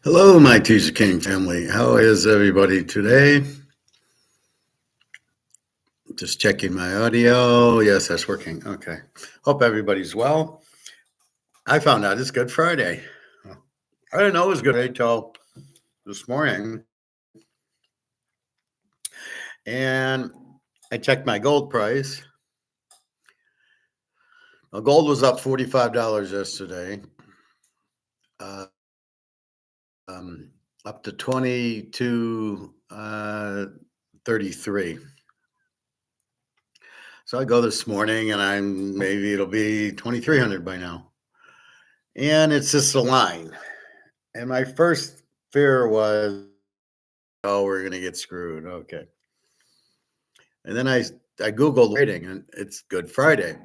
Hello, my Teaserking family. How is everybody today? Just checking my audio. Yes, that's working. Okay. Hope everybody's well. I found out it's Good Friday. I didn't know it was Good Friday till this morning. And I checked my gold price. Well, gold was up $45 yesterday, uh, up to 22.33. So I go this morning and maybe it'll be 2,300 by now. And it's just a line. And my first fear was, oh, we're going to get screwed. Okay. And then I Googled trading and it's Good Friday.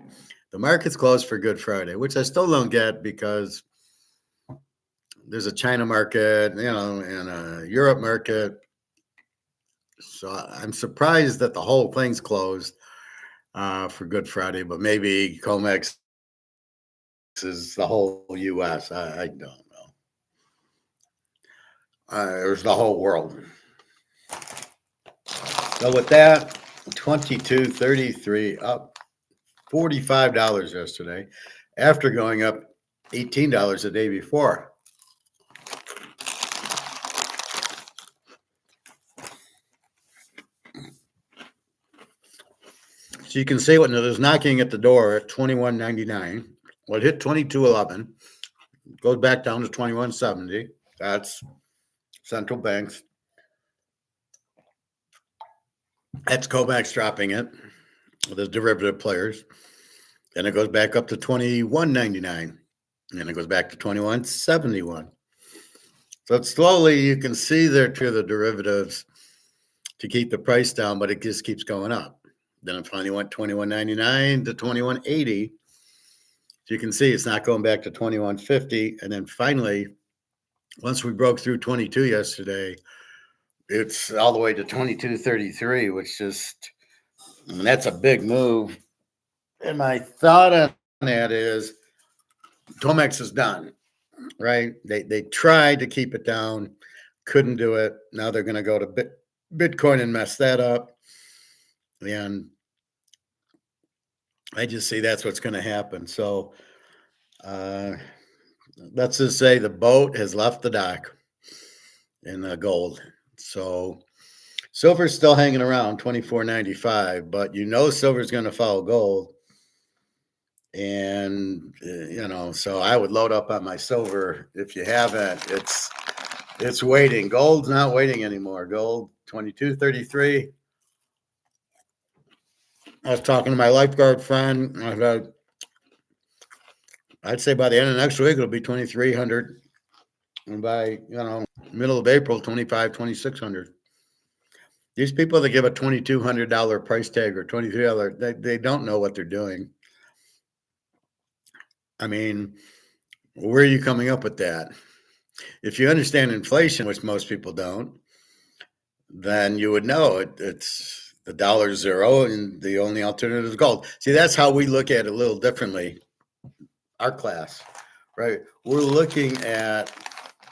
The market's closed for Good Friday, which I still don't get because there's a China market, and a Europe market. So I'm surprised that the whole thing's closed for Good Friday, but maybe Comex is the whole U.S. I don't know. There's the whole world. So with that, 22.33 up $45 yesterday after going up $18 the day before. So you can see when it was knocking at the door at 21.99. Well, it hit 22.11, goes back down to 21.70. That's central banks. That's Comex dropping it, the derivative players. And it goes back up to 21.99. And it goes back to 21.71. So slowly you can see there to the derivatives to keep the price down, but it just keeps going up. Then it finally went 21.99 to 21.80. So you can see it's not going back to 21.50. And then finally, once we broke through 22 yesterday, it's all the way to 22.33, which just, that's a big move. And my thought on that is Comex is done, right? They tried to keep it down, couldn't do it. Now they're going to go to Bitcoin and mess that up. And I just see that's what's going to happen. So let's just say the boat has left the dock in the gold. So silver's still hanging around 24.95, but silver's going to follow gold. And so I would load up on my silver. If you haven't, it's waiting. Gold's not waiting anymore. Gold 22.33. I was talking to my lifeguard friend. I'd say by the end of next week it'll be 2,300, and by middle of April 2,600. These people that give a $2,200 price tag or $23, they don't know what they're doing. I mean, where are you coming up with that? If you understand inflation, which most people don't, then you would know it's the dollar's zero and the only alternative is gold. See, that's how we look at it a little differently. Our class, right? We're looking at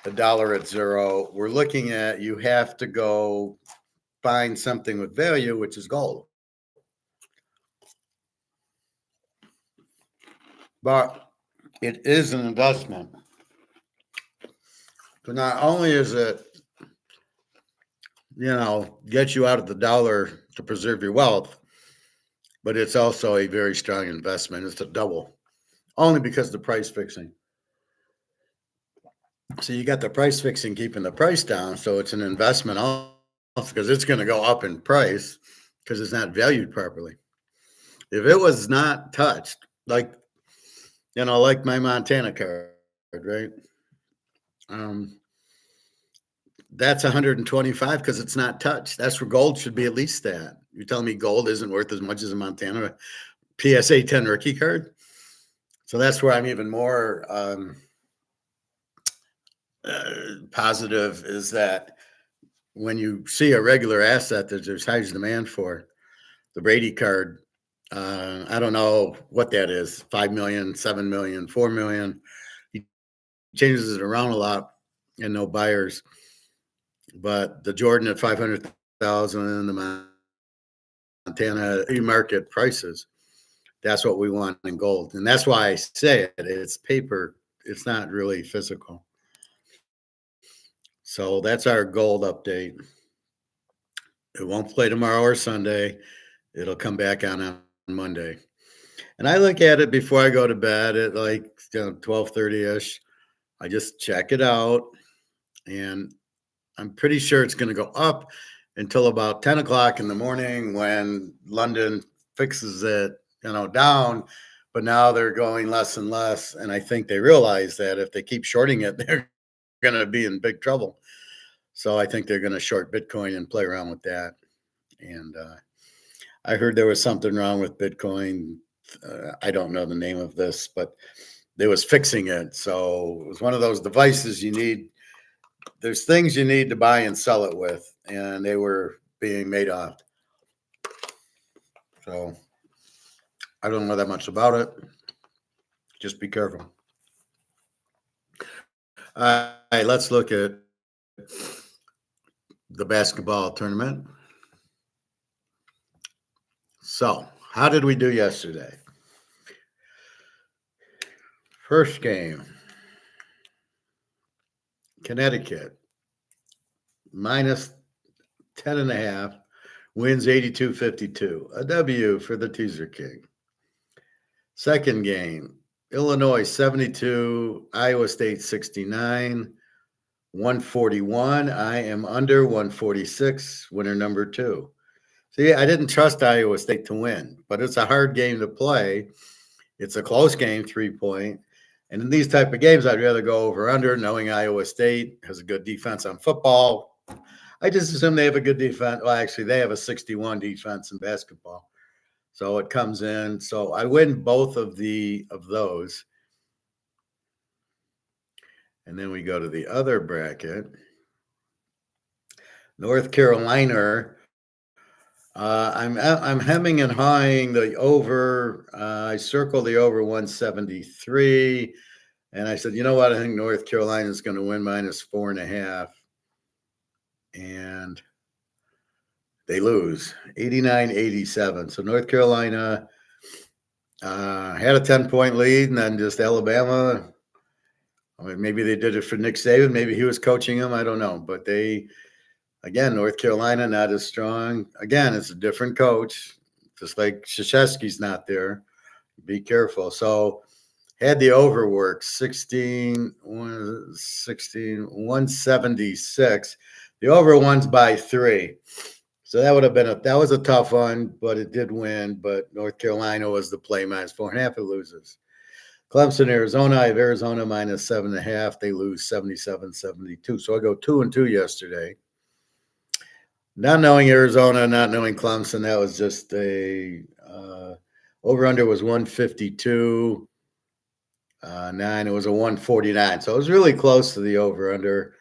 the dollar at zero. We're looking at you have to go find something with value, which is gold. But it is an investment. So not only is it, get you out of the dollar to preserve your wealth, but it's also a very strong investment. It's a double, only because of the price fixing. So you got the price fixing keeping the price down. So it's an investment also because it's going to go up in price because it's not valued properly. If it was not touched, like my Montana card, right? That's 125 because it's not touched. That's where gold should be at least that. You're telling me gold isn't worth as much as a Montana PSA 10 rookie card? So that's where I'm even more positive is that when you see a regular asset that there's high demand for, the Brady card, I don't know what that is, 5 million, 7 million, 4 million. He changes it around a lot. and no buyers. But the Jordan at 500,000, the Montana market prices, that's what we want in gold. And that's why I say it. It's paper. It's not really physical. So that's our gold update. It won't play tomorrow or Sunday. It'll come back on Monday. And I look at it before I go to bed at like 12:30ish. I just check it out, and I'm pretty sure it's going to go up until about 10 o'clock in the morning when London fixes it, down. But now they're going less and less. And I think they realize that if they keep shorting it, they're going to be in big trouble. So I think they're going to short Bitcoin and play around with that. And I heard there was something wrong with Bitcoin. I don't know the name of this, but they was fixing it. So it was one of those devices you need. There's things you need to buy and sell it with, and they were being made off. So I don't know that much about it. Just be careful. All right, let's look at the basketball tournament. So, how did we do yesterday? First game, Connecticut, minus 10.5, wins 82-52. A W for the Teaserking. Second game, Illinois 72, Iowa State 69, 141. I am under 146, winner number 2. See, I didn't trust Iowa State to win, but it's a hard game to play. It's a close game, 3-point. And in these type of games, I'd rather go over under, knowing Iowa State has a good defense on football. I just assume they have a good defense. Well, actually, they have a 61 defense in basketball. So it comes in. So I win both of those. And then we go to the other bracket. North Carolina. I'm hemming and hawing the over. I circled the over 173. And I said, you know what? I think North Carolina is going to win minus 4.5. And they lose 89-87. So North Carolina had a 10-point lead, and then just Alabama. I mean, maybe they did it for Nick Saban. Maybe he was coaching them. I don't know. But again, North Carolina not as strong. Again, it's a different coach, just like Krzyzewski's not there. Be careful. So had the over work 176. The over one's by 3. So that would have been that was a tough one, but it did win. But North Carolina was the play minus 4.5. It loses. Clemson, Arizona. I have Arizona minus 7.5. They lose 77-72. So I go 2-2 yesterday. Not knowing Arizona, not knowing Clemson, that was just a over-under was 152. 9, it was a 149. So it was really close to the over-under.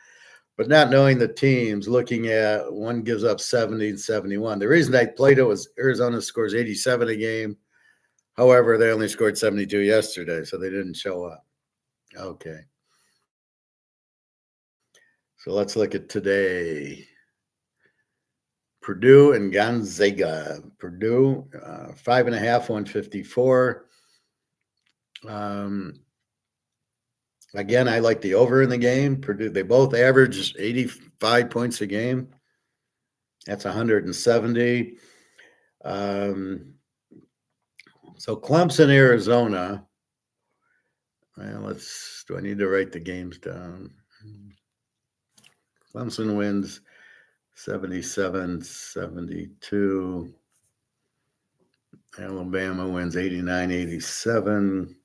But not knowing the teams, looking at one gives up 70 and 71. The reason I played it was Arizona scores 87 a game. However, they only scored 72 yesterday, so they didn't show up. Okay. So let's look at today. Purdue and Gonzaga. Purdue, 5.5, 154. Again, I like the over in the game. Purdue, they both average 85 points a game. That's 170. So Clemson, Arizona. Well, do I need to write the games down? Clemson wins 77-72. Alabama wins 89-87.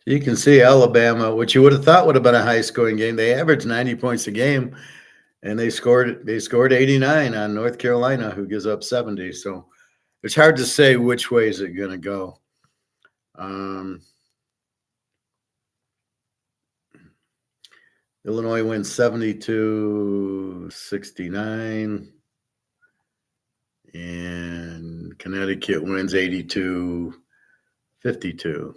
You can see Alabama, which you would have thought would have been a high-scoring game. They averaged 90 points a game, and they scored 89 on North Carolina, who gives up 70. So it's hard to say which way is it going to go. Illinois wins 72-69, and Connecticut wins 82-52.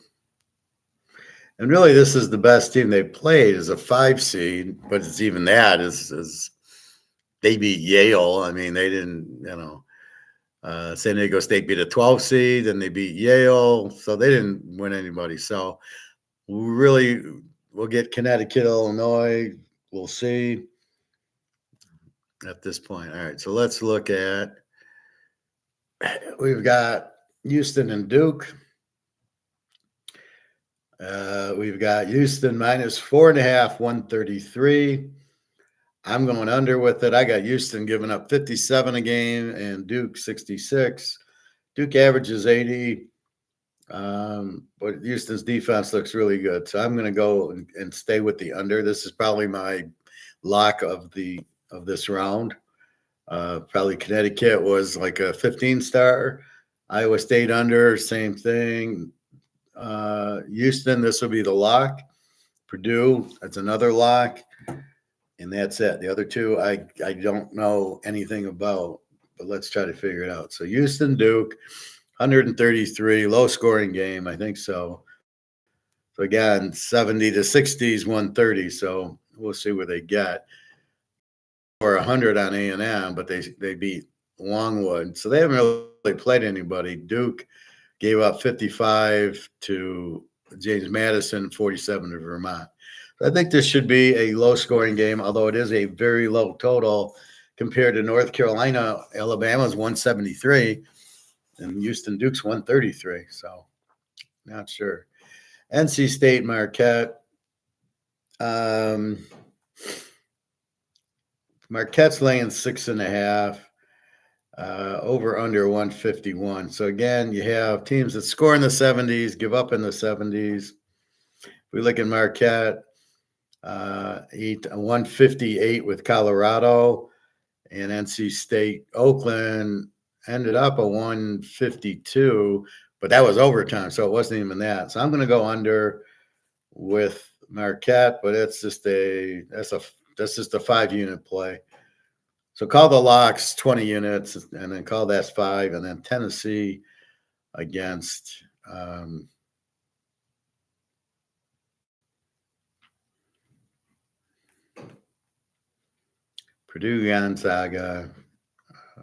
And really, this is the best team they played as a 5 seed, but it's even that is they beat Yale. I mean, they didn't, San Diego State beat a 12 seed, and they beat Yale, so they didn't win anybody. So really, we'll get Connecticut, Illinois. We'll see at this point. All right, so let's look at. We've got Houston and Duke. We've got Houston minus 4.5, 133. I'm going under with it. I got Houston giving up 57 a game and Duke 66. Duke averages 80. But Houston's defense looks really good. So I'm going to go and stay with the under. This is probably my lock of this round. Probably Connecticut was like a 15-star. Iowa State under, same thing. Houston, this will be the lock. Purdue, that's another lock. And that's it. The other two, I don't know anything about, but let's try to figure it out. So Houston, Duke, 133, low-scoring game. I think so. So again, 70 to 60s, 130. So we'll see where they get. Or 100 on A&M, but they beat Longwood. So they haven't really played anybody. Duke gave up 55 to James Madison, 47 to Vermont. I think this should be a low-scoring game, although it is a very low total compared to North Carolina. Alabama's 173, and Houston Duke's 133. So, not sure. NC State, Marquette. Marquette's laying 6.5. Over under 151. So again, you have teams that score in the 70s, give up in the 70s. If we look at Marquette, 158 with Colorado, and NC State, Oakland ended up a 152, but that was overtime, so it wasn't even that. So I'm going to go under with Marquette, but that's just a 5-unit play. So call the locks 20 units, and then call that's 5, and then Tennessee against Purdue Gonzaga. I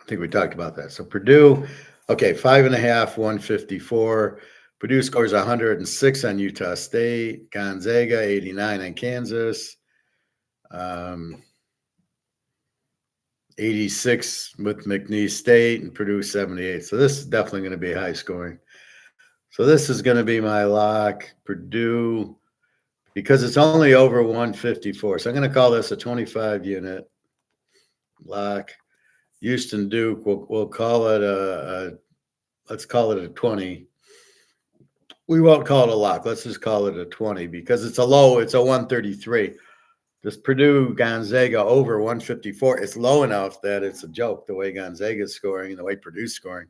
think we talked about that. So Purdue, okay, 5.5, 154. Purdue scores 106 on Utah State. Gonzaga, 89 on Kansas. 86 with McNeese State, and Purdue 78. So this is definitely going to be high scoring. So this is going to be my lock, Purdue, because it's only over 154. So I'm going to call this a 25-unit lock. Houston Duke, we'll call it let's call it a 20. We won't call it a lock. Let's just call it a 20 because it's a 133. This Purdue Gonzaga over 154 is low enough that it's a joke the way Gonzaga is scoring and the way Purdue's scoring.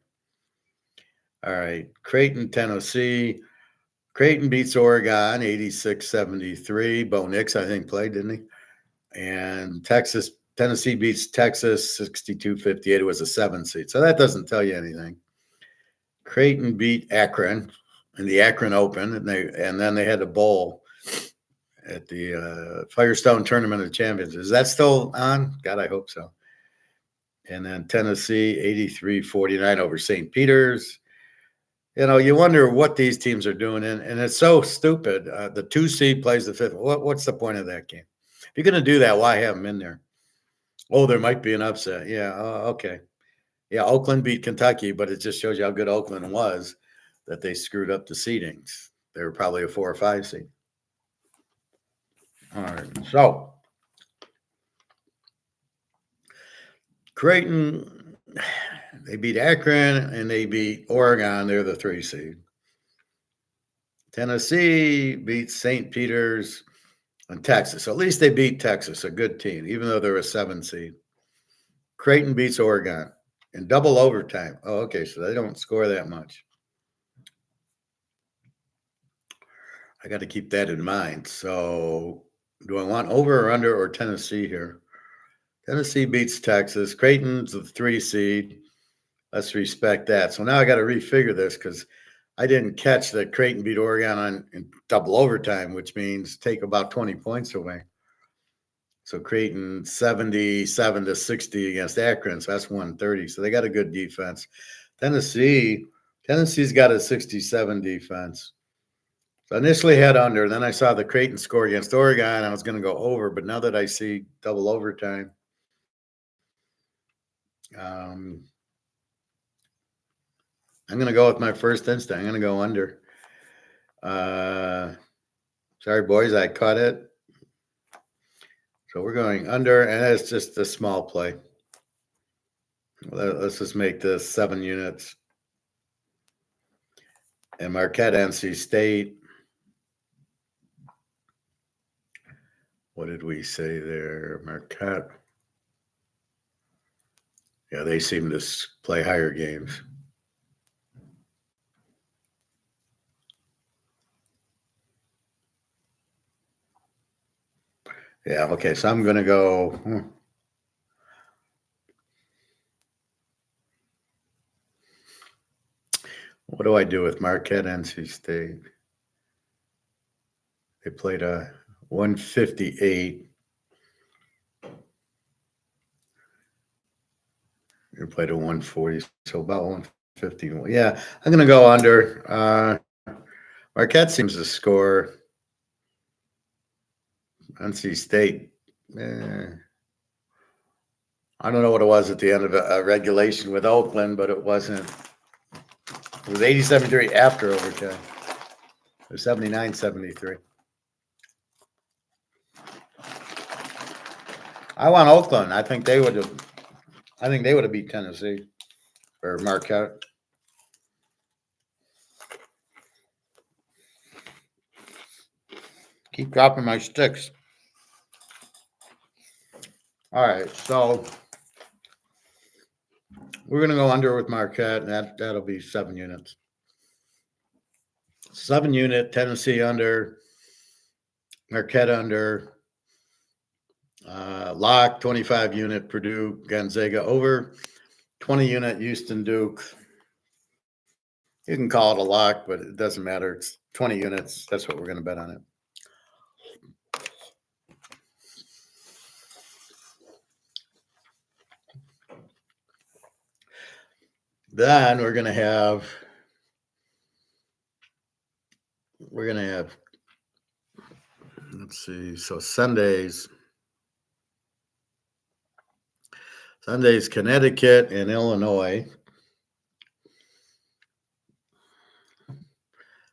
All right, Creighton, Tennessee. Creighton beats Oregon 86-73. Bo Nix, I think, played, didn't he? And Tennessee beats Texas 62-58. It was a 7 seed. So that doesn't tell you anything. Creighton beat Akron in the Akron Open, and then they had a bowl at the Firestone Tournament of Champions. Is that still on? God, I hope so. And then Tennessee 83-49 over St. Peter's. You wonder what these teams are doing, and it's so stupid. The 2 seed plays the 5th. What's the point of that game? If you're going to do that, why have them in there? Oh, there might be an upset. Yeah, okay. Yeah, Oakland beat Kentucky, but it just shows you how good Oakland was that they screwed up the seedings. They were probably a 4 or 5 seed. All right, so Creighton, they beat Akron and they beat Oregon. They're the 3 seed. Tennessee beats St. Peter's and Texas. So at least they beat Texas, a good team, even though they're a 7 seed. Creighton beats Oregon in double overtime. Oh, okay, so they don't score that much. I got to keep that in mind. So do I want over or under or Tennessee here? Tennessee beats Texas. Creighton's the 3 seed. Let's respect that. So now I got to refigure this because I didn't catch that Creighton beat Oregon in double overtime, which means take about 20 points away. So Creighton 77-60 against Akron. So that's 130. So they got a good defense. Tennessee's got a 67 defense. So initially had under. Then I saw the Creighton score against Oregon. I was going to go over, but now that I see double overtime, I'm going to go with my first instinct. I'm going to go under. Sorry, boys, I cut it. So we're going under, and it's just a small play. Let's just make this 7 units. And Marquette, NC State. What did we say there? Marquette. Yeah, they seem to play higher games. Yeah, okay, so I'm going to go. What do I do with Marquette, NC State? They played a 158. They played a 140, so about 150. Yeah, I'm going to go under. Marquette seems to score. NC State. I don't know what it was at the end of a regulation with Oakland, but it wasn't. It was 87-3 after overtime. It was 79-73. I want Oakland. I think they would have beat Tennessee or Marquette. Keep dropping my sticks. All right, so we're going to go under with Marquette, and that'll be 7 units. 7 unit, Tennessee under, Marquette under, lock, 25 unit, Purdue, Gonzaga over, 20 unit, Houston, Duke. You can call it a lock, but it doesn't matter. It's 20 units. That's what we're going to bet on it. Then we're going to have let's see, so Sundays, Connecticut and Illinois.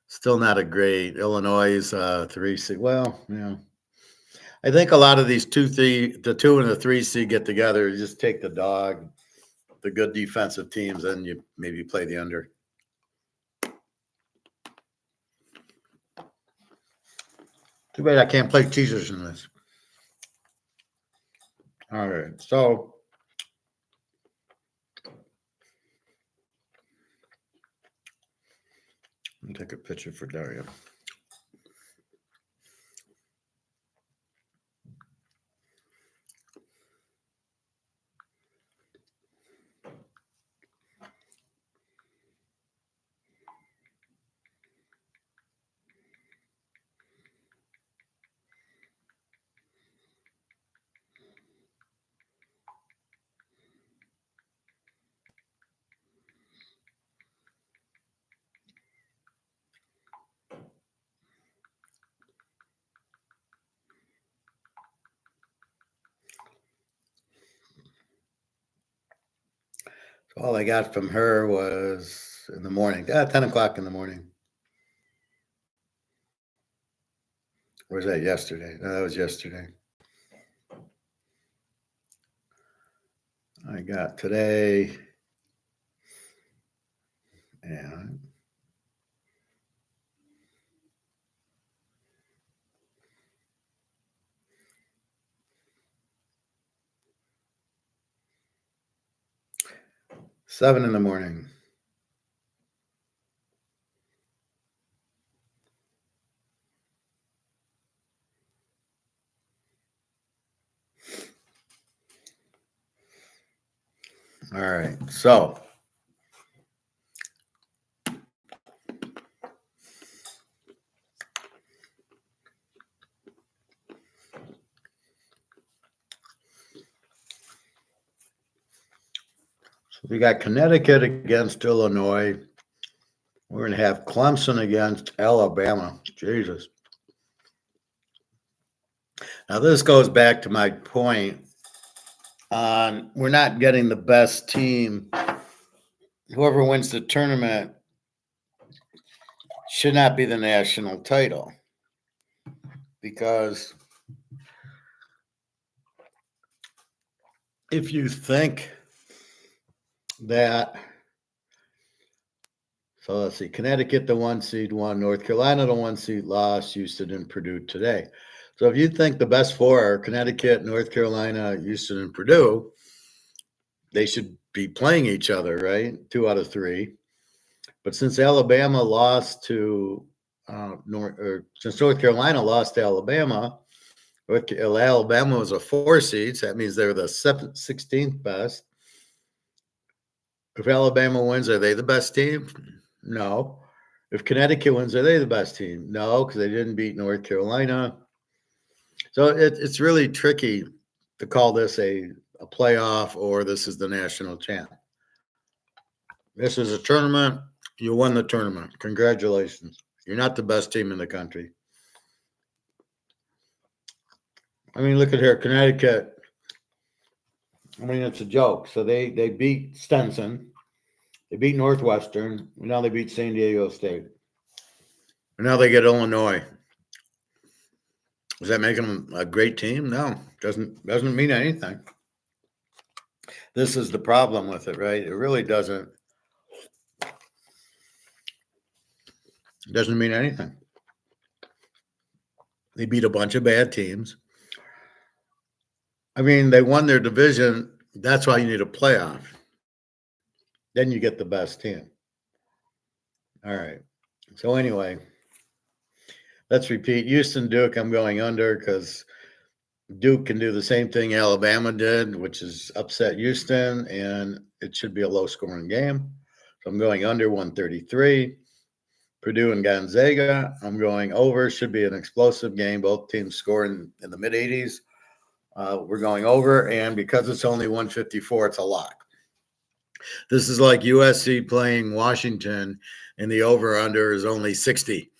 Still not a great. Illinois is 3 seed. Well, yeah. I think a lot of these the 2 and the 3 seed get together. You just take the dog, the good defensive teams, and you maybe play the under. Too bad I can't play teasers in this. All right, so let me take a picture for Daria. So all I got from her was in the morning, 10 o'clock in the morning. Or was that yesterday? No, that was yesterday. I got today. And seven in the morning. All right, so So we got Connecticut against Illinois. We're going to have Clemson against Alabama. Jesus. Now, this goes back to my point on we're not getting the best team. Whoever wins the tournament should not be the national title, because if you think that, so let's see, Connecticut, the 1 seed, won. North Carolina, the 1 seed, lost. Houston and Purdue today. So if you think the best four are Connecticut, North Carolina, Houston, and Purdue, they should be playing each other, right? 2 out of 3. But since Alabama lost to since North Carolina lost to Alabama, Alabama was a 4 seed, so that means they're the 16th best. If Alabama wins, are they the best team? No. If Connecticut wins, are they the best team? No, because they didn't beat North Carolina. So it's really tricky to call this a playoff or this is the national champ. This is a tournament. You won the tournament. Congratulations. You're not the best team in the country. I mean, look at here, Connecticut. I mean, it's a joke. So they beat Stenson. They beat Northwestern. Now they beat San Diego State. And now they get Illinois. Does that make them a great team? No, doesn't mean anything. This is the problem with it, right? It really doesn't mean anything. They beat a bunch of bad teams. I mean, they won their division. That's why you need a playoff. Then you get the best team. All right. So anyway, let's repeat. Houston, Duke, I'm going under because Duke can do the same thing Alabama did, which is upset Houston, and it should be a low-scoring game. So I'm going under 133. Purdue and Gonzaga, I'm going over. Should be an explosive game. Both teams scoring in the mid-80s. We're going over, and because it's only 154, it's a lock. This is like USC playing Washington, and the over-under is only 60.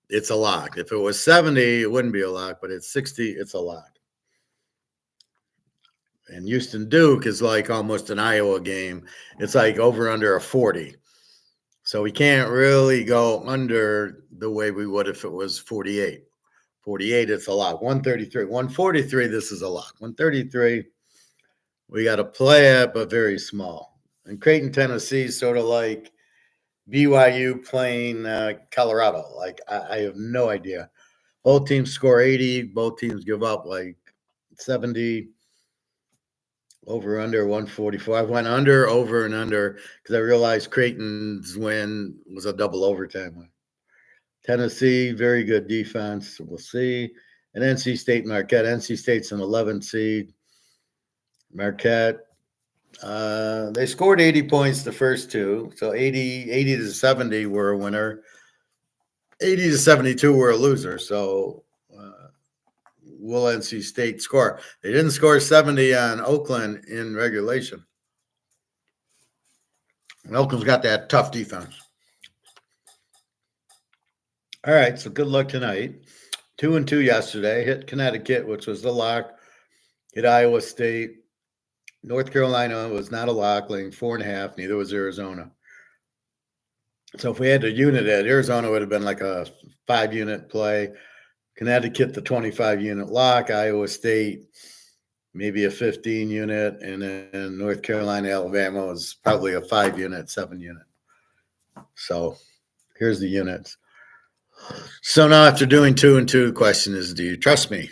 It's a lock. If it was 70, it wouldn't be a lock, but it's 60, it's a lock. And Houston Duke is like almost an Iowa game. It's like over under a 40. So we can't really go under the way we would if it was 48. 48, it's a lock. 133. 143, this is a lock. 133, we got to play it, but very small. And Creighton, Tennessee is sort of like BYU playing Colorado. Like, I have no idea. Both teams score 80. Both teams give up like 70. Over under 144. I went under, over, and under because I realized Creighton's win was a double overtime win. Tennessee, very good defense. We'll see. And NC State, Marquette. NC State's an 11 seed. Marquette, they scored 80 points the first two. So 80 to 70 were a winner. 80 to 72 were a loser. So will NC State score? They didn't score 70 on Oakland in regulation. And Oakland's got that tough defense. All right, so good luck tonight. 2-2 yesterday. Hit Connecticut, which was the lock. Hit Iowa State. North Carolina was not a lock, laying 4.5. Neither was Arizona. So if we had to unit it, Arizona would have been like a 5-unit play. Connecticut, the 25-unit lock. Iowa State, maybe a 15-unit. And then North Carolina, Alabama was probably a 5-unit, 7-unit. So here's the units. So now after doing 2-2, the question is, do you trust me?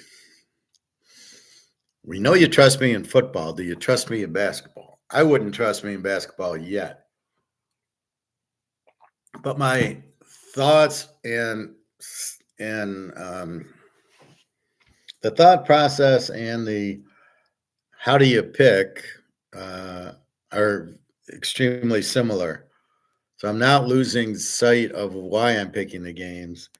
We know you trust me in football. Do you trust me in basketball? I wouldn't trust me in basketball yet. But my thoughts and the thought process and the how do you pick are extremely similar. So I'm not losing sight of why I'm picking the games.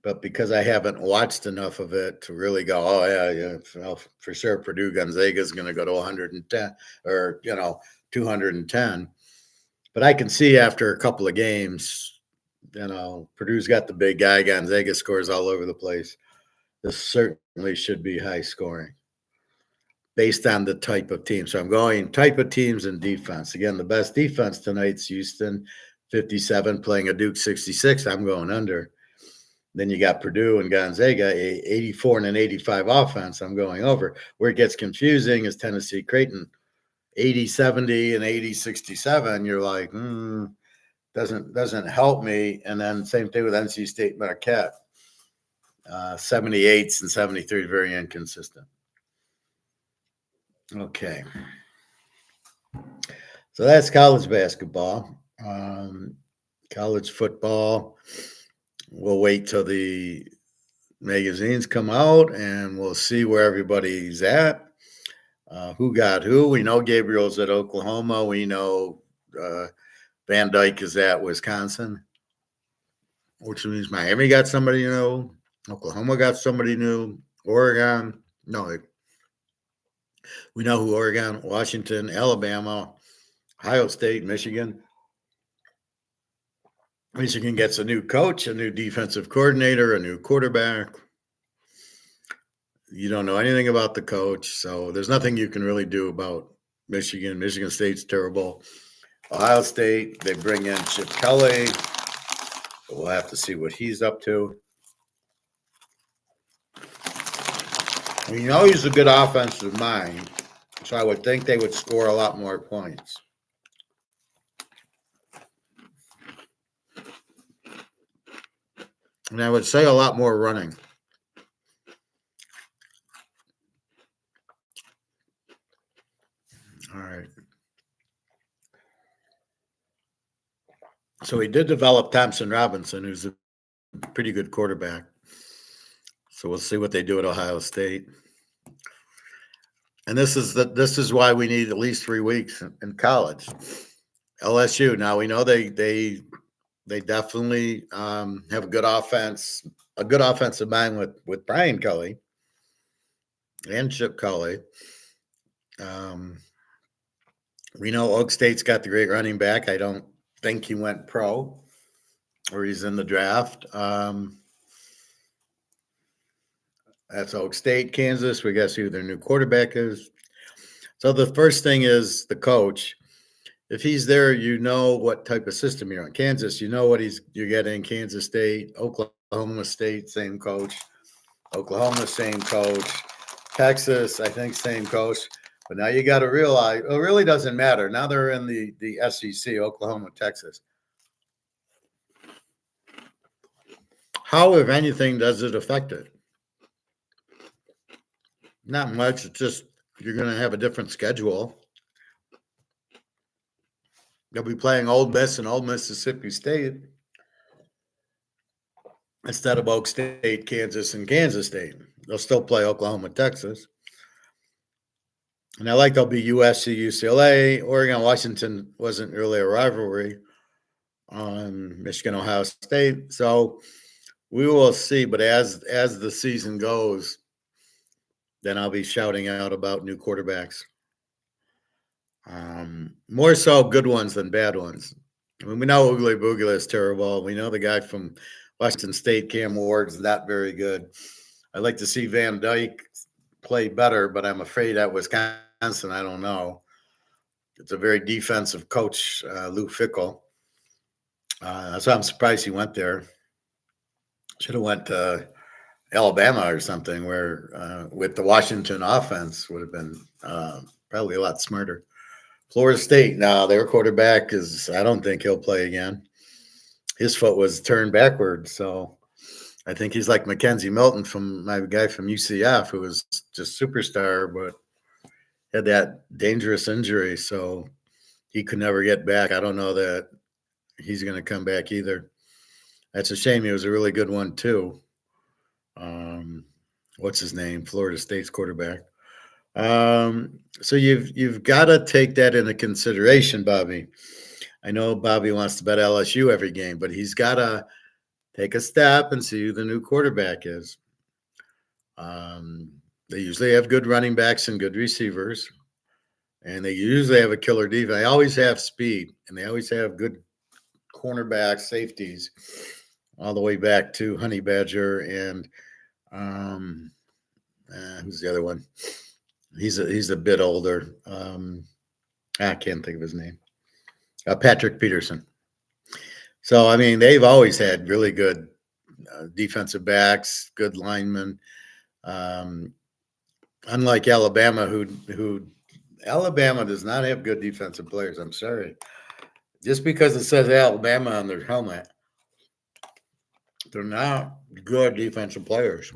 but because I haven't watched enough of it to really go, oh yeah, well, for sure Purdue Gonzaga is going to go to 110 or 210. But I can see after a couple of games, Purdue's got the big guy. Gonzaga scores all over the place. This certainly should be high scoring based on the type of team. So I'm going type of teams and defense. Again, the best defense tonight's Houston, 57, playing a Duke 66. I'm going under. Then you got Purdue and Gonzaga, 84 and an 85 offense. I'm going over. Where it gets confusing is Tennessee Creighton, 80 70 and 80 67. You're like, doesn't help me. And then same thing with NC State Marquette, 78s and 73, very inconsistent. Okay. So that's college basketball. College football, we'll wait till the magazines come out and we'll see where everybody's at. Who got who? We know Gabriel's at Oklahoma. We know Van Dyke is at Wisconsin, which means Miami got somebody new. Oklahoma got somebody new. Oregon, no. We know who Oregon, Washington, Alabama, Ohio State, Michigan. Michigan gets a new coach, a new defensive coordinator, a new quarterback. You don't know anything about the coach, so there's nothing you can really do about Michigan. Michigan State's terrible. Ohio State, they bring in Chip Kelly. We'll have to see what he's up to. We know he's a good offensive mind, so I would think they would score a lot more points. And I would say a lot more running. All right. So he did develop Thompson Robinson, who's a pretty good quarterback. So we'll see what they do at Ohio State. And this is why we need at least 3 weeks in college. LSU. Now we know they definitely have a good offensive mind with Brian Kelly and Chip Kelly. We know Oak State's got the great running back. I don't think he went pro or he's in the draft. That's Oak State, Kansas. We got to see who their new quarterback is. So the first thing is the coach. If he's there, you know what type of system you're on. Kansas, you know what you're getting. Kansas State, Oklahoma State, same coach. Oklahoma, same coach. Texas, I think, same coach. But now you got to realize, it really doesn't matter. Now they're in the SEC, Oklahoma, Texas. How, if anything, does it affect it? Not much. It's just you're going to have a different schedule. They'll be playing Ole Miss and Old Mississippi State instead of Oak State, Kansas, and Kansas State. They'll still play Oklahoma, Texas. And I like they'll be USC, UCLA. Oregon, Washington wasn't really a rivalry. Michigan, Ohio State. So we will see. But as the season goes, then I'll be shouting out about new quarterbacks. More so good ones than bad ones. I mean, we know Oogly Boogly is terrible. We know the guy from Washington State, Cam Ward's not very good. I'd like to see Van Dyke play better, but I'm afraid at Wisconsin, I don't know. It's a very defensive coach, Lou Fickell. So I'm surprised he went there. Should have went to Alabama or something where with the Washington offense would have been probably a lot smarter. Florida State, now their quarterback I don't think he'll play again. His foot was turned backwards. So I think he's like Mackenzie Milton from my guy from UCF, who was just superstar, but had that dangerous injury. So he could never get back. I don't know that he's going to come back either. That's a shame. He was a really good one too. What's his name? Florida State's quarterback. So you've got to take that into consideration, Bobby. I know Bobby wants to bet LSU every game, but he's got to take a step and see who the new quarterback is. They usually have good running backs and good receivers, and they usually have a killer defense. They always have speed, and they always have good cornerbacks, safeties, all the way back to Honey Badger and who's the other one? He's a bit older. I can't think of his name. Patrick Peterson. So I mean, they've always had really good defensive backs, good linemen. Unlike Alabama, who Alabama does not have good defensive players. I'm sorry. Just because it says Alabama on their helmet, they're not good defensive players.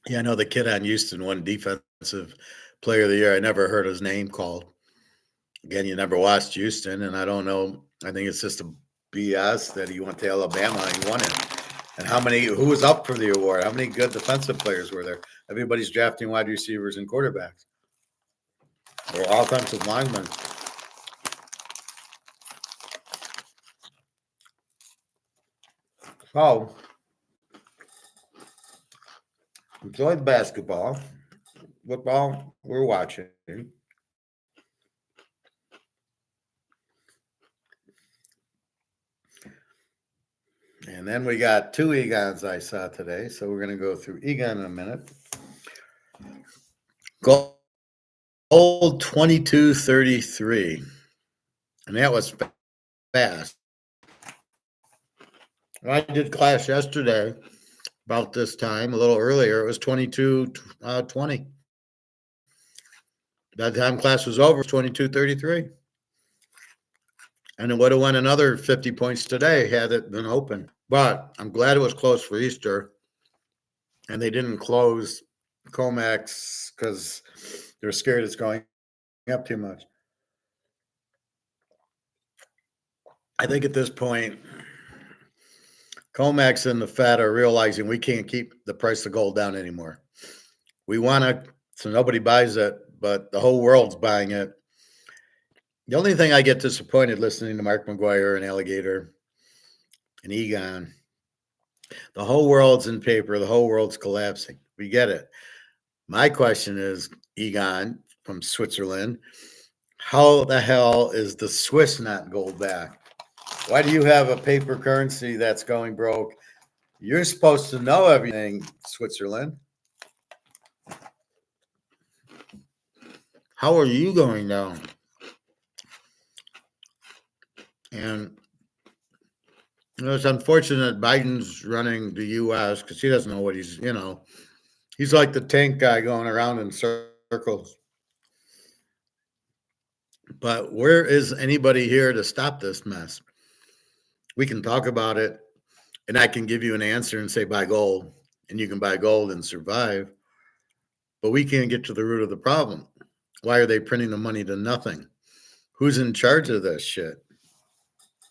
Yeah, I know the kid on Houston won Defensive Player of the Year. I never heard his name called. Again, you never watched Houston, and I don't know. I think it's just a BS that he went to Alabama and he won it. And who was up for the award? How many good defensive players were there? Everybody's drafting wide receivers and quarterbacks or offensive linemen. So, enjoyed basketball. Football, we're watching. And then we got 2 Egons I saw today. So we're going to go through Egon in a minute. Gold 22.33. And that was fast. I did class yesterday about this time, a little earlier. It was 22.20. By the time class was over, it was 22.33. And it would have won another 50 points today had it been open. But I'm glad it was closed for Easter. And they didn't close Comex because they're scared it's going up too much. I think at this point, Comex and the Fed are realizing we can't keep the price of gold down anymore. We want to, so nobody buys it, but the whole world's buying it. The only thing I get disappointed listening to Mark McGuire and Alligator and Egon, the whole world's in paper, the whole world's collapsing. We get it. My question is, Egon from Switzerland, how the hell is the Swiss not gold back? Why do you have a paper currency that's going broke? You're supposed to know everything, Switzerland. How are you going down? And it's unfortunate Biden's running the U.S. because he doesn't know what he's like the tank guy going around in circles. But where is anybody here to stop this mess? We can talk about it, and I can give you an answer and say buy gold, and you can buy gold and survive. But we can't get to the root of the problem. Why are they printing the money to nothing? Who's in charge of this shit?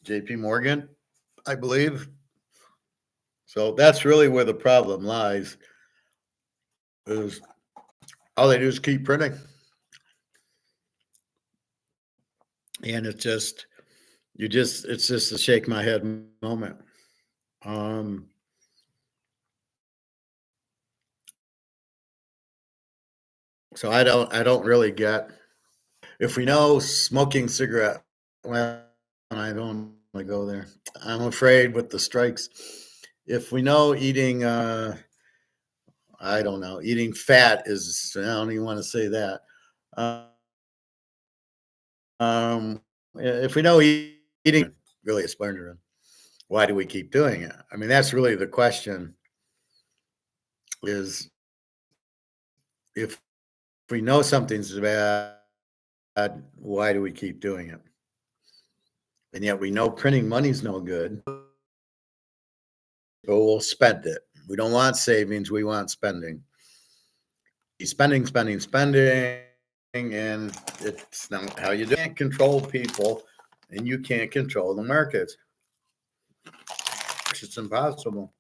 JP Morgan, I believe. So that's really where the problem lies. Is all they do is keep printing. And it's just a shake my head moment. So I don't really get, if we know smoking cigarette, well, I don't want to go there. I'm afraid with the strikes, if we know eating, I don't know, eating fat is, I don't even want to say that. If we know eating really is splendid, why do we keep doing it? I mean, that's really the question, is if we know something's bad, why do we keep doing it? And yet we know printing money's no good, but we'll spend it. We don't want savings, we want spending. Spending, and it's not how you do it. You can't control people, and you can't control the markets. It's impossible.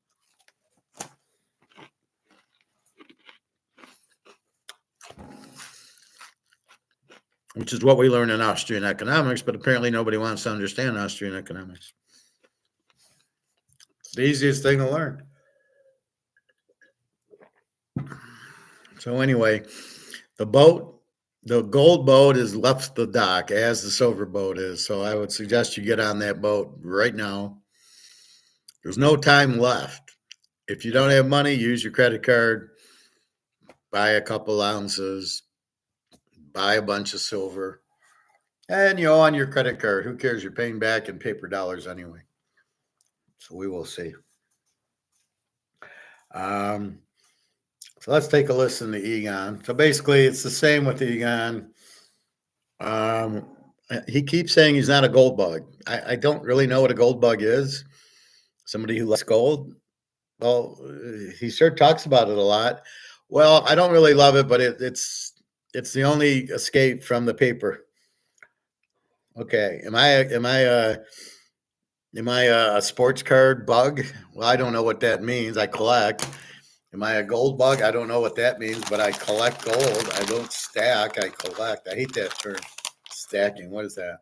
Which is what we learn in Austrian economics, but apparently nobody wants to understand Austrian economics. the easiest thing to learn. So anyway, the gold boat is left the dock as the silver boat is. So I would suggest you get on that boat right now. There's no time left. If you don't have money, use your credit card, buy a couple ounces, buy a bunch of silver, and you owe on your credit card. Who cares? You're paying back in paper dollars anyway. So we will see. So let's take a listen to Egon. So basically, it's the same with Egon. He keeps saying he's not a gold bug. I don't really know what a gold bug is. Somebody who likes gold. Well, he sure talks about it a lot. Well, I don't really love it, but it's the only escape from the paper. Okay, am I a sports card bug? Well, I don't know what that means. I collect. Am I a gold bug? I don't know what that means, but I collect gold. I don't stack. I collect. I hate that term, stacking. What is that?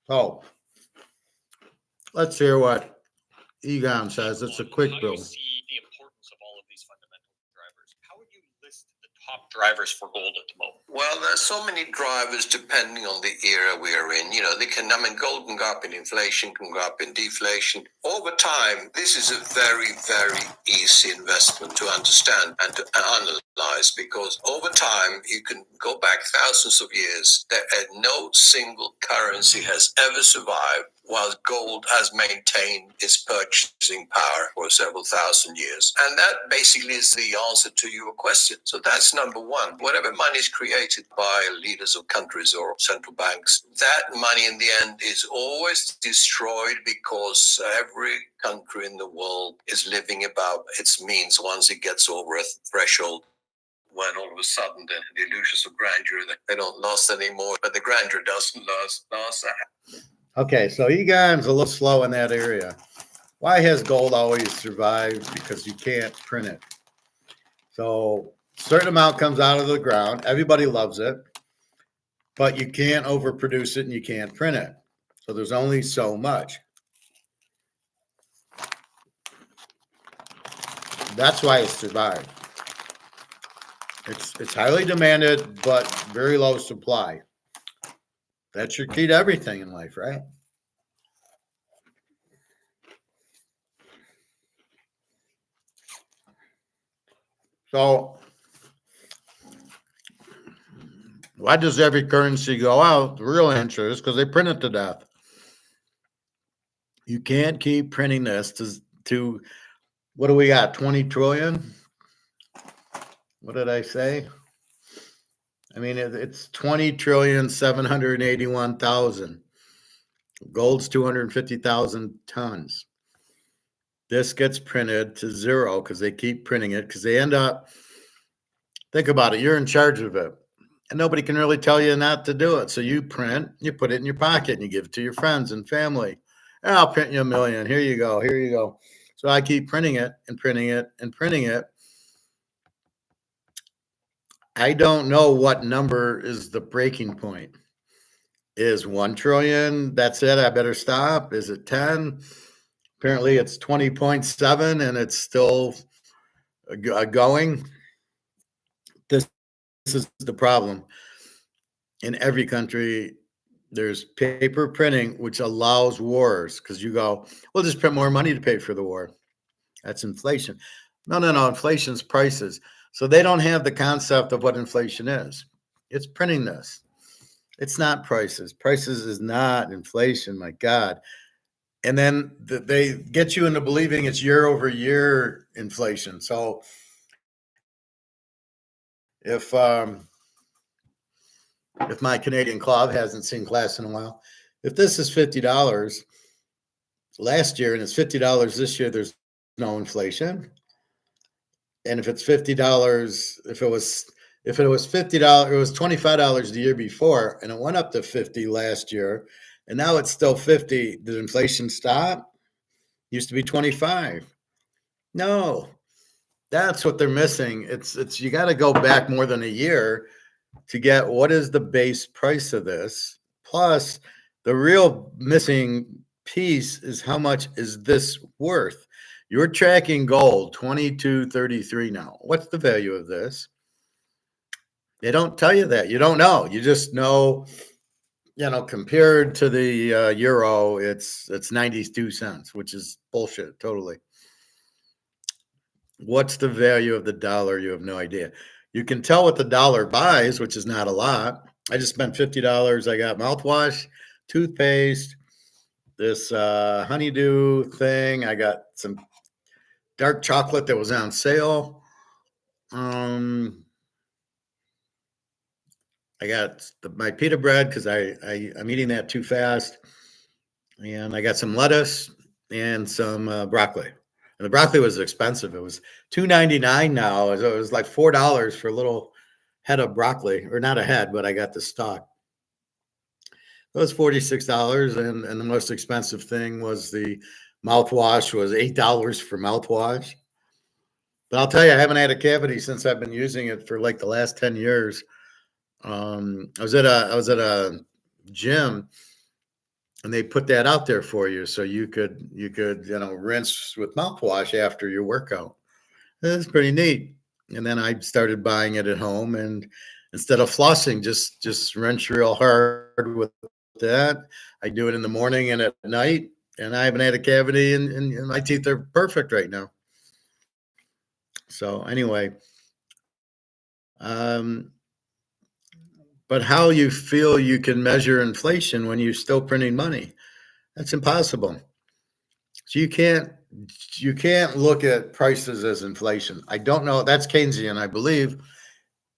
Oh, let's hear what Egon says. It's a quick build. How do you see the importance of all of these fundamental drivers? How would you list the top drivers for gold at the moment? Well, there's so many drivers depending on the era we're in. Gold can go up in inflation, can go up in deflation. Over time, this is a very, very easy investment to understand and to analyze, because over time, you can go back thousands of years. No single currency has ever survived while gold has maintained its purchasing power for several thousand years. And that basically is the answer to your question. So that's number one. Whatever money is created by leaders of countries or central banks, that money in the end is always destroyed, because every country in the world is living above its means once it gets over a threshold, when all of a sudden the illusions of grandeur, they don't last anymore, but the grandeur doesn't last. Okay, so Egon's a little slow in that area. Why has gold always survived? Because you can't print it. So a certain amount comes out of the ground. Everybody loves it, but you can't overproduce it and you can't print it. So there's only so much. That's why it survived. It's highly demanded, but very low supply. That's your key to everything in life, right? So why does every currency go out? The real answer is because they print it to death. You can't keep printing this to what do we got? 20 trillion? What did I say? I mean, it's 20,781,000. Gold's 250,000 tons. This gets printed to zero because they keep printing it, because they end up, think about it, you're in charge of it. And nobody can really tell you not to do it. So you print, you put it in your pocket, and you give it to your friends and family. And I'll print you 1 million. Here you go. Here you go. So I keep printing it and printing it and printing it. I don't know what number is the breaking point. Is 1 trillion? That's it. I better stop. Is it 10? Apparently it's 20.7 and it's still going. This is the problem. In every country, there's paper printing, which allows wars, because you go, we'll just print more money to pay for the war. That's inflation. No. Inflation's prices. So they don't have the concept of what inflation is. It's printing this. It's not prices. Prices is not inflation, my God. And then they get you into believing it's year over year inflation. So if my Canadian club hasn't seen class in a while, if this is $50 last year and it's $50 this year, there's no inflation. And if it's $50, if it was $50, it was $25 the year before, and it went up to 50 last year, and now it's still 50. Did inflation stop? Used to be 25. No, that's what they're missing. It's you got to go back more than a year to get what is the base price of this. Plus, The real missing piece is how much is this worth? You're tracking gold 22.33 now. What's the value of this? They don't tell you that. You don't know. You just know, compared to the euro, it's 92 cents, which is bullshit totally. What's the value of the dollar? You have no idea. You can tell what the dollar buys, which is not a lot. I just spent $50. I got mouthwash, toothpaste, this honeydew thing. I got some dark chocolate that was on sale. I got my pita bread because I'm eating that too fast. And I got some lettuce and some broccoli. And the broccoli was expensive. It was $2.99 now. It was like $4 for a little head of broccoli, or not a head, but I got the stalk. It was $46, and the most expensive thing was the mouthwash. Was $8 for mouthwash. But I'll tell you, I haven't had a cavity since I've been using it for like the last 10 years. I was at a gym, and they put that out there for you, so you could rinse with mouthwash after your workout. It's pretty neat. And then I started buying it at home, and instead of flossing, just rinse real hard with that. I do it in the morning and at night, and I haven't had a cavity, and my teeth are perfect right now. So anyway, but how you feel you can measure inflation when you're still printing money? That's impossible. So you can't look at prices as inflation. I don't know. That's Keynesian, I believe,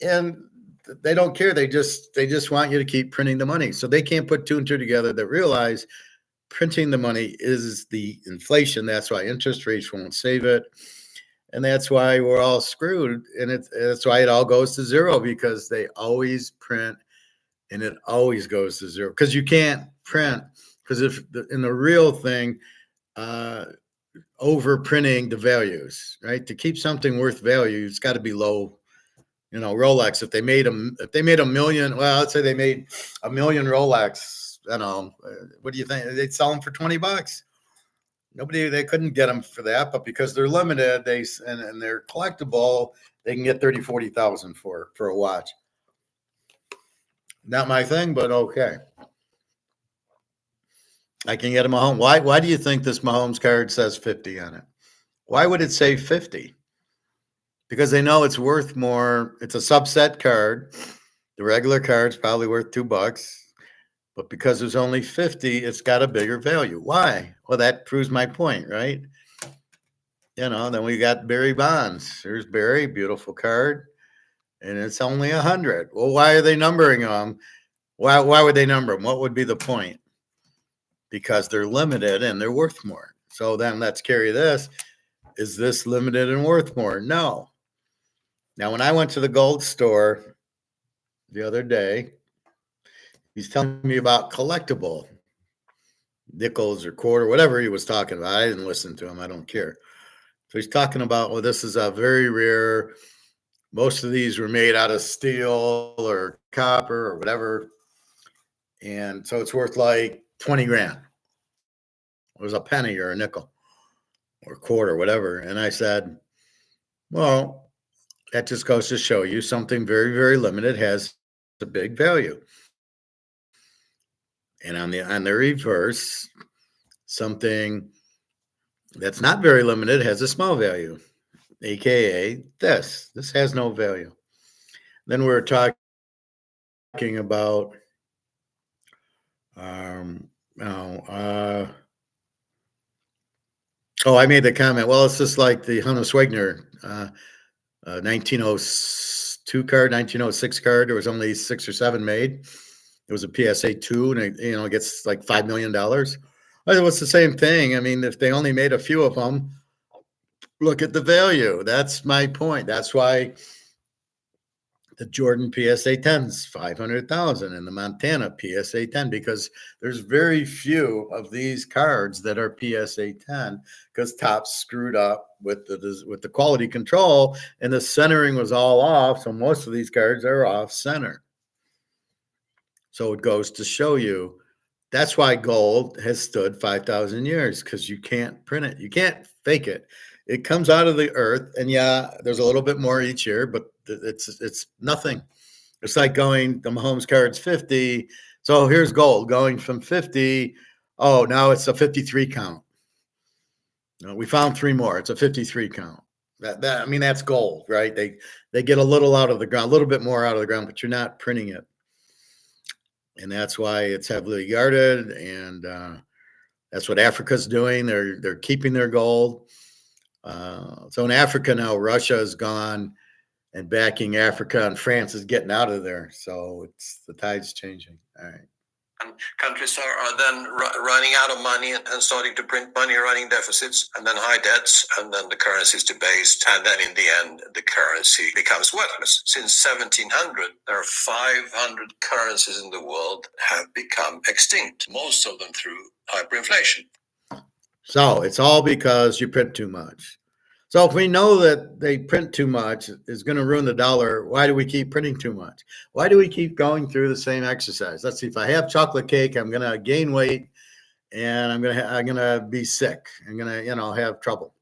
and they don't care. They just want you to keep printing the money. So they can't put two and two together that realize printing the money is the inflation. That's why interest rates won't save it. And that's why we're all screwed. And that's why it all goes to zero, because they always print and it always goes to zero, because you can't print. Because in the real thing, over printing the values, right? To keep something worth value, it's got to be low. Rolex, if they made a million, well, let's say they made a million Rolex, what do you think? They'd sell them for $20. They couldn't get them for that, but because they're limited, and they're collectible, they can get 30, 40,000 for a watch. Not my thing, but okay. I can get a Mahomes. Why do you think this Mahomes card says 50 on it? Why would it say 50? Because they know it's worth more. It's a subset card. The regular card's probably worth $2, but because there's only 50, it's got a bigger value. Why? Well, that proves my point, right? Then we got Barry Bonds. There's Barry, beautiful card, and it's only 100. Well, why are they numbering them? Why would they number them? What would be the point? Because they're limited and they're worth more. So then let's carry this. Is this limited and worth more? No. Now, when I went to the gold store the other day, he's telling me about collectible nickels or quarter, whatever he was talking about. I didn't listen to him. I don't care. So he's talking about, well, this is a very rare. Most of these were made out of steel or copper or whatever. And so it's worth like 20 grand. It was a penny or a nickel or a quarter, whatever. And I said, well, that just goes to show you something very, very limited has a big value. And on the reverse, something that's not very limited has a small value, aka this. This has no value. Then we're talking about I made the comment. Well, it's just like the Hannes Wagner 1902 card, 1906 card. There was only 6 or 7 made. It was a PSA 2, and it gets like $5 million. Well, it was the same thing. I mean, if they only made a few of them, look at the value. That's my point. That's why the Jordan PSA 10's 500,000 and the Montana PSA 10, because there's very few of these cards that are PSA 10, because Topps screwed up with the quality control and the centering was all off. So most of these cards are off center. So it goes to show you that's why gold has stood 5,000 years, because you can't print it. You can't fake it. It comes out of the earth, and yeah, there's a little bit more each year, but it's nothing. It's like going, the Mahomes card's 50. So here's gold going from 50. Oh, now it's a 53 count. We found 3 more. It's a 53 count. I mean, that's gold, right? They get a little out of the ground, a little bit more out of the ground, but you're not printing it. And that's why it's heavily guarded. And that's what Africa's doing. They're keeping their gold. So in Africa now, Russia is gone and backing Africa, and France is getting out of there. So the tide's changing. All right. And countries are then running out of money and starting to print money, running deficits, and then high debts, and then the currency is debased, and then in the end, the currency becomes worthless. Since 1700, there are 500 currencies in the world have become extinct, most of them through hyperinflation. So it's all because you print too much. So if we know that they print too much is going to ruin the dollar, why do we keep printing too much? Why do we keep going through the same exercise? Let's see, if I have chocolate cake, I'm going to gain weight, and I'm going to be sick. I'm going to, have trouble.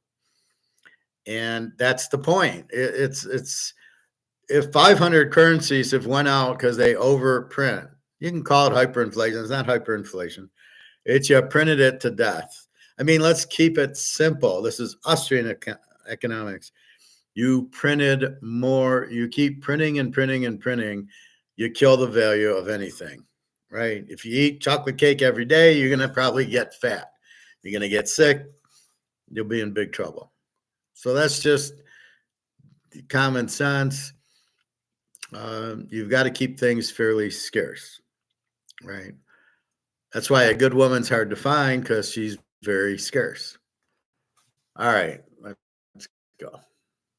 And that's the point. It's if 500 currencies have went out because they overprint, you can call it hyperinflation. It's not hyperinflation. It's you printed it to death. I mean, let's keep it simple. This is Austrian economics. You printed more, you keep printing and printing and printing, you kill the value of anything, right? If you eat chocolate cake every day, you're going to probably get fat. You're going to get sick. You'll be in big trouble. So that's just common sense. You've got to keep things fairly scarce, right? That's why a good woman's hard to find, because she's very scarce. All right, let's go.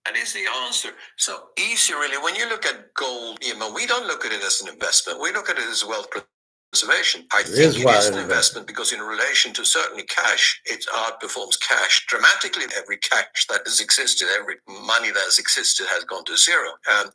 That is the answer. So easy, really. When you look at gold, we don't look at it as an investment. We look at it as wealth preservation. I think it is an investment because in relation to certainly cash, it outperforms cash dramatically. Every cash that has existed, every money that has existed has gone to zero.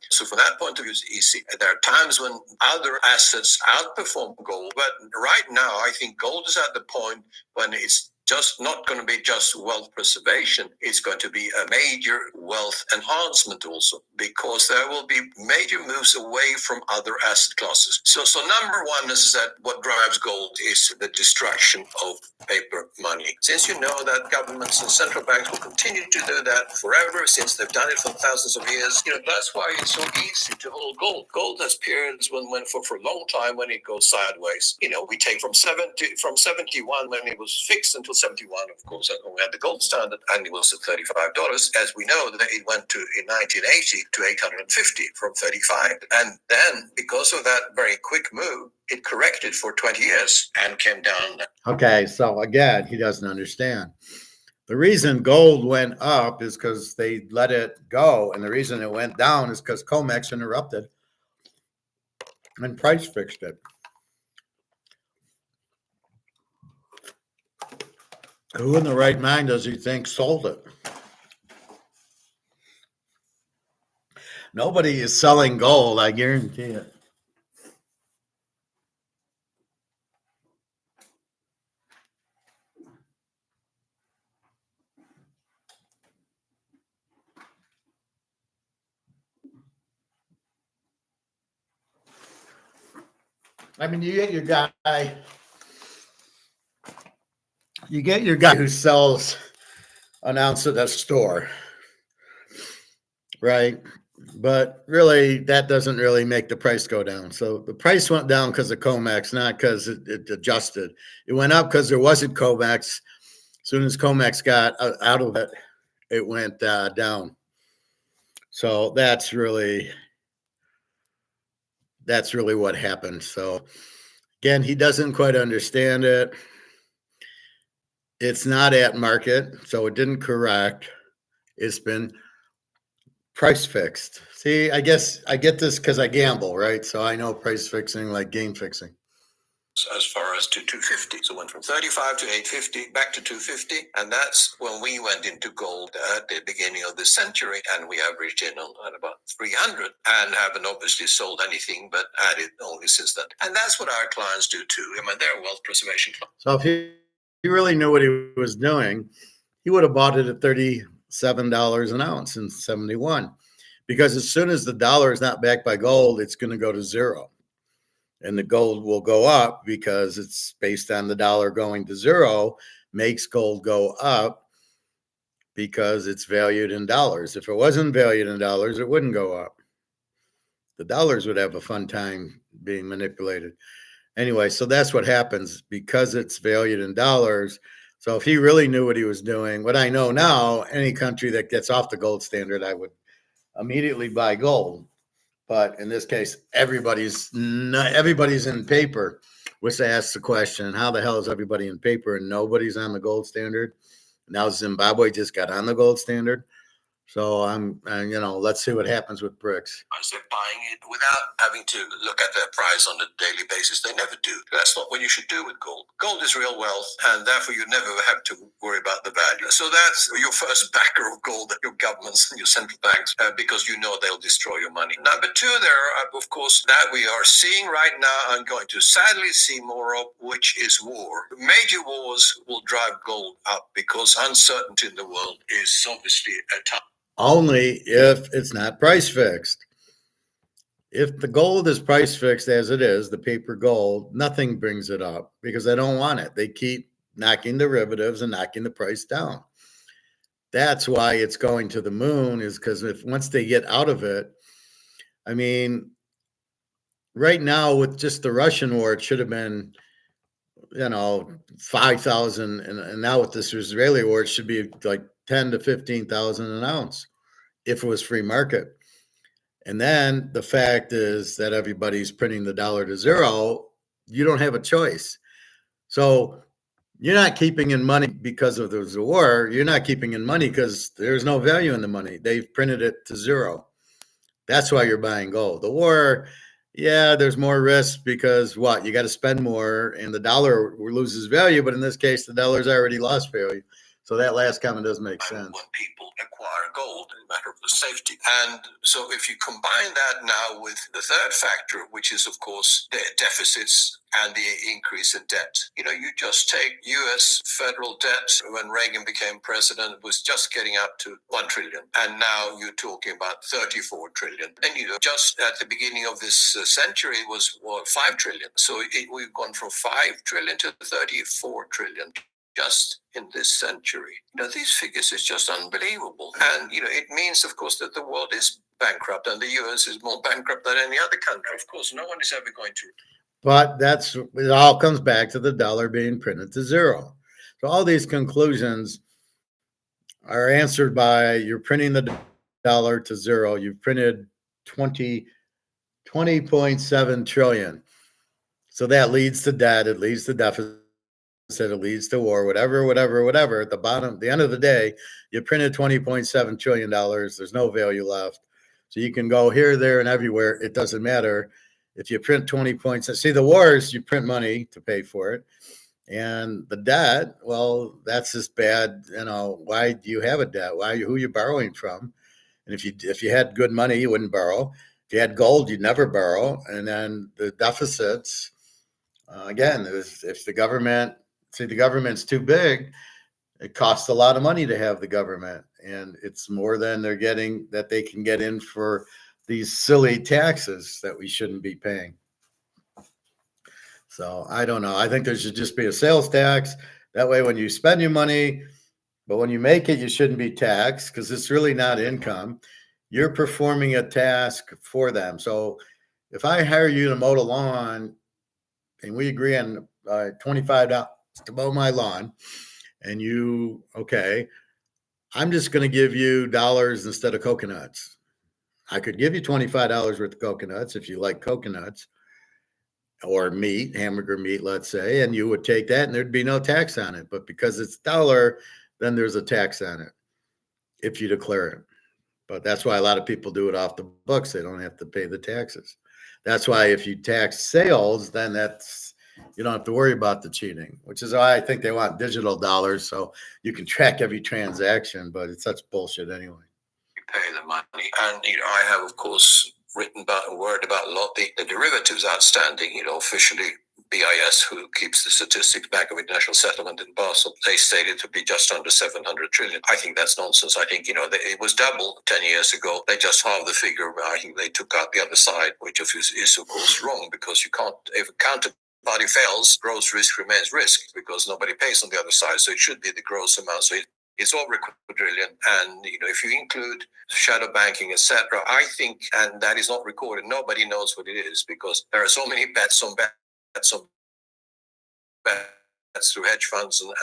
So from that point of view, it's easy. There are times when other assets outperform gold. But right now, I think gold is at the point when it's just not going to be just wealth preservation. It's going to be a major wealth enhancement also, because there will be major moves away from other asset classes. So number one is that what drives gold is the destruction of paper money. Since you know that governments and central banks will continue to do that forever, since they've done it for thousands of years, that's why it's so easy to hold gold. Gold has periods when for a long time when it goes sideways. We take from 71 when it was fixed until 71, of course, when we had the gold standard, and it was at $35. As we know, that it went to in 1980 to 850 from 35, and then because of that very quick move, it corrected for 20 years and came down. Okay, so again, he doesn't understand. The reason gold went up is because they let it go, and the reason it went down is because Comex interrupted and price fixed it. Who in the right mind does he think sold it? Nobody is selling gold, I guarantee it. I mean, you get your guy who sells an ounce at a store, right? But really, that doesn't really make the price go down. So the price went down because of Comex, not because it adjusted. It went up because there wasn't Comex. As soon as Comex got out of it, it went down. So that's really what happened. So again, he doesn't quite understand it. It's not at market, so it didn't correct. It's been price fixed. See, I guess I get this because I gamble, right? So I know price fixing like game fixing. as far as to 250. So it went from 35 to 850, back to 250. And that's when we went into gold at the beginning of the century. And we averaged in on at about 300 and haven't obviously sold anything, but added only since then. And that's what our clients do too. I mean, they're wealth preservation clients. So if he really knew what he was doing, he would have bought it at $37 an ounce in 71. Because as soon as the dollar is not backed by gold, it's going to go to zero. And the gold will go up because it's based on the dollar going to zero, makes gold go up because it's valued in dollars. If it wasn't valued in dollars, it wouldn't go up. The dollars would have a fun time being manipulated. Anyway, so that's what happens because it's valued in dollars. So if he really knew what he was doing, what I know now, any country that gets off the gold standard, I would immediately buy gold. But in this case, everybody's in paper, which asks the question, how the hell is everybody in paper and nobody's on the gold standard? Now Zimbabwe just got on the gold standard. So let's see what happens with BRICS. They're buying it without having to look at their price on a daily basis. They never do. That's not what you should do with gold. Gold is real wealth, and therefore you never have to worry about the value. So that's your first backer of gold, your governments and your central banks, because you know they'll destroy your money. Number two, there are, of course, that we are seeing right now and going to sadly see more of, which is war. Major wars will drive gold up because uncertainty in the world is obviously a tough. Only if it's not price fixed. If the gold is price fixed as it is, the paper gold, nothing brings it up because they don't want it. They keep knocking derivatives and knocking the price down. That's why it's going to the moon, is because once they get out of it, I mean, right now with just the Russian war, it should have been, 5,000. And now with this Israeli war, it should be like 10 to 15,000 an ounce if it was free market. And then the fact is that everybody's printing the dollar to zero. You don't have a choice. So you're not keeping in money because of the war. You're not keeping in money because there's no value in the money. They've printed it to zero. That's why you're buying gold. The war, yeah, there's more risk because you got to spend more and the dollar loses value. But in this case, the dollar's already lost value. So that last comment doesn't make sense. When people acquire gold, in a matter of the safety. And so if you combine that now with the third factor, which is, of course, the deficits and the increase in debt. You just take U.S. federal debt when Reagan became president, it was just getting up to 1 trillion. And now you're talking about 34 trillion. And, just at the beginning of this century, it was 5 trillion. So we've gone from 5 trillion to 34 trillion. Just in this century. These figures is just unbelievable. And, it means, of course, that the world is bankrupt and the U.S. is more bankrupt than any other country. Of course, no one is ever going to. But it all comes back to the dollar being printed to zero. So all these conclusions are answered by you're printing the dollar to zero. You've printed 20.7 trillion. So that leads to debt. It leads to deficit. It leads to war, whatever. At the end of the day, you printed $20.7 trillion. There's no value left. So you can go here, there, and everywhere. It doesn't matter. If you print 20 points, see the wars, you print money to pay for it. And the debt, well, that's just bad. Why do you have a debt? Who are you borrowing from? And if you had good money, you wouldn't borrow. If you had gold, you'd never borrow. And then the deficits, again, if the government's too big, it costs a lot of money to have the government. And it's more than they're getting that they can get in for these silly taxes that we shouldn't be paying. So I don't know. I think there should just be a sales tax. That way, when you spend your money, but when you make it, you shouldn't be taxed because it's really not income. You're performing a task for them. So if I hire you to mow the lawn and we agree on $25 to mow my lawn, and I'm just going to give you dollars instead of coconuts. I could give you $25 worth of coconuts if you like coconuts or meat, hamburger meat, let's say, and you would take that and there'd be no tax on it. But because it's dollar, then there's a tax on it if you declare it. But that's why a lot of people do it off the books. They don't have to pay the taxes. That's why if you tax sales, then You don't have to worry about the cheating, which is why I think they want digital dollars so you can track every transaction, but it's such bullshit anyway. You pay the money. And, I have, of course, written about and worried about a lot the derivatives outstanding, officially. BIS, who keeps the statistics, Bank of International Settlement in Basel, they stated to be just under 700 trillion. I think that's nonsense. I think, it was double 10 years ago. They just halved the figure. I think they took out the other side, which is of course wrong, because you can't, if a counterparty fails, gross risk remains risk because nobody pays on the other side. So it should be the gross amount. So it's over a quadrillion. And, if you include shadow banking, etc., I think, and that is not recorded, nobody knows what it is, because there are so many bets on bets through hedge funds and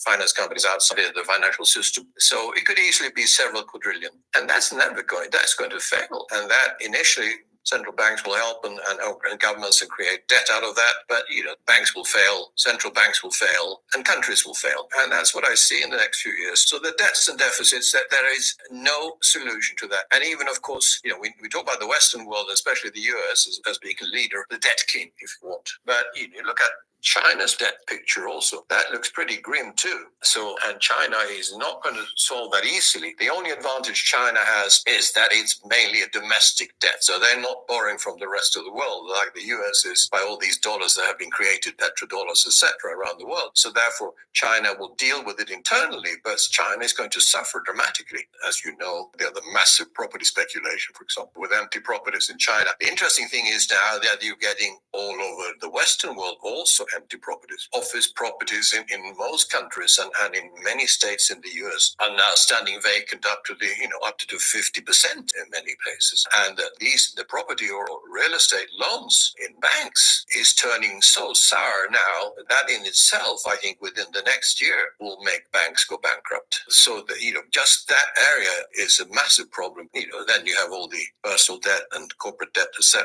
finance companies outside the financial system. So it could easily be several quadrillion. And that's going to fail. And that initially, central banks will help and governments and create debt out of that. But, banks will fail, central banks will fail, and countries will fail. And that's what I see in the next few years. So the debts and deficits, that there is no solution to that. And even, of course, we talk about the Western world, especially the US as being a leader, the debt king, if you want. But you look at China's debt picture also. That looks pretty grim too. So, and China is not going to solve that easily. The only advantage China has is that it's mainly a domestic debt. So they're not borrowing from the rest of the world like the US is by all these dollars that have been created, petrodollars, etc., around the world. So therefore, China will deal with it internally, but China is going to suffer dramatically. As you know, the massive property speculation, for example, with empty properties in China. The interesting thing is now that you're getting all over the Western world also empty properties. Office properties in most countries and in many states in the US are now standing vacant up to 50% in many places. And the property or real estate loans in banks is turning so sour now that in itself, I think within the next year will make banks go bankrupt. So just that area is a massive problem. Then you have all the personal debt and corporate debt, etc.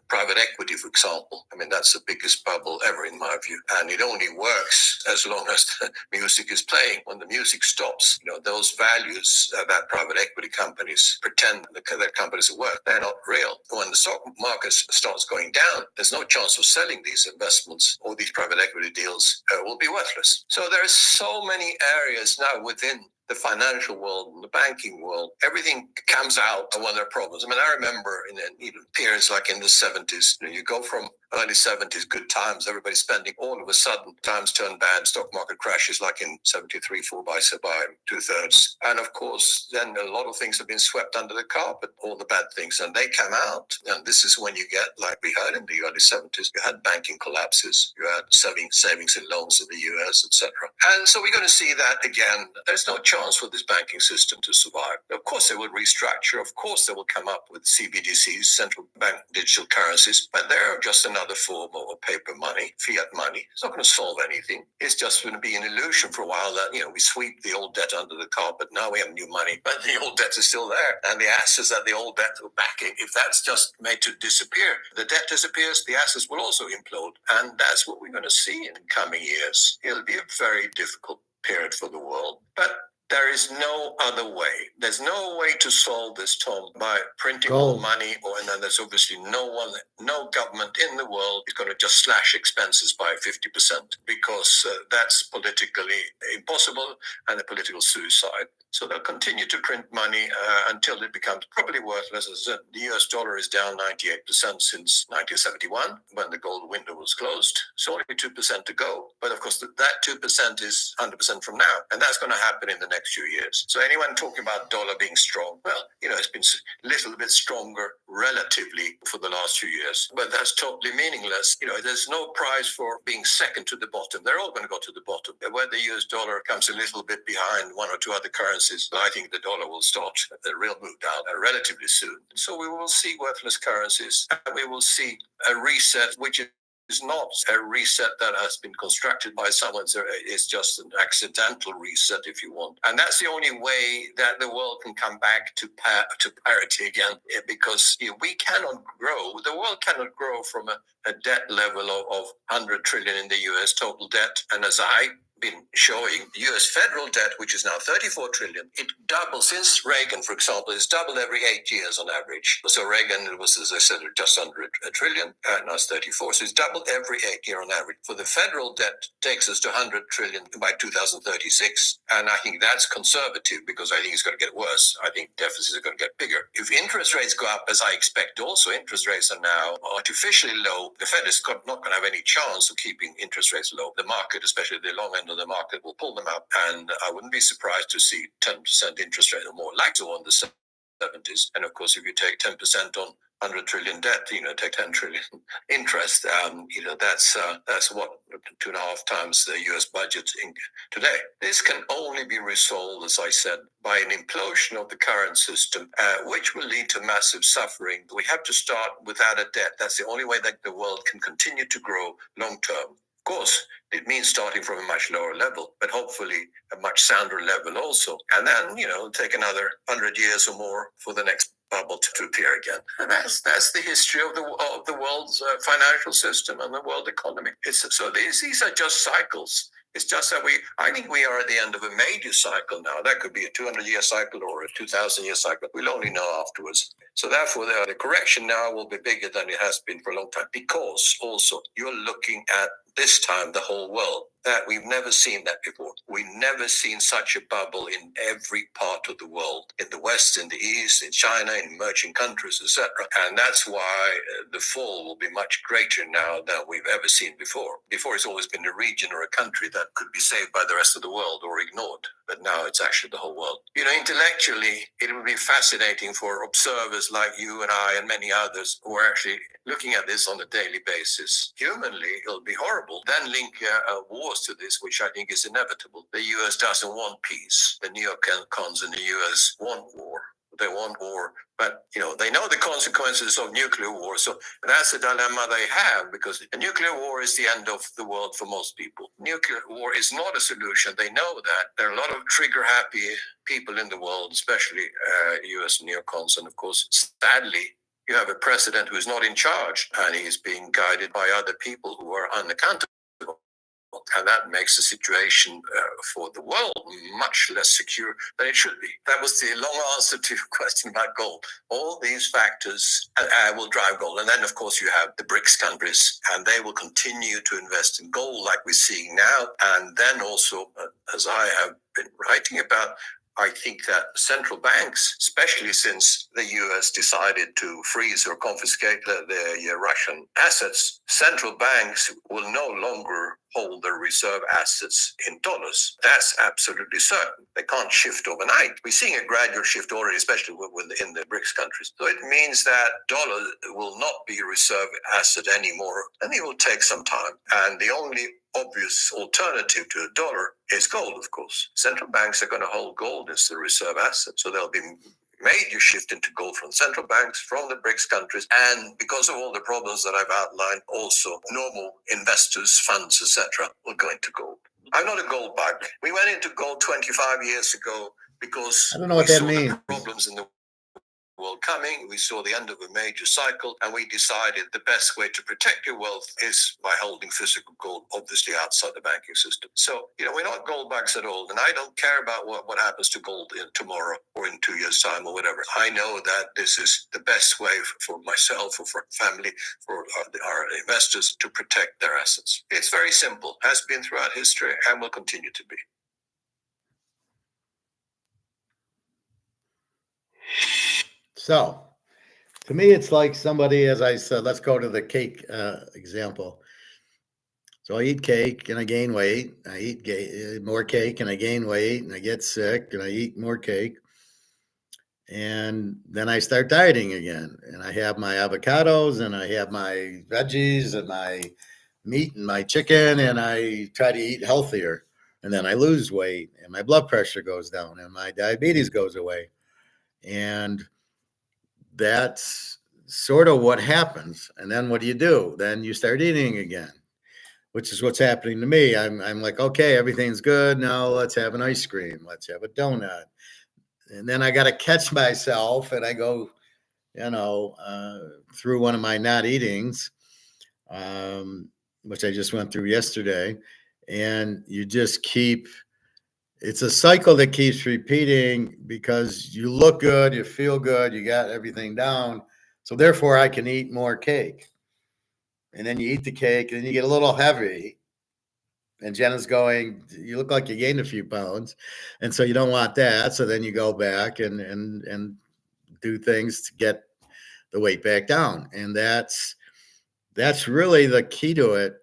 Private equity, for example. I mean, that's the biggest bubble ever in my view. And it only works as long as the music is playing. When the music stops, those values that private equity companies pretend that companies are worth, they're not real. When the stock market starts going down, there's no chance of selling these investments, or these private equity deals will be worthless. So there are so many areas now within the financial world and the banking world. Everything comes out when there are problems. I mean, I remember in periods like in the 70s, you go from early 70s, good times, everybody spending, all of a sudden times turn bad, stock market crashes like in 73, fall by 2/3. And of course, then a lot of things have been swept under the carpet, all the bad things, and they come out. And this is when you get, like we heard in the early 70s, you had banking collapses, you had savings and loans in the US, etc. And so we're going to see that again. There's no chance for this banking system to survive. Of course, they will restructure. Of course, they will come up with CBDCs, central bank digital currencies, but they're just another form of paper money, fiat money. It's not going to solve anything. It's just going to be an illusion for a while that, we sweep the old debt under the carpet. Now we have new money, but the old debt is still there. And the assets that the old debt are backing, if that's just made to disappear, the debt disappears, the assets will also implode. And that's what we're going to see in coming years. It'll be a very difficult period for the world. But there is no other way. There's no way to solve this, Tom, by printing more money, and then there's obviously no government in the world is going to just slash expenses by 50% because that's politically impossible and a political suicide. So they'll continue to print money until it becomes probably worthless. As the US dollar is down 98% since 1971 when the gold window was closed. So only 2% to go. But of course, that 2% is 100% from now. And that's going to happen in the next few years. So anyone talking about dollar being strong, well, it's been a little bit stronger relatively for the last few years. But that's totally meaningless. There's no prize for being second to the bottom. They're all going to go to the bottom. Where the US dollar comes a little bit behind one or two other currencies, I think the dollar will start the real move down relatively soon. So we will see worthless currencies, and we will see a reset, which is not a reset that has been constructed by someone. It's just an accidental reset, if you want. And that's the only way that the world can come back to parity again, because we cannot grow. The world cannot grow from a debt level of 100 trillion in the US total debt. And as I been showing U.S. federal debt, which is now 34 trillion. It doubled since Reagan, for example. It's doubled every 8 years on average. So Reagan, it was, as I said, just under a trillion. Now it's 34. So it's doubled every 8 year on average. For the federal debt, takes us to 100 trillion by 2036. And I think that's conservative because I think it's going to get worse. I think deficits are going to get bigger. If interest rates go up, as I expect also, interest rates are now artificially low. The Fed is not going to have any chance of keeping interest rates low. The market, especially the long end of the market, will pull them up. And I wouldn't be surprised to see 10% interest rate or more, like the one the 70s. And of course, if you take 10% on 100 trillion debt, take 10 trillion interest, that's what 2.5 times the US budget today. This can only be resolved, as I said, by an implosion of the current system, which will lead to massive suffering. We have to start without a debt. That's the only way that the world can continue to grow long term. Of course, it means starting from a much lower level, but hopefully a much sounder level also. And then, take another 100 years or more for the next bubble to appear again. And that's the history of the world's financial system and the world economy. So these are just cycles. It's just that I think we are at the end of a major cycle now. That could be a 200-year cycle or a 2,000-year cycle. We'll only know afterwards. So therefore, the correction now will be bigger than it has been for a long time, because also you're looking at this time the whole world. That we've never seen that before. We've never seen such a bubble in every part of the world, in the West, in the East, in China, in emerging countries, etc. And that's why the fall will be much greater now than we've ever seen before. Before, it's always been a region or a country that could be saved by the rest of the world or ignored. But now it's actually the whole world. Intellectually, it will be fascinating for observers like you and I and many others who are actually looking at this on a daily basis. Humanly, it'll be horrible. Then link wars to this, which I think is inevitable. The US doesn't want peace. The neocons in the US want war. They want war, but they know the consequences of nuclear war. So that's the dilemma they have, because a nuclear war is the end of the world for most people. Nuclear war is not a solution. They know that. There are a lot of trigger-happy people in the world, especially US neocons. And of course, sadly, you have a president who is not in charge, and he is being guided by other people who are unaccountable. And that makes the situation for the world much less secure than it should be. That was the long answer to your question about gold. All these factors will drive gold. And then, of course, you have the BRICS countries, and they will continue to invest in gold like we're seeing now. And then also, as I have been writing about, I think that central banks, especially since the US decided to freeze or confiscate their Russian assets, central banks will no longer hold their reserve assets in dollars. That's absolutely certain. They can't shift overnight. We're seeing a gradual shift already, especially in the BRICS countries. So it means that dollar will not be a reserve asset anymore, and it will take some time. And the only obvious alternative to a dollar is gold, of course. Central banks are going to hold gold as the reserve asset. So there'll be major shift into gold from central banks, from the BRICS countries, and because of all the problems that I've outlined, also normal investors, funds, etc., will go into gold. I'm not a gold bug. We went into gold 25 years ago because I don't know what that means. The problems in the world coming. We saw the end of a major cycle, and we decided the best way to protect your wealth is by holding physical gold, obviously outside the banking system. So, we're not gold bugs at all, and I don't care about what happens to gold tomorrow or in 2 years' time or whatever. I know that this is the best way for myself or for family, for our investors to protect their assets. It's very simple, has been throughout history, and will continue to be. So, to me, it's like somebody, as I said, let's go to the cake example. So I eat cake and I gain weight. I eat more cake and I gain weight, and I get sick and I eat more cake. And then I start dieting again. And I have my avocados and I have my veggies and my meat and my chicken, and I try to eat healthier. And then I lose weight and my blood pressure goes down and my diabetes goes away. And that's sort of what happens. And then what do? Then you start eating again, which is what's happening to me. I'm like, okay, everything's good. Now let's have an ice cream. Let's have a donut. And then I got to catch myself, and I go, through one of my not eatings, which I just went through yesterday. and you just keep, it's a cycle that keeps repeating because you look good, you feel good, you got everything down. So therefore I can eat more cake. And then you eat the cake and then you get a little heavy. And Jenna's going, you look like you gained a few pounds. And so you don't want that. So then you go back and do things to get the weight back down. And that's really the key to it.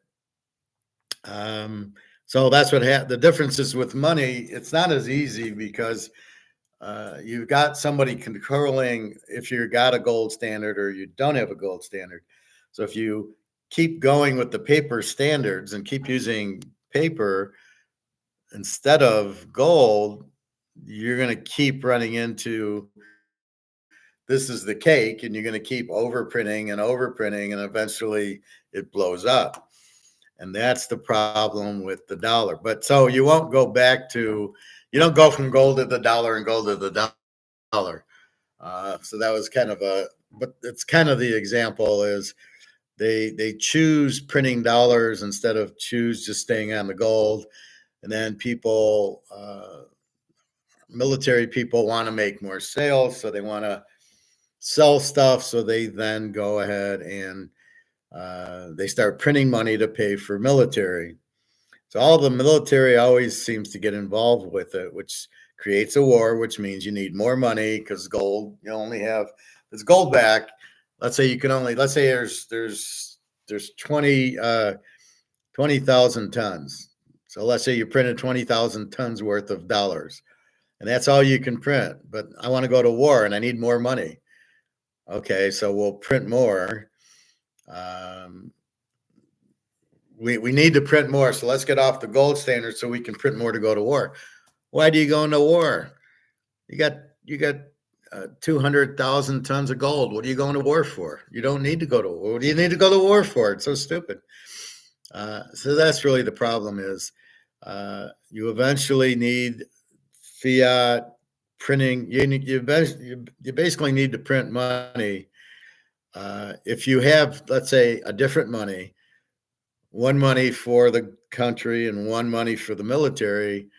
So that's what the difference is with money. It's not as easy because you've got somebody controlling if you got a gold standard or you don't have a gold standard. So if you keep going with the paper standards and keep using paper instead of gold, you're going to keep running into this is the cake, and you're going to keep overprinting and eventually it blows up. And that's the problem with the dollar. But so you won't go back to, you don't go from gold to the dollar and gold to the dollar. So that was kind of but it's kind of the example is they choose printing dollars instead of choose just staying on the gold. And then people, military people want to make more sales. So they want to sell stuff. So they then go ahead and they start printing money to pay for military. So all the military always seems to get involved with it, which creates a war, which means you need more money because gold, you only have, it's gold back. Let's say you can only, let's say there's 20,000 tons. So let's say you printed 20,000 tons worth of dollars and that's all you can print. But I want to go to war and I need more money. Okay, so we'll print more. We need to print more. So let's get off the gold standard so we can print more to go to war. Why do you go into war? You got 200,000 tons of gold. What are you going to war for? You don't need to go to war. What do you need to go to war for? It's so stupid. So that's really the problem is you eventually need fiat printing. You basically need to print money. If you have, let's say, a different money, one money for the country and one money for the military,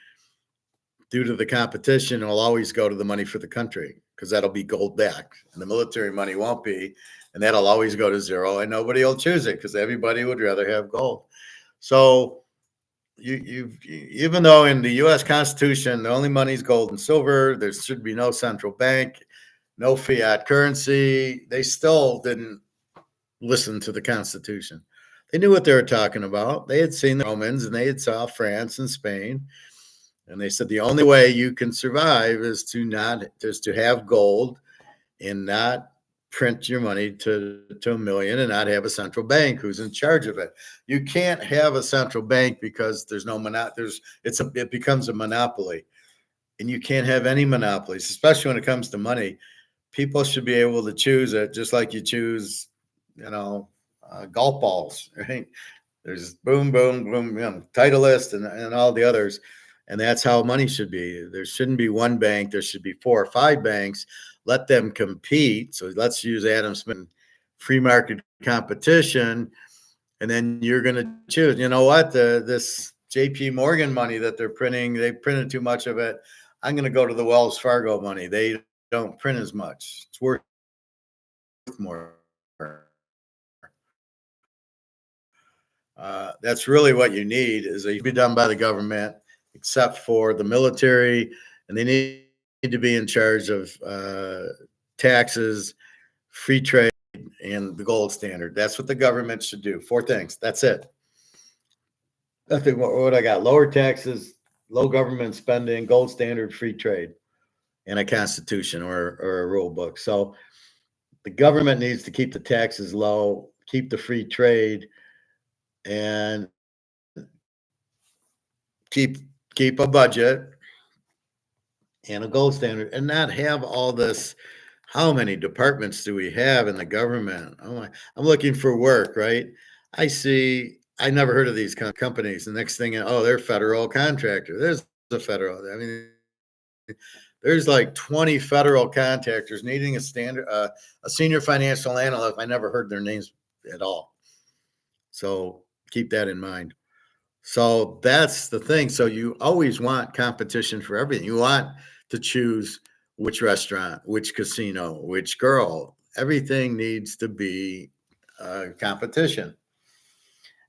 due to the competition, it'll always go to the money for the country because that'll be gold back and the military money won't be. And that'll always go to zero and nobody will choose it because everybody would rather have gold. So even though in the U.S. Constitution, the only money is gold and silver, there should be no central bank, no fiat currency, they still didn't listen to the Constitution. They knew what they were talking about. They had seen the Romans and they had saw France and Spain. And they said the only way you can survive is to have gold and not print your money to a million and not have a central bank who's in charge of it. You can't have a central bank because there's no it becomes a monopoly. And you can't have any monopolies, especially when it comes to money. People should be able to choose it just like you choose, golf balls, right? There's boom, boom, boom, Titleist and all the others. And that's how money should be. There shouldn't be one bank. There should be 4 or 5 banks. Let them compete. So let's use Adam Smith, free market competition. And then you're going to choose, you know what, this JP Morgan money that they're printing, they printed too much of it. I'm going to go to the Wells Fargo money. They don't print as much. It's worth more. That's really what you need is it be done by the government, except for the military, and they need to be in charge of taxes, free trade, and the gold standard. That's what the government should do. 4 things. That's it. Nothing. What I got? Lower taxes, low government spending, gold standard, free trade, and a constitution or a rule book. So the government needs to keep the taxes low, keep the free trade, and keep a budget and a gold standard and not have all this. How many departments do we have in the government? Oh my, I'm looking for work, right? I never heard of these companies. The next thing, they're federal contractor. There's a federal. I mean, there's like 20 federal contractors needing a senior financial analyst. I never heard their names at all. So keep that in mind. So that's the thing. So you always want competition for everything. You want to choose which restaurant, which casino, which girl. Everything needs to be competition.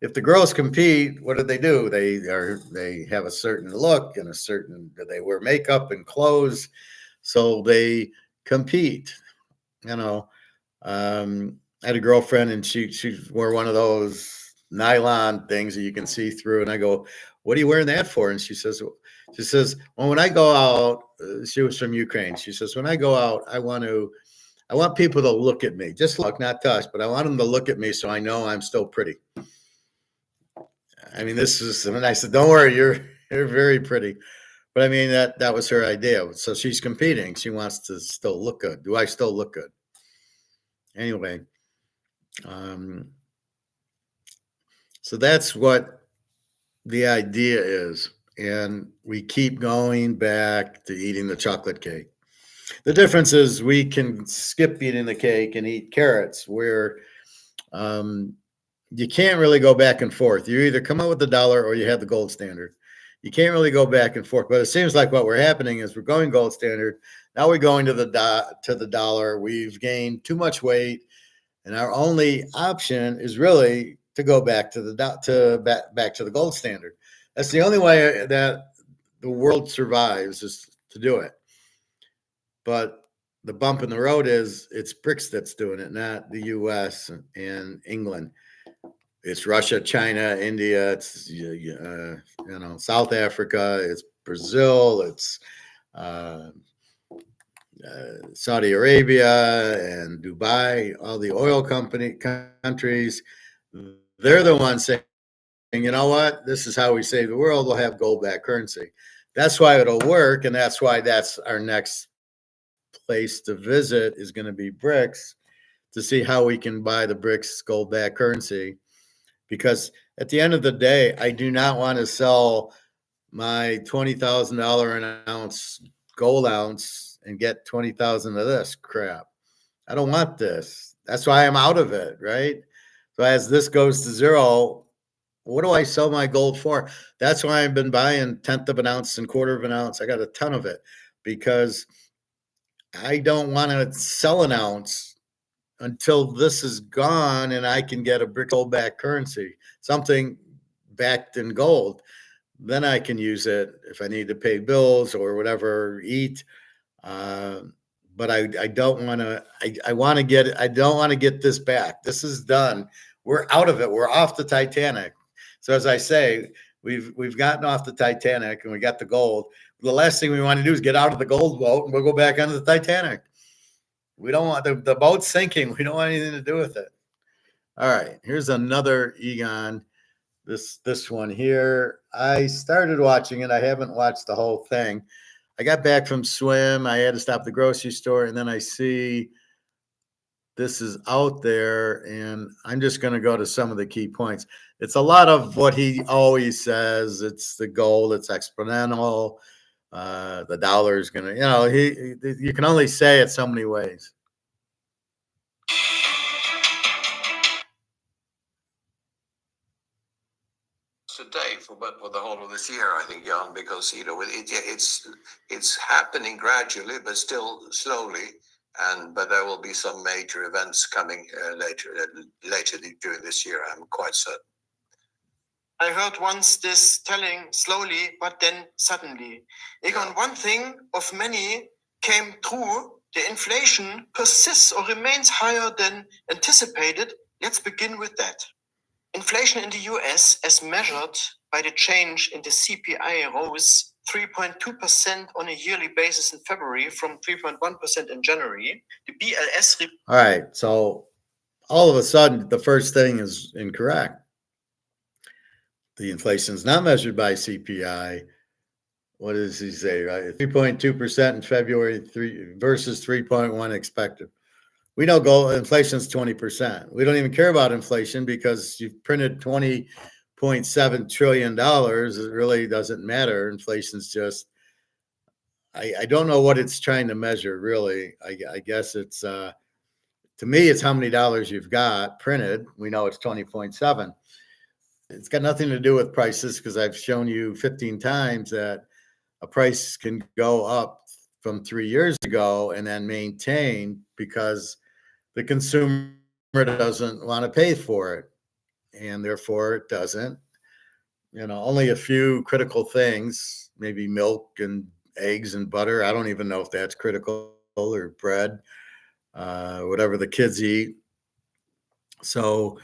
If the girls compete, what do? They have a certain look and a certain they wear makeup and clothes, so they compete. You know, I had a girlfriend and she wore one of those nylon things that you can see through, and I go, "What are you wearing that for?" And she says, "Well, when I go out," she was from Ukraine. She says, "When I go out, I want people to look at me, just look, not touch, but I want them to look at me so I know I'm still pretty." I mean, this is, and I said, "Don't worry, you're very pretty." But I mean, that was her idea. So she's competing. She wants to still look good. Do I still look good? Anyway, um, so that's what the idea is. And we keep going back to eating the chocolate cake. The difference is we can skip eating the cake and eat carrots, where um, you can't really go back and forth. You either come out with the dollar or you have the gold standard. You can't really go back and forth. But it seems like what we're happening is we're going gold standard. Now we're going to the dollar. We've gained too much weight, and our only option is really to go back to back to the gold standard. That's the only way that the world survives, is to do it. But the bump in the road is it's BRICS that's doing it, not the U.S. and England. It's Russia, China, India. It's South Africa. It's Brazil. It's uh, Saudi Arabia and Dubai. All the oil countries. They're the ones saying, "You know what? This is how we save the world. We'll have gold-backed currency." That's why it'll work, and that's why that's our next place to visit is going to be BRICS, to see how we can buy the BRICS gold-backed currency. Because at the end of the day, I do not want to sell my $20,000 an ounce gold ounce and get 20,000 of this crap. I don't want this. That's why I'm out of it, right? So as this goes to zero, what do I sell my gold for? That's why I've been buying tenth of an ounce and quarter of an ounce. I got a ton of it because I don't want to sell an ounce until this is gone and I can get a BRICS gold backed currency, something backed in gold. Then I can use it if I need to pay bills or whatever, eat. But I don't want to. I want to get. I don't want to get this back. This is done. We're out of it. We're off the Titanic. So as I say, we've gotten off the Titanic and we got the gold. The last thing we want to do is get out of the gold boat and we'll go back onto the Titanic. We don't want the boat's sinking. We don't want anything to do with it. All right, here's another Egon. This one here. I started watching it. I haven't watched the whole thing. I got back from swim. I had to stop at the grocery store, and then I see this is out there, and I'm just going to go to some of the key points. It's a lot of what he always says. It's the gold. It's exponential. The dollar is going to, you can only say it so many ways. Today for the whole of this year, I think, Jan, because it's happening gradually, but still slowly, but there will be some major events coming later during this year. I'm quite certain. I heard once this telling slowly, but then suddenly. Egon, one thing of many came true. The inflation persists or remains higher than anticipated. Let's begin with that. Inflation in the US, as measured by the change in the CPI, rose 3.2% on a yearly basis in February from 3.1% in January. The BLS... All right, so all of a sudden, the first thing is incorrect. The inflation is not measured by CPI. What does he say, right? 3.2% in February versus 3.1 expected. We know gold inflation is 20%. We don't even care about inflation because you've printed $20.7 trillion. It really doesn't matter. Inflation's just, I don't know what it's trying to measure, really. I guess it's, to me, it's how many dollars you've got printed. We know it's 20.7. it's got nothing to do with prices, because I've shown you 15 times that a price can go up from 3 years ago and then maintain because the consumer doesn't want to pay for it, and therefore it doesn't. Only a few critical things, maybe milk and eggs and butter. I don't even know if that's critical, or bread, whatever the kids eat. So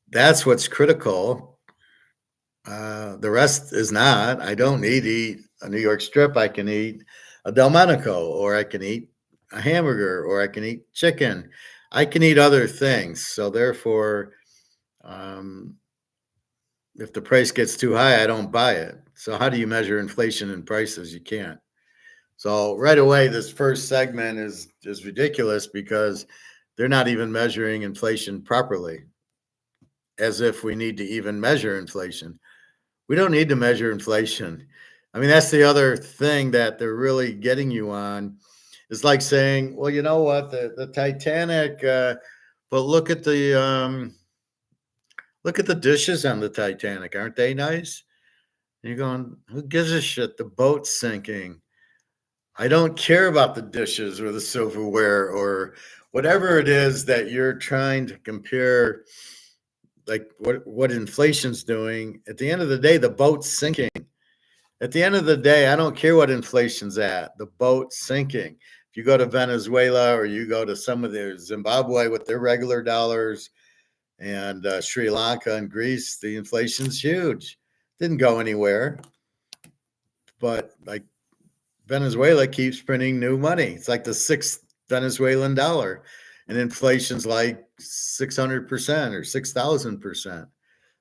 that's what's critical. The rest is not. I don't need to eat a New York strip. I can eat a Delmonico, or I can eat a hamburger, or I can eat chicken. I can eat other things. So therefore, if the price gets too high, I don't buy it. So how do you measure inflation in prices? You can't. So right away, this first segment is ridiculous, because they're not even measuring inflation properly, as if we need to even measure inflation. We don't need to measure inflation. I mean, that's the other thing that they're really getting you on. It's like saying, well, you know what, the Titanic, but look at the dishes on the Titanic. Aren't they nice? And you're going, who gives a shit? The boat's sinking. I don't care about the dishes or the silverware or whatever it is that you're trying to compare, like what inflation's doing. At the end of the day, the boat's sinking. At the end of the day, I don't care what inflation's at. The boat's sinking. If you go to Venezuela, or you go to some of the Zimbabwe with their regular dollars, and Sri Lanka and Greece, the inflation's huge. Didn't go anywhere. But like Venezuela keeps printing new money. It's like the sixth Venezuelan dollar, and inflation's like 600% or 6,000%.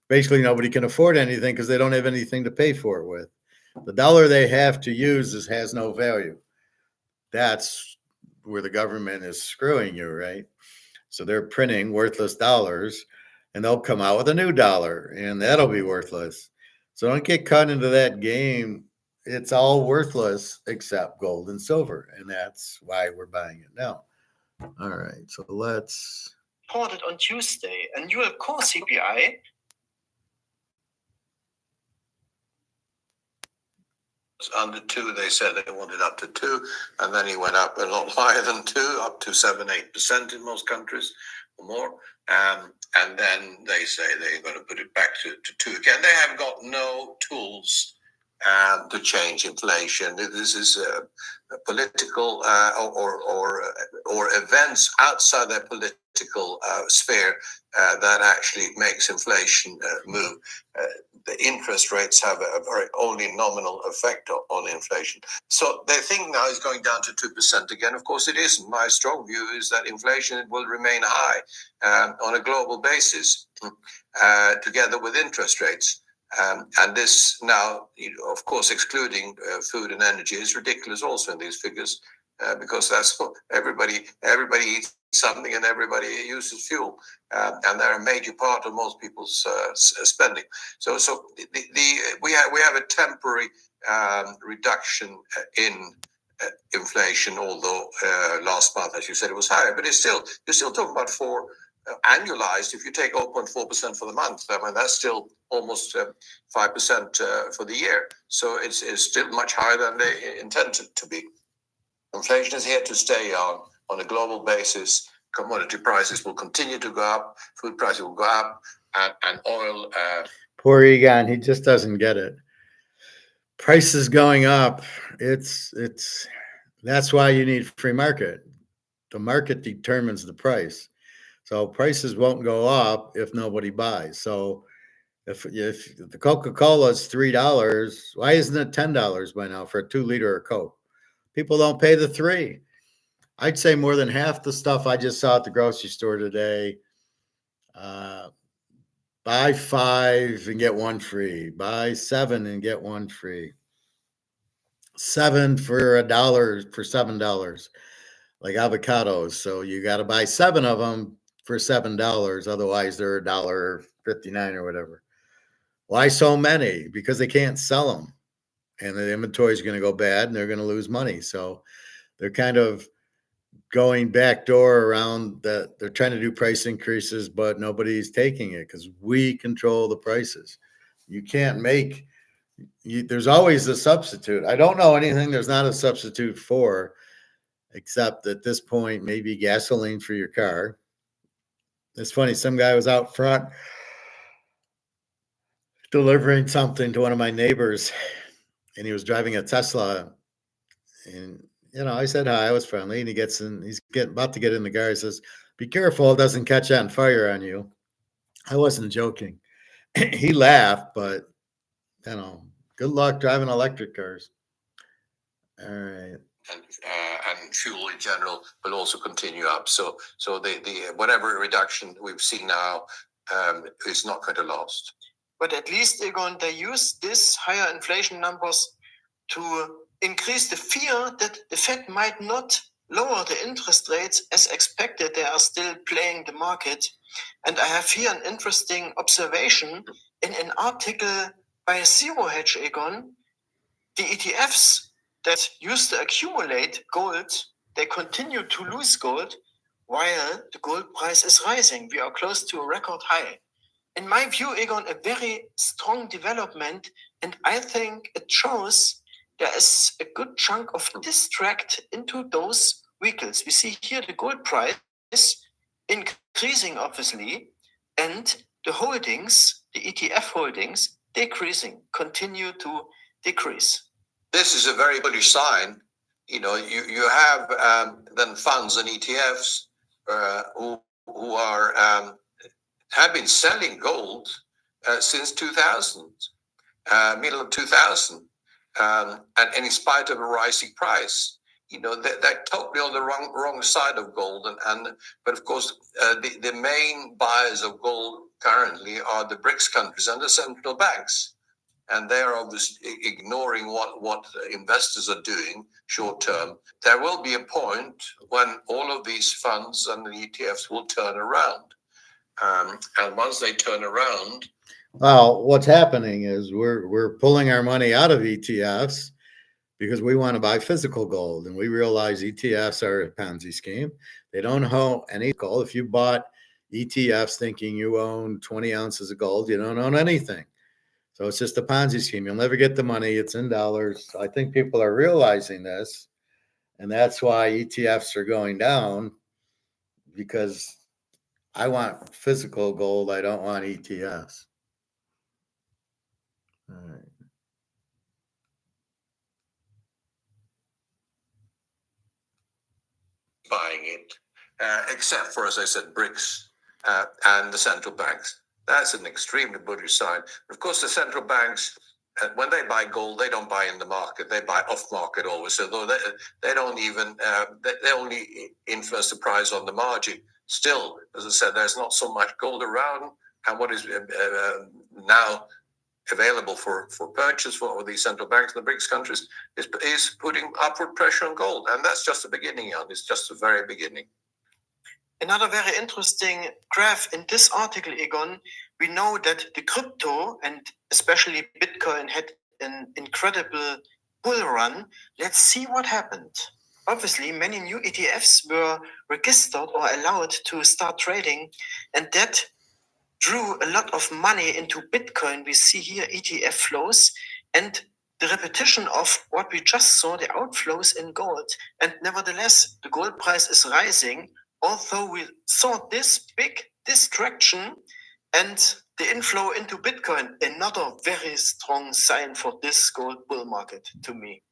Basically, nobody can afford anything because they don't have anything to pay for it with. The dollar they have to use has no value. That's where the government is screwing you, right? So they're printing worthless dollars, and they'll come out with a new dollar, and that'll be worthless. So don't get caught into that game. It's all worthless except gold and silver, and that's why we're buying it now. All right, so let's Reported on Tuesday, annual core CPI under 2. They said they wanted up to 2, and then he went up a lot higher than 2, up to 7-8% in most countries or more. And then they say they're going to put it back to 2 again. They have got no tools to change inflation. This is political or events outside their political sphere that actually makes inflation move. The interest rates have a very only nominal effect on inflation. So they think now it's going down to 2% again. Of course, it isn't. My strong view is that inflation will remain high on a global basis, together with interest rates. And this now, of course, excluding food and energy is ridiculous also in these figures, because that's what everybody eats something and everybody uses fuel, and they're a major part of most people's spending. So we have a temporary reduction in inflation, although last month, as you said, it was higher, but you're still talking about 4 annualized. If you take 0.4% for the month, I mean that's still almost 5% for the year. So it's still much higher than they intended to be. Inflation is here to stay on a global basis. Commodity prices will continue to go up. Food prices will go up, and oil. Poor Egon, he just doesn't get it. Prices going up. It's that's why you need free market. The market determines the price. So prices won't go up if nobody buys. So if the Coca-Cola is $3, why isn't it $10 by now for a 2-liter of Coke? People don't pay the 3. I'd say more than half the stuff I just saw at the grocery store today, buy 5 and get 1 free. Buy 7 and get 1 free. 7 for $1 for $7, like avocados. So you got to buy 7 of them for $7. Otherwise, they're $1.59 or whatever. Why so many? Because they can't sell them, and the inventory is going to go bad, and they're going to lose money. So they're kind of going backdoor around that. They're trying to do price increases, but nobody's taking it because we control the prices. You can't make there's always a substitute. I don't know anything there's not a substitute for, except at this point, maybe gasoline for your car. It's funny, some guy was out front delivering something to one of my neighbors, and he was driving a Tesla. And I said hi, I was friendly, and he gets in, he's about to get in the car. He says, "Be careful, it doesn't catch on fire on you." I wasn't joking. He laughed, but good luck driving electric cars. All right. And fuel in general will also continue up. So the whatever reduction we've seen now is not going to last. But at least, Egon, they use these higher inflation numbers to increase the fear that the Fed might not lower the interest rates as expected. They are still playing the market. And I have here an interesting observation in an article by Zero Hedge, Egon. The ETFs that used to accumulate gold, they continue to lose gold while the gold price is rising. We are close to a record high. In my view, Egon, a very strong development, and I think it shows there is a good chunk of distract into those vehicles. We see here the gold price increasing, obviously, and the holdings, the ETF holdings, decreasing, continue to decrease. This is a very bullish sign. You have then funds and ETFs who are have been selling gold since 2000, middle of 2000, and in spite of a rising price, they're totally on the wrong side of gold. But of course, the main buyers of gold currently are the BRICS countries and the central banks, and they are obviously ignoring what investors are doing short term. There will be a point when all of these funds and the ETFs will turn around. And once they turn around, well, what's happening is we're pulling our money out of ETFs because we want to buy physical gold, and we realize ETFs are a Ponzi scheme. They don't own any gold. If you bought ETFs thinking you own 20 ounces of gold, you don't own anything. So it's just a Ponzi scheme. You'll never get the money. It's in dollars. I think people are realizing this, and that's why ETFs are going down, because I want physical gold. I don't want ETFs. All right. buying it, except for, as I said, BRICS and the central banks. That's an extremely bullish sign. Of course, the central banks, when they buy gold, they don't buy in the market. They buy off market always. So they don't even, they only influence the price on the margin. Still, as I said, there's not so much gold around. And what is now available for purchase for these central banks in the BRICS countries is putting upward pressure on gold. And that's just the beginning, Jan. It's just the very beginning. Another very interesting graph in this article, Egon, we know that the crypto and especially Bitcoin had an incredible bull run. Let's see what happened. Obviously, many new ETFs were registered or allowed to start trading, and that drew a lot of money into Bitcoin. We see here ETF flows and the repetition of what we just saw, the outflows in gold. And nevertheless, the gold price is rising, although we saw this big distraction and the inflow into Bitcoin, another very strong sign for this gold bull market to me.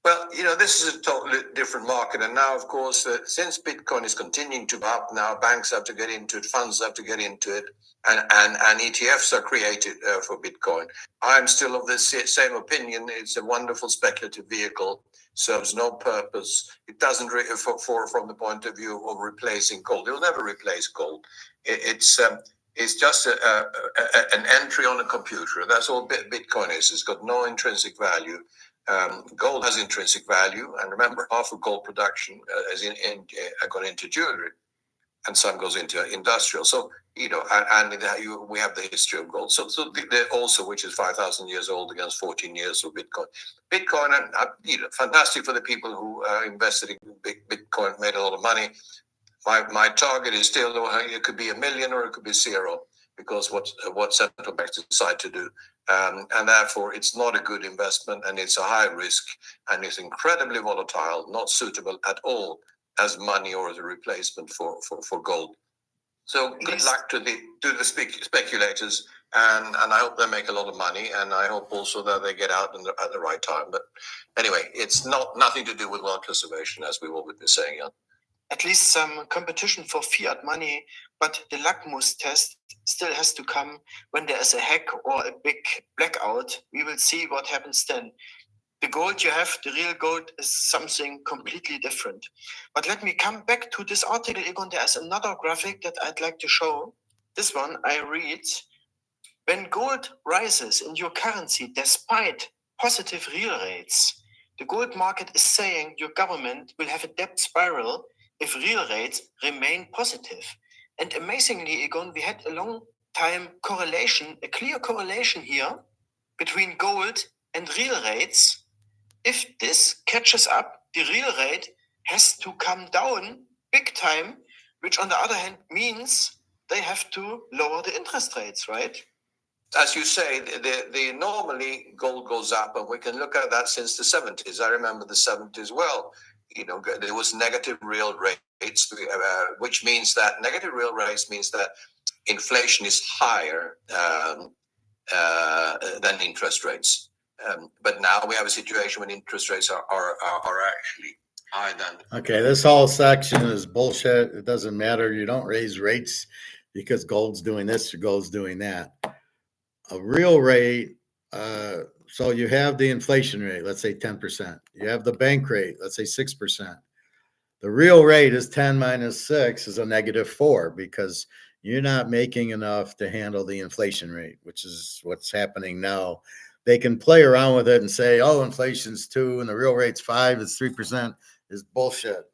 Well, this is a totally different market. And now, of course, since Bitcoin is continuing to go up, now banks have to get into it, funds have to get into it, and ETFs are created for Bitcoin. I'm still of the same opinion. It's a wonderful speculative vehicle, serves no purpose. It doesn't, from the point of view of replacing gold. It will never replace gold. It's just an entry on a computer. That's all Bitcoin is. It's got no intrinsic value. Gold has intrinsic value, and remember, half of gold production has gone into jewelry. and some goes into industrial. So, you know, we have the history of gold. So also, which is 5,000 years old against 14 years of Bitcoin. Bitcoin, you know, fantastic for the people who invested in Bitcoin, made a lot of money. My target is still, it could be $1 million or it could be zero, because what central banks decide to do. And therefore, it's not a good investment, and it's a high risk, and it's incredibly volatile, not suitable at all as money or as a replacement for gold. So good luck to the speculators, and I hope they make a lot of money, and I hope also that they get out at the right time. But anyway, it's nothing to do with wealth conservation, as we've always been saying. Yeah. At least some competition for fiat money, but the litmus test still has to come when there is a hack or a big blackout. We will see what happens then. The gold you have, the real gold, is something completely different. But let me come back to this article, Egon. There is another graphic that I'd like to show. This one I read. When gold rises in your currency despite positive real rates, the gold market is saying your government will have a debt spiral if real rates remain positive. And amazingly, Egon, we had a long time correlation, a clear correlation here between gold and real rates. If this catches up, the real rate has to come down big time, which on the other hand means they have to lower the interest rates, right? As you say, the normally gold goes up, and we can look at that since the 70s. I remember the 70s well. You know, there was negative real rates, which means that negative real rates means that inflation is higher than interest rates. But now we have a situation when interest rates are actually higher than. Okay, this whole section is bullshit. It doesn't matter. You don't raise rates because gold's doing this or gold's doing that. A real rate, so you have the inflation rate, let's say 10%. You have the bank rate, let's say 6%. The real rate is 10 minus 6 is a -4, because you're not making enough to handle the inflation rate, which is what's happening now. They can play around with it and say, oh, inflation's 2 and the real rate's 5, it's 3%, is bullshit.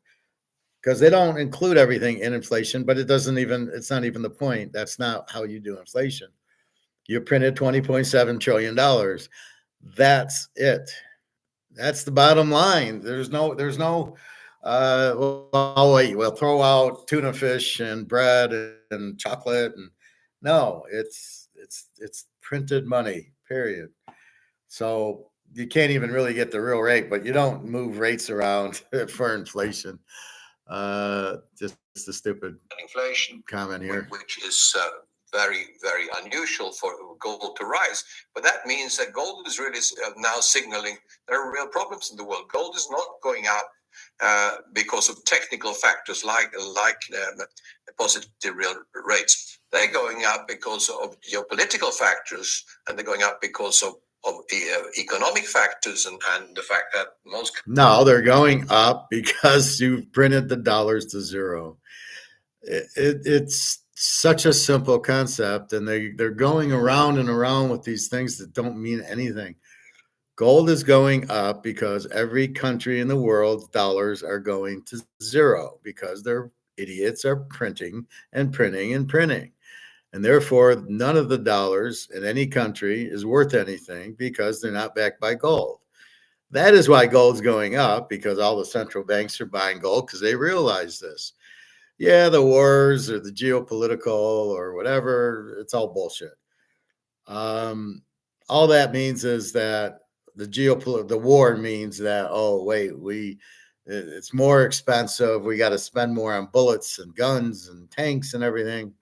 Because they don't include everything in inflation, but it's not even the point. That's not how you do inflation. You printed $20.7 trillion. That's it. That's the bottom line. There's no, oh wait, we'll throw out tuna fish and bread and chocolate. And no, it's printed money, period. So you can't even really get the real rate, but you don't move rates around for inflation. Just a stupid inflation comment here. Which is very, very unusual for gold to rise. But that means that gold is really now signaling there are real problems in the world. Gold is not going up because of technical factors like positive real rates. They're going up because of geopolitical factors, and they're going up because of the economic factors and the fact that most... No, they're going up because you've printed the dollars to zero. It's such a simple concept, and they're going around and around with these things that don't mean anything. Gold is going up because every country in the world's dollars are going to zero because their idiots are printing and printing and printing. And therefore, none of the dollars in any country is worth anything because they're not backed by gold. That is why gold's going up, because all the central banks are buying gold because they realize this. Yeah, the wars or the geopolitical or whatever, it's all bullshit. All that means is that the war means that, oh, wait, it's more expensive. We got to spend more on bullets and guns and tanks and everything.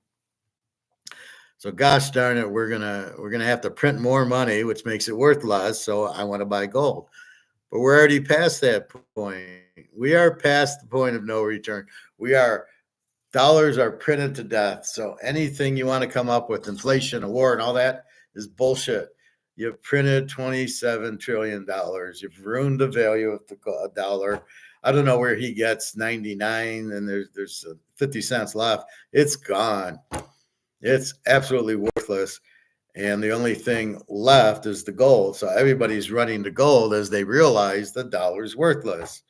So gosh darn it, we're gonna have to print more money, which makes it worth less. So I want to buy gold. But we're already past that point. We are past the point of no return. Dollars are printed to death. So anything you want to come up with, inflation, a war, and all that is bullshit. You've printed $27 trillion. You've ruined the value of the dollar. I don't know where he gets 99 and there's 50 cents left. It's gone. It's absolutely worthless. And the only thing left is the gold. So everybody's running to gold as they realize the dollar's worthless.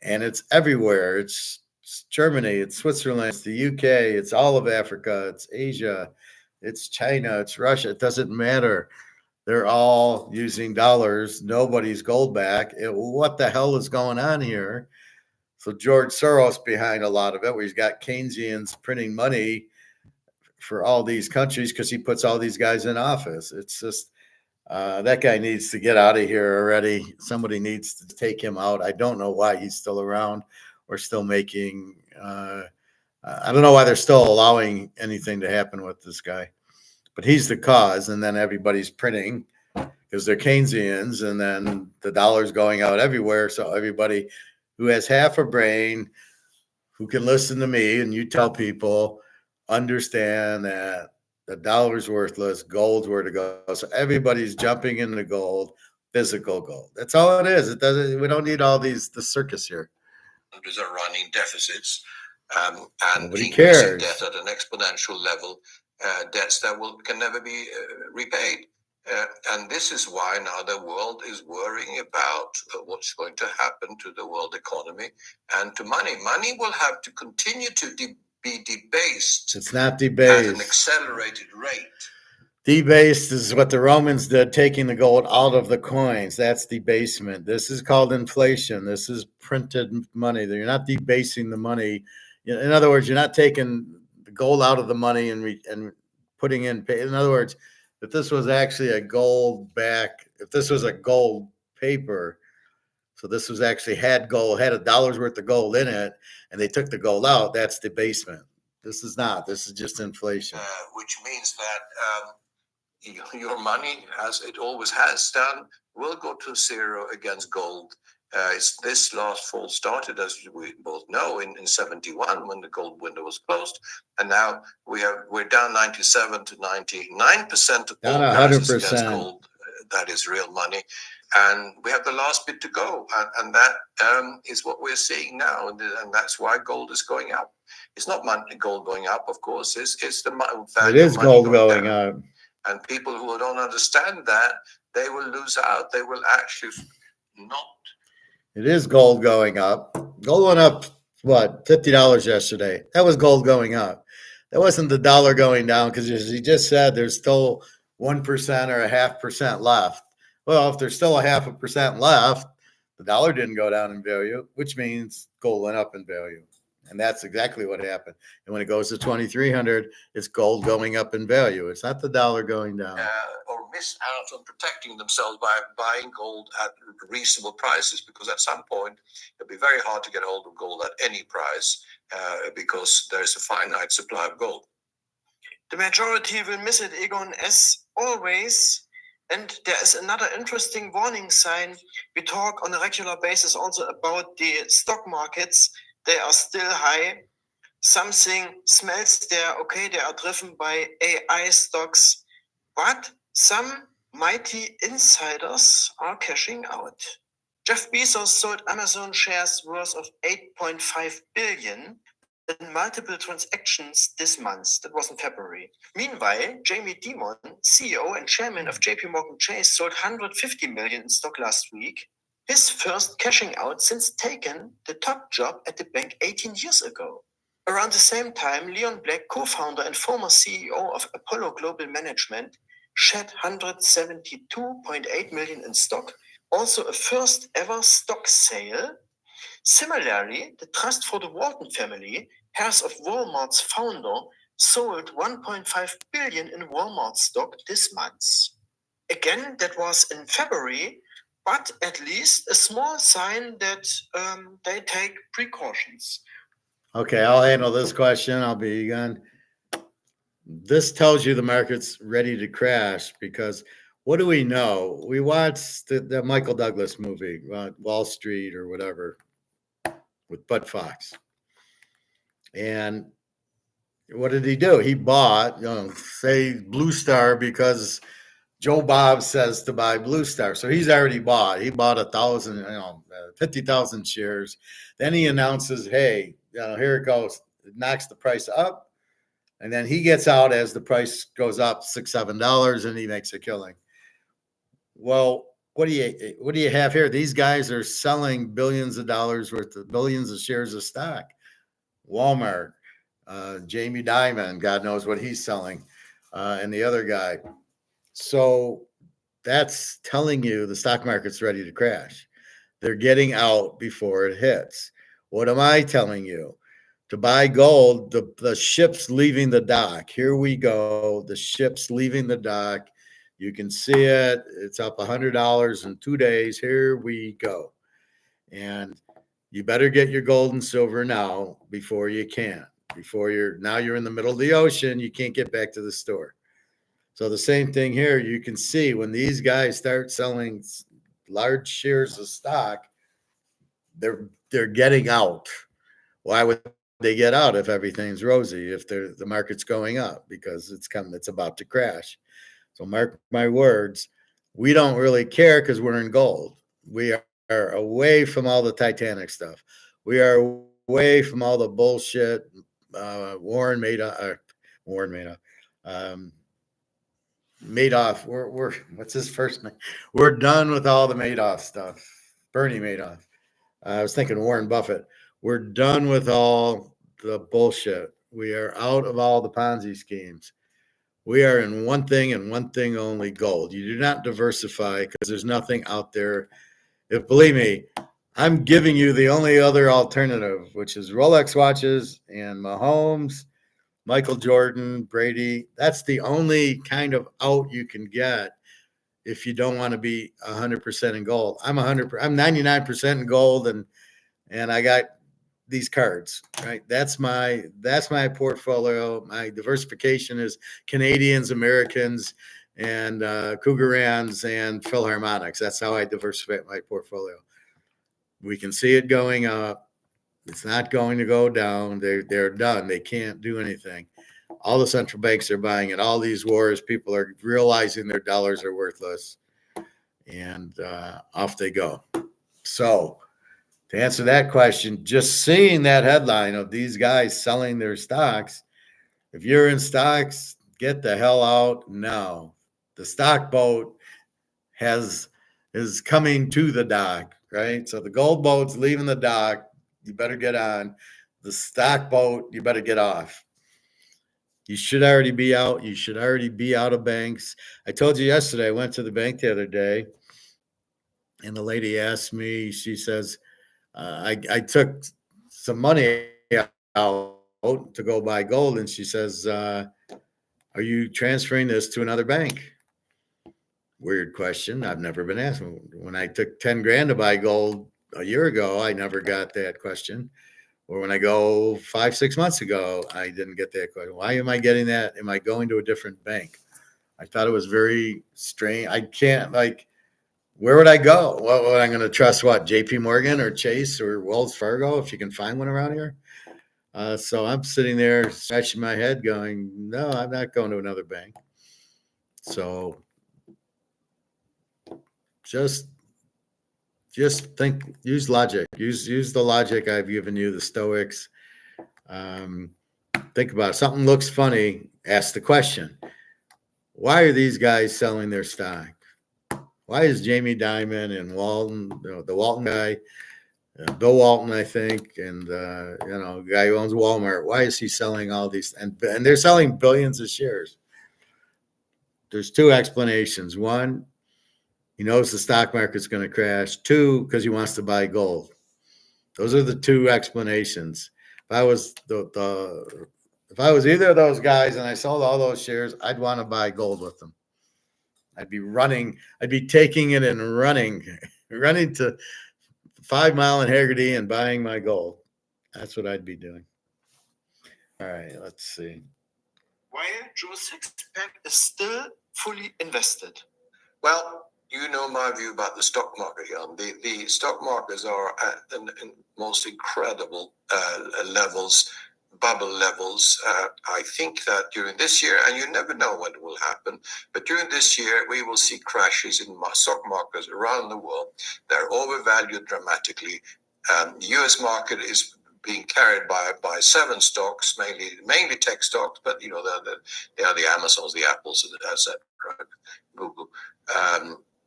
And it's everywhere. It's It's Germany, it's Switzerland, it's the UK, it's all of Africa, it's Asia, it's China, it's Russia. It doesn't matter. They're all using dollars. Nobody's gold back. What the hell is going on here? So George Soros behind a lot of it, where he's got Keynesians printing money for all these countries because he puts all these guys in office. It's just that guy needs to get out of here already. Somebody needs to take him out. I don't know why he's still around or still making. I don't know why they're still allowing anything to happen with this guy, but he's the cause. And then everybody's printing because they're Keynesians, and then the dollar's going out everywhere. So everybody who has half a brain, who can listen to me and you tell people, understand that the dollar's worthless, gold's where to go. So everybody's jumping into gold, physical gold. That's all it is. It doesn't. We don't need all the circus here. Countries are running deficits and Nobody increasing cares. debt at an exponential level, debts that can never be repaid. And this is why now the world is worrying about what's going to happen to the world economy and to money. Money will have to continue to be debased It's not at an debased. accelerated rate. Debased is what the Romans did, taking the gold out of the coins. That's debasement. This is called inflation. This is printed money. You're not debasing the money. In other words, you're not taking the gold out of the money and putting in. In other words, if this was actually a gold back, if this was a gold paper, so this was actually had gold, had $1 worth of gold in it, and they took the gold out, that's debasement. This is not. This is just inflation. Which means that your money, as it always has done, will go to zero against gold. This last fall started, as we both know, in 71 when the gold window was closed, and now we're down 97 to 99% of all Down prices against 100%. gold. That is real money, and we have the last bit to go, and that is what we're seeing now, and that's why gold is going up. It's not gold going up, of course. It's the value It is of money gold going down. up. And people who don't understand that, they will lose out. They will actually not. It is gold going up. Gold went up, what, $50 yesterday. That was gold going up. That wasn't the dollar going down because, as you just said, there's still 1% or 0.5% left. Well, if there's still 0.5% left, the dollar didn't go down in value, which means gold went up in value. And that's exactly what happened. And when it goes to 2,300, it's gold going up in value. It's not the dollar going down. Or miss out on protecting themselves by buying gold at reasonable prices, because at some point it'll be very hard to get hold of gold at any price because there's a finite supply of gold. The majority will miss it, Egon, as always. And there is another interesting warning sign. We talk on a regular basis also about the stock markets. They are still high. Something smells there. Okay, they are driven by AI stocks, but some mighty insiders are cashing out. Jeff Bezos sold Amazon shares worth of $8.5 billion in multiple transactions this month. That was in February. Meanwhile, Jamie Dimon, CEO and chairman of JP Morgan Chase, sold $150 million in stock last week. His first cashing out since taking the top job at the bank 18 years ago. Around the same time, Leon Black, co-founder and former CEO of Apollo Global Management, shed $172.8 million in stock, also a first ever stock sale. Similarly, the Trust for the Walton family, heirs of Walmart's founder, sold $1.5 billion in Walmart stock this month. Again, that was in February, but at least a small sign that they take precautions. Okay, I'll handle this question. I'll be Egon. This tells you the market's ready to crash because what do we know? We watched the Michael Douglas movie, Wall Street or whatever, with Bud Fox. And what did he do? He bought, say, Blue Star because Joe Bob says to buy Blue Star. So he's already bought. He bought 50,000 shares. Then he announces, hey, here it goes. It knocks the price up. And then he gets out as the price goes up $6, $7, and he makes a killing. Well, what do you have here? These guys are selling billions of dollars worth of billions of shares of stock. Walmart, Jamie Dimon, God knows what he's selling, and the other guy. So that's telling you the stock market's ready to crash. They're getting out before it hits. What am I telling you? To buy gold, the ship's leaving the dock. Here we go. The ship's leaving the dock. You can see it. It's up $100 in 2 days. Here we go. And you better get your gold and silver now before you can. Before you're in the middle of the ocean, you can't get back to the store. So the same thing here, you can see when these guys start selling large shares of stock, they're getting out. Why would they get out if everything's rosy, if the market's going up? Because it's about to crash. So mark my words, we don't really care because we're in gold. We are away from all the Titanic stuff. We are away from all the bullshit Warren Madoff. Madoff. We're what's his first name? We're done with all the Madoff stuff. Bernie Madoff. I was thinking Warren Buffett. We're done with all the bullshit. We are out of all the Ponzi schemes. We are in one thing and one thing only, gold. You do not diversify because there's nothing out there. If believe me, I'm giving you the only other alternative, which is Rolex watches and Mahomes, Michael Jordan, Brady. That's the only kind of out you can get if you don't want to be 100% in gold. I'm 99% in gold, and I got these cards, right? That's my portfolio. My diversification is Canadians, Americans, and Cougarans and Philharmonics. That's how I diversify my portfolio. We can see it going up. It's not going to go down. They're done. They can't do anything. All the central banks are buying it. All these wars, people are realizing their dollars are worthless, and off they go. So to answer that question, just seeing that headline of these guys selling their stocks, if you're in stocks, get the hell out now. The stock boat is coming to the dock, right? So the gold boat's leaving the dock. You better get on. The stock boat, you better get off. You should already be out. You should already be out of banks. I told you yesterday, I went to the bank the other day, and the lady asked me, she says, I took some money out to go buy gold, and she says, are you transferring this to another bank? Weird question. I've never been asked. When I took 10 grand to buy gold a year ago, I never got that question. Or when I go 5-6 months ago, I didn't get that question. Why am I getting that? Am I going to a different bank? I thought it was very strange. I can't, like, where would I go? What I'm going to trust? What, JP Morgan or Chase or Wells Fargo, if you can find one around here? So I'm sitting there scratching my head going, no, I'm not going to another bank. So just think, use logic, use the logic I've given you, the Stoics. Think about it. Something looks funny, ask the question. Why are these guys selling their stock? Why is Jamie Dimon and Walton, the Walton guy, Bill Walton, I think, and the guy who owns Walmart, why is he selling all these? And they're selling billions of shares. There's two explanations. One, he knows the stock market's going to crash. Two, because he wants to buy gold. Those are the two explanations. If I was if I was either of those guys and I sold all those shares, I'd want to buy gold with them. I'd be running. I'd be taking it and running to 5 Mile and Haggerty and buying my gold. That's what I'd be doing. All right, let's see. Why Joe Sixpack is still fully invested? Well, you know my view about the stock market, Jan. The stock markets are at the most incredible levels, bubble levels. I think that during this year, and you never know what will happen, but during this year, we will see crashes in stock markets around the world. They're overvalued dramatically. The U.S. market is being carried by 7 stocks, mainly tech stocks, but they are the Amazons, the Apples, etc. Google.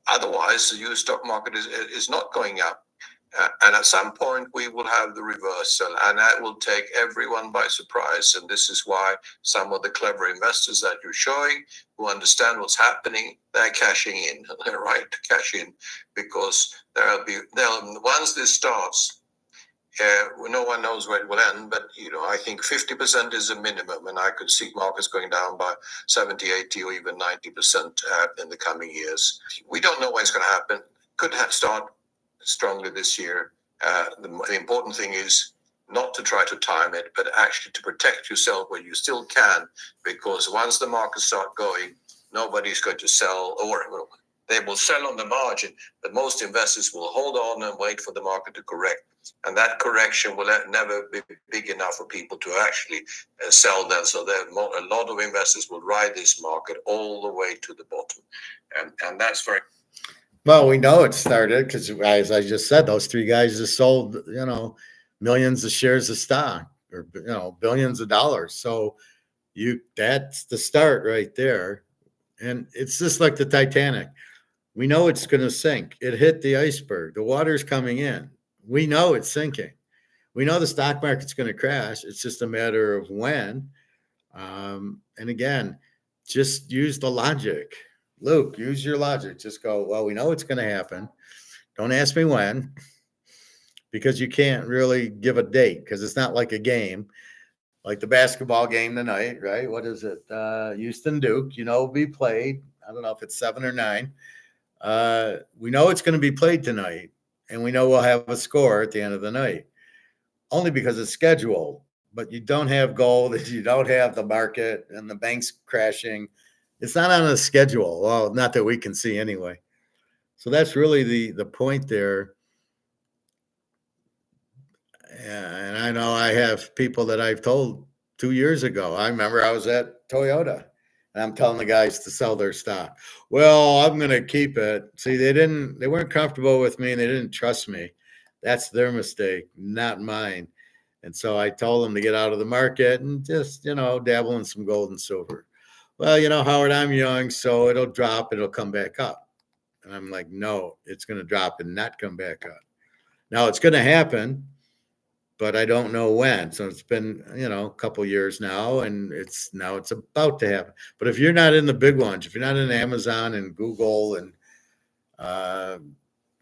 Otherwise, the U.S. stock market is not going up. And at some point, we will have the reversal, and that will take everyone by surprise. And this is why some of the clever investors that you're showing, who understand what's happening, they're cashing in. They're right to cash in, because once this starts, no one knows where it will end, but I think 50% is a minimum, and I could see markets going down by 70, 80, or even 90% in the coming years. We don't know when it's going to happen. Could start strongly this year. The important thing is not to try to time it, but actually to protect yourself where you still can, because once the markets start going, nobody's going to sell, or they will sell on the margin, but most investors will hold on and wait for the market to correct. And that correction will never be big enough for people to actually sell them. So a lot of investors will ride this market all the way to the bottom. And that's very... Well, we know it started because, as I just said, those three guys just sold, millions of shares of stock, or, billions of dollars. So that's the start right there. And it's just like the Titanic. We know it's going to sink. It hit the iceberg. The water's coming in. We know it's sinking. We know the stock market's going to crash. It's just a matter of when. And again, just use the logic. Luke, use your logic. Just go, well, we know it's going to happen. Don't ask me when, because you can't really give a date, because it's not like a game, like the basketball game tonight, right? What is it? Houston Duke, will be played. I don't know if it's 7 or 9. We know it's going to be played tonight, and we know we'll have a score at the end of the night, only because it's scheduled. But you don't have gold, you don't have the market and the banks crashing. It's not on a schedule. Well, not that we can see anyway. So that's really the point there. And I know I have people that I've told 2 years ago. I remember I was at Toyota, and I'm telling the guys to sell their stock. Well, I'm going to keep it. See, they weren't comfortable with me, and they didn't trust me. That's their mistake, not mine. And so I told them to get out of the market and just, dabble in some gold and silver. Well, Howard, I'm young, so it'll drop, it'll come back up. And I'm like, no, it's going to drop and not come back up. Now it's going to happen, but I don't know when. So it's been, a couple years now, and it's about to happen. But if you're not in the big ones, if you're not in Amazon and Google and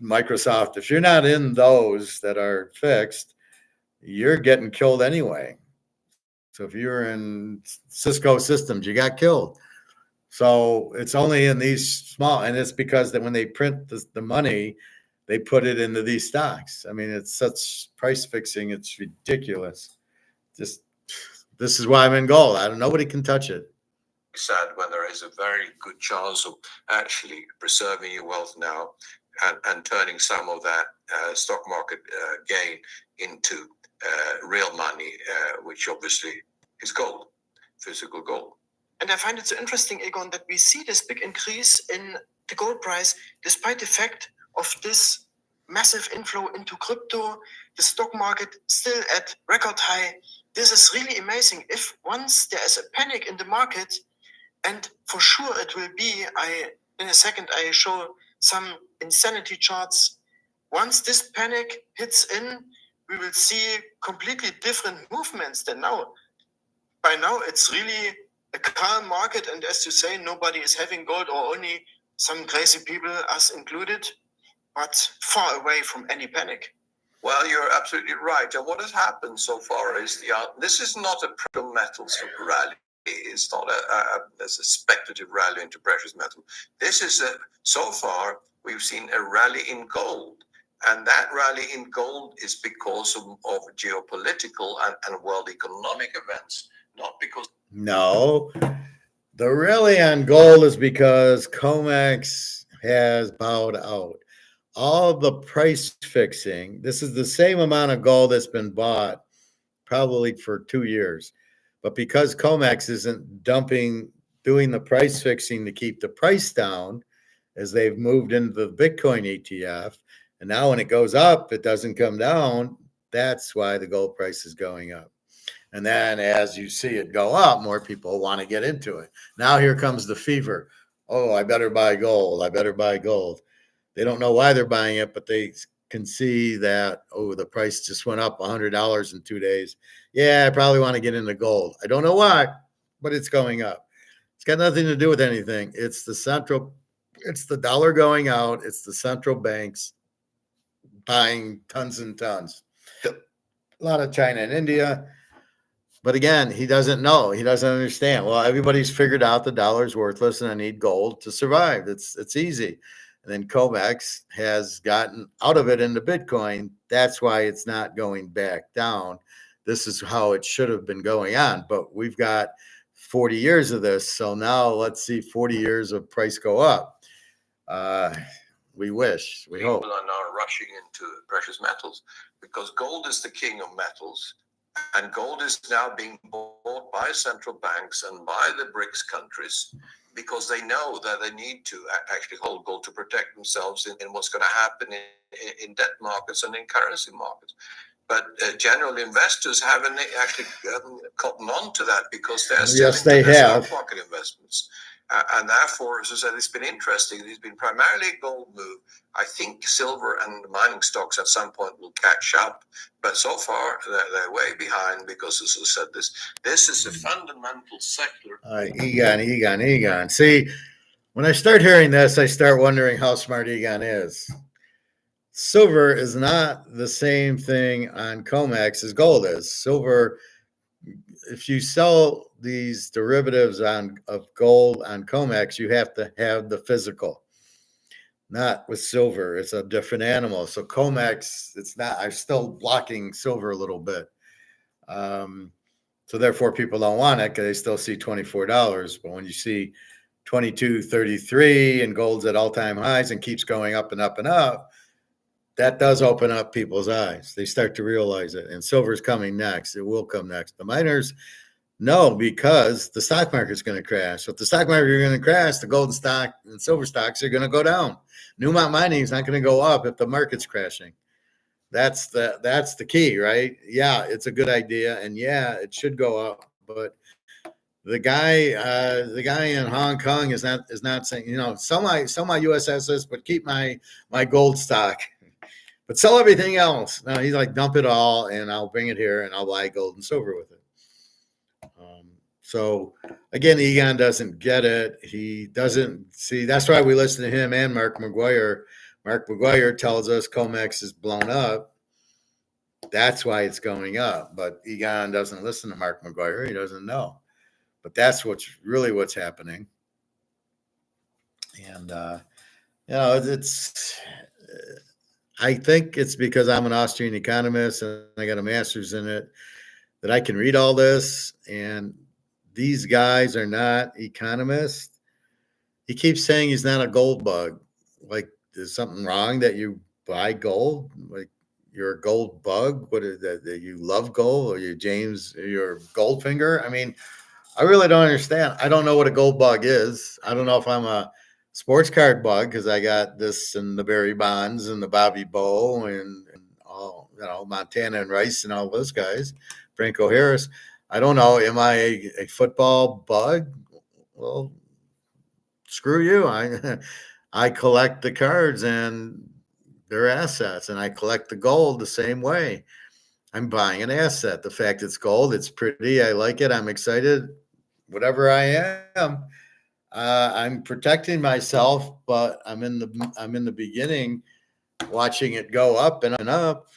Microsoft, if you're not in those that are fixed, you're getting killed anyway. So if you're in Cisco Systems, you got killed. So it's only in these small, and it's because that when they print the money, they put it into these stocks. I mean, it's such price fixing. It's ridiculous. This is why I'm in gold. Nobody can touch it. Sad when there is a very good chance of actually preserving your wealth now and turning some of that stock market gain into real money, which obviously is gold, physical gold. And I find it so interesting, Egon, that we see this big increase in the gold price despite the fact of this massive inflow into crypto, the stock market still at record high. This is really amazing. If once there is a panic in the market, and for sure it will be, in a second I show some insanity charts. Once this panic hits in, we will see completely different movements than now. By now, it's really a calm market, and as you say, nobody is having gold, or only some crazy people, us included, but far away from any panic. Well, you're absolutely right. And what has happened so far is this is not a precious metals rally. It's not a speculative rally into precious metal. This is so far we've seen a rally in gold. And that rally in gold is because of geopolitical and world economic events, not because... No, the rally on gold is because Comex has bowed out. All the price fixing, this is the same amount of gold that's been bought probably for 2 years. But because Comex isn't doing the price fixing to keep the price down, as they've moved into the Bitcoin ETF, and now when it goes up, it doesn't come down. That's why the gold price is going up. And then as you see it go up, more people want to get into it. Now here comes the fever. Oh, I better buy gold. I better buy gold. They don't know why they're buying it, but they can see that, oh, the price just went up $100 in 2 days. Yeah, I probably want to get into gold. I don't know why, but it's going up. It's got nothing to do with anything. It's the dollar going out. It's the central banks buying tons and tons. A lot of China and India. But again, he doesn't know. He doesn't understand. Well, everybody's figured out the dollar's worthless and I need gold to survive. It's easy. And then Comex has gotten out of it into Bitcoin. That's why it's not going back down. This is how it should have been going on. But we've got 40 years of this. So now let's see 40 years of price go up. We wish, we hope. People are now rushing into precious metals because gold is the king of metals. And gold is now being bought by central banks and by the BRICS countries because they know that they need to actually hold gold to protect themselves in what's going to happen in debt markets and in currency markets. But general investors haven't actually gotten on to that because they're Yes, they have. stock market investments. And therefore, as I said, it's been interesting. It's been primarily a gold move. I think silver and mining stocks at some point will catch up. But so far, they're way behind because, as I said, this is a fundamental secular. Egon. See, when I start hearing this, I start wondering how smart Egon is. Silver is not the same thing on Comex as gold is. Silver, if you sell these derivatives of gold on Comex, you have to have the physical. Not with silver. It's a different animal. So Comex, it's not. I'm still blocking silver a little bit. So therefore, people don't want it because they still see $24. But when you see $22.33 and gold's at all-time highs and keeps going up and up and up, that does open up people's eyes. They start to realize it. And silver's coming next. It will come next. The miners know because the stock market's going to crash. So if the stock market is going to crash, the gold stock and silver stocks are going to go down. Newmont Mining is not going to go up if the market's crashing. That's the key, right? Yeah, it's a good idea, and yeah, it should go up. But the guy in Hong Kong is not saying, sell my USSs, but keep my gold stock. But sell everything else. No, he's like, dump it all, and I'll bring it here, and I'll buy gold and silver with it. So again, Egon doesn't get it. He doesn't see. That's why we listen to him and Mark McGuire. Mark McGuire tells us Comex is blown up. That's why it's going up. But Egon doesn't listen to Mark McGuire. He doesn't know. But that's what's happening. And it's. I think it's because I'm an Austrian economist and I got a master's in it that I can read all this. And these guys are not economists. He keeps saying he's not a gold bug. Like, is something wrong that you buy gold? Like, you're a gold bug? What is that you love gold? Or you're Goldfinger? I mean, I really don't understand. I don't know what a gold bug is. I don't know if I'm a sports card bug because I got this and the Barry Bonds and the Bobby Bow and all, Montana and Rice and all those guys, Franco Harris. I don't know. Am I a football bug? Well, screw you. I collect the cards and they're assets, and I collect the gold the same way. I'm buying an asset. The fact it's gold, it's pretty. I like it. I'm excited. Whatever I am, I'm protecting myself, but I'm in the beginning, watching it go up and up.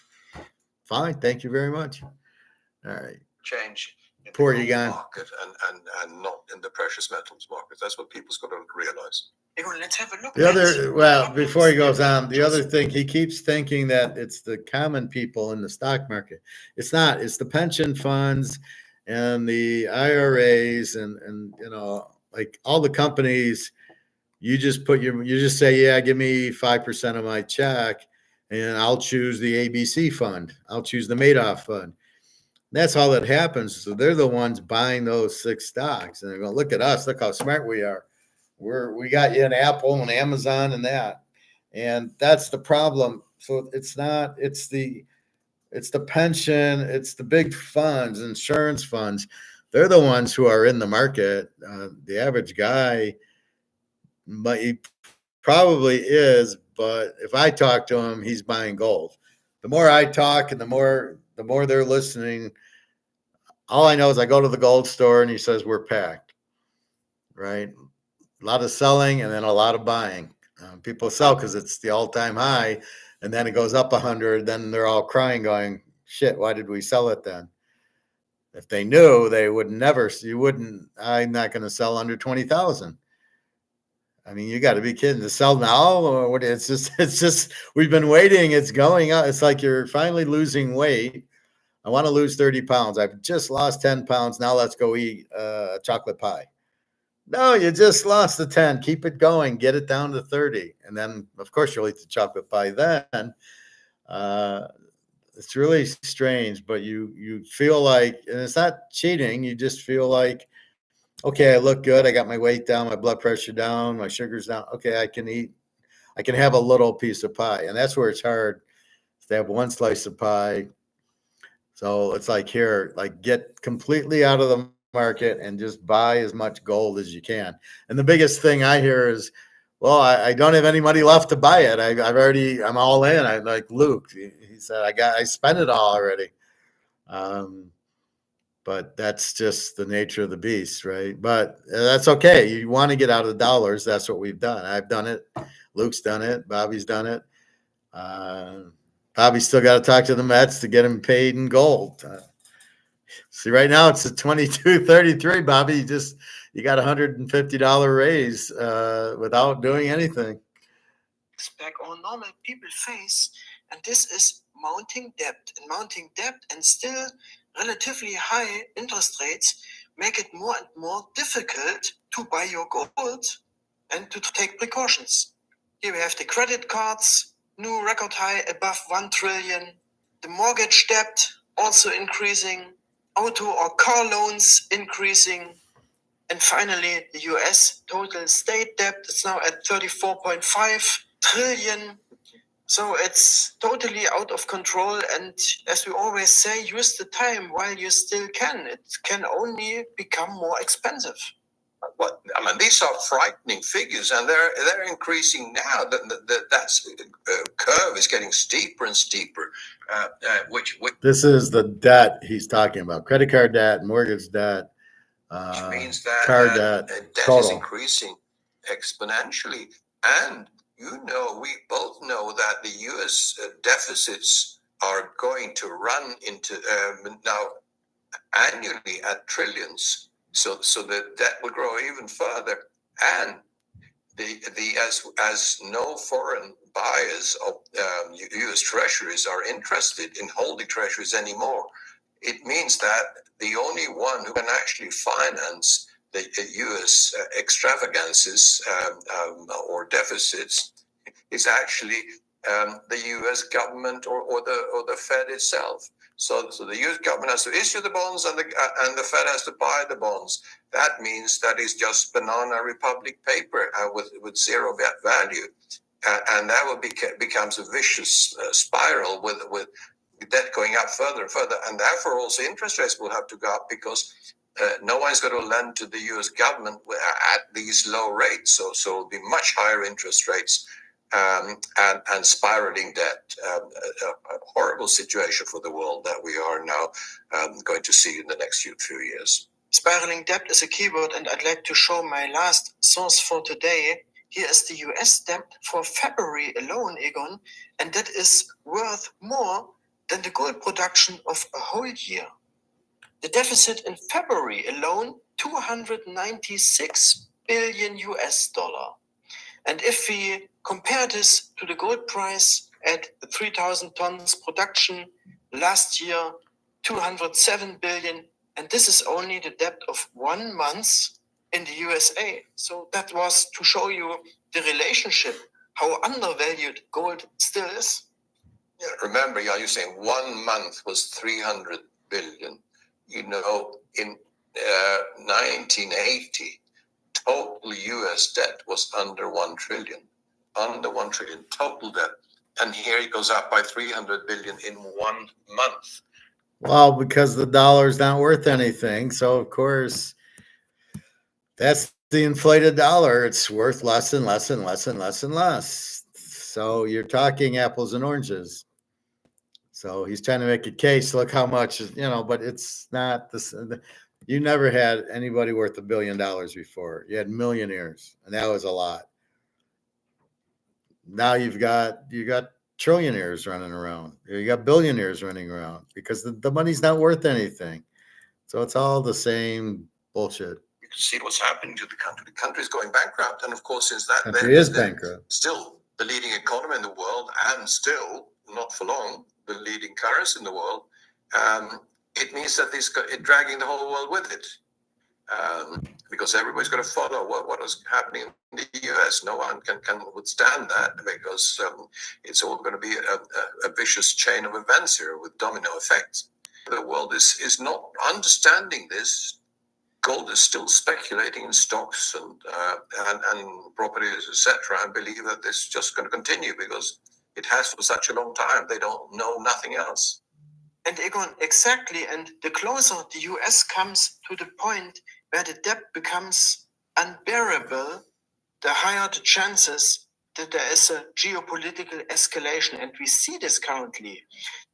Fine. Thank you very much. All right. Change. Poor Egon. Market and not in the precious metals market. That's what people's got to realize. Egon, let's have a look. Before he goes on, the other thing, he keeps thinking that it's the common people in the stock market. It's not. It's the pension funds and the IRAs and like all the companies. You just say, yeah, give me 5% of my check, and I'll choose the ABC fund. I'll choose the Madoff fund. That's all that happens. So they're the ones buying those 6 stocks, and they're going, look at us, look how smart we are. We got you an Apple and Amazon and that, and that's the problem. So it's the pension, it's the big funds, insurance funds. They're the ones who are in the market. The average guy, but he probably is, but if I talk to him, he's buying gold. The more I talk and the more they're listening, all I know is I go to the gold store and he says we're packed, right? A lot of selling and then a lot of buying. People sell because it's the all-time high, and then it goes up 100. Then they're all crying, going, "Shit, why did we sell it then?" If they knew, they would never. You wouldn't. I'm not going to sell under 20,000. I mean, you got to be kidding. To sell now, or what? It's just. We've been waiting. It's going up. It's like you're finally losing weight. I want to lose 30 pounds. I've just lost 10 pounds. Now let's go eat a chocolate pie. No, you just lost the 10. Keep it going. Get it down to 30. And then, of course, you'll eat the chocolate pie then. It's really strange, but you feel like, and it's not cheating. You just feel like, okay, I look good. I got my weight down, my blood pressure down, my sugar's down. Okay, I can eat. I can have a little piece of pie. And that's where it's hard to have one slice of pie. So it's like here, like get completely out of the market and just buy as much gold as you can. And the biggest thing I hear is, well, I don't have any money left to buy it. I'm all in. I like Luke. He said, I spent it all already. But that's just the nature of the beast, right? But that's okay. You want to get out of the dollars. That's what we've done. I've done it. Luke's done it. Bobby's done it. Bobby's still got to talk to the Mets to get him paid in gold. See, right now it's a 22.33, Bobby. You got $150 raise without doing anything. Back on normal people face, and this is mounting debt. And mounting debt and still relatively high interest rates make it more and more difficult to buy your gold and to take precautions. Here we have the credit cards, new record high above 1 trillion. The mortgage debt also increasing. Auto or car loans increasing. And finally, the US total state debt is now at 34.5 trillion. So it's totally out of control. And as we always say, use the time while you still can. It can only become more expensive. What I mean, these are frightening figures, and they're increasing now. That's curve is getting steeper and steeper. Which this is the debt he's talking about: credit card debt, mortgage debt, which means that car debt debt is increasing exponentially. And we both know that the U.S. Deficits are going to run into now annually at trillions. So the debt will grow even further, and as no foreign buyers of U.S. treasuries are interested in holding treasuries anymore, it means that the only one who can actually finance the U.S. extravagances or deficits is actually the U.S. government or the Fed itself. So the U.S. government has to issue the bonds, and the Fed has to buy the bonds. That means that is just banana republic paper with zero value, and that becomes a vicious spiral with debt going up further and further, and therefore also interest rates will have to go up because no one's going to lend to the U.S. government at these low rates. So it'll be much higher interest rates. And spiraling debt, a horrible situation for the world that we are now going to see in the next few years. Spiraling debt is a keyword, and I'd like to show my last source for today. Here is the US debt for February alone, Egon, and that is worth more than the gold production of a whole year. The deficit in February alone, 296 billion US dollar. And if we compare this to the gold price at 3,000 tons production last year, 207 billion, and this is only the debt of 1 month in the USA. So that was to show you the relationship, how undervalued gold still is. Yeah, remember, you're saying 1 month was 300 billion. In 1980, total U.S. debt was under 1 trillion. Under 1 trillion total debt. And here it goes up by 300 billion in 1 month. Well, because the dollar's not worth anything. So, of course, that's the inflated dollar. It's worth less and less and less and less and less. So you're talking apples and oranges. So he's trying to make a case. Look how much, but it's not this. You never had anybody worth $1 billion before. You had millionaires, and that was a lot. Now you got trillionaires running around. You got billionaires running around because the money's not worth anything. So it's all the same bullshit. You can see what's happening to the country. The country is going bankrupt, and of course, since that Country is bankrupt. Still the leading economy in the world, and still not for long the leading currency in the world. It means that it's dragging the whole world with it, because everybody's going to follow what is happening in the US. No one can withstand that, because it's all going to be a vicious chain of events here with domino effects. The world is not understanding this. Gold is still speculating in stocks and properties, etc., and believe that this is just going to continue because it has for such a long time. They don't know nothing else. And Egon, exactly. And the closer the US comes to the point where the debt becomes unbearable, the higher the chances that there is a geopolitical escalation. And we see this currently.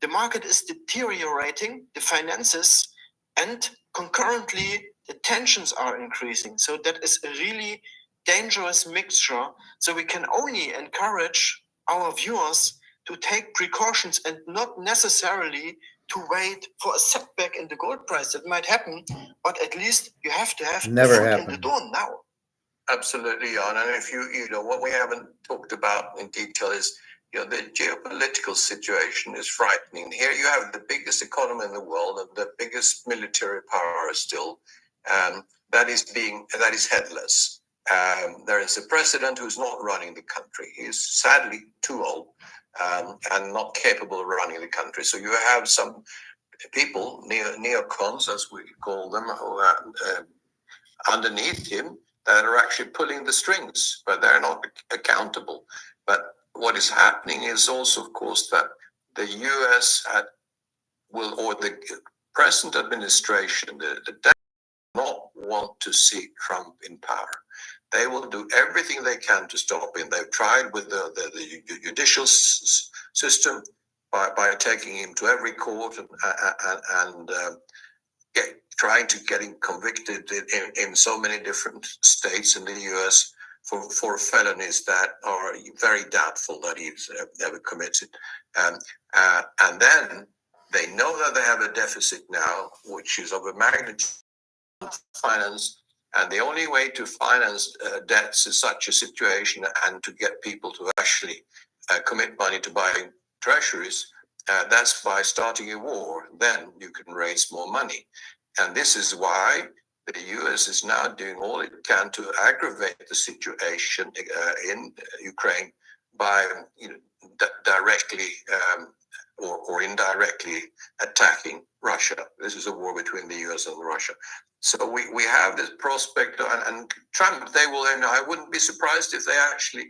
The market is deteriorating, the finances, and concurrently the tensions are increasing. So that is a really dangerous mixture. So we can only encourage our viewers to take precautions and not necessarily to wait for a setback in the gold price. That might happen, but at least you have to have Never foot happened. in the door now. Absolutely, Jan. And if you know, what we haven't talked about in detail is, the geopolitical situation is frightening. Here you have the biggest economy in the world and the biggest military power still, that is headless. There is a president who's not running the country. He's sadly too old and not capable of running the country. So you have some people, neocons as we call them, who are underneath him, that are actually pulling the strings, but they're not accountable. But what is happening is also, of course, that the US or the present administration, the not want to see Trump in power. They will do everything they can to stop him. They've tried with the judicial system by taking him to every court and trying to get him convicted in so many different states in the US for felonies that are very doubtful that he's ever committed. And then they know that they have a deficit now, which is of a magnitude finance, and the only way to finance debts in such a situation and to get people to actually commit money to buying treasuries, that's by starting a war. Then you can raise more money. And this is why the US is now doing all it can to aggravate the situation in Ukraine by directly or indirectly attacking Russia. This is a war between the US and Russia. So we have this prospect, and Trump. I wouldn't be surprised if they actually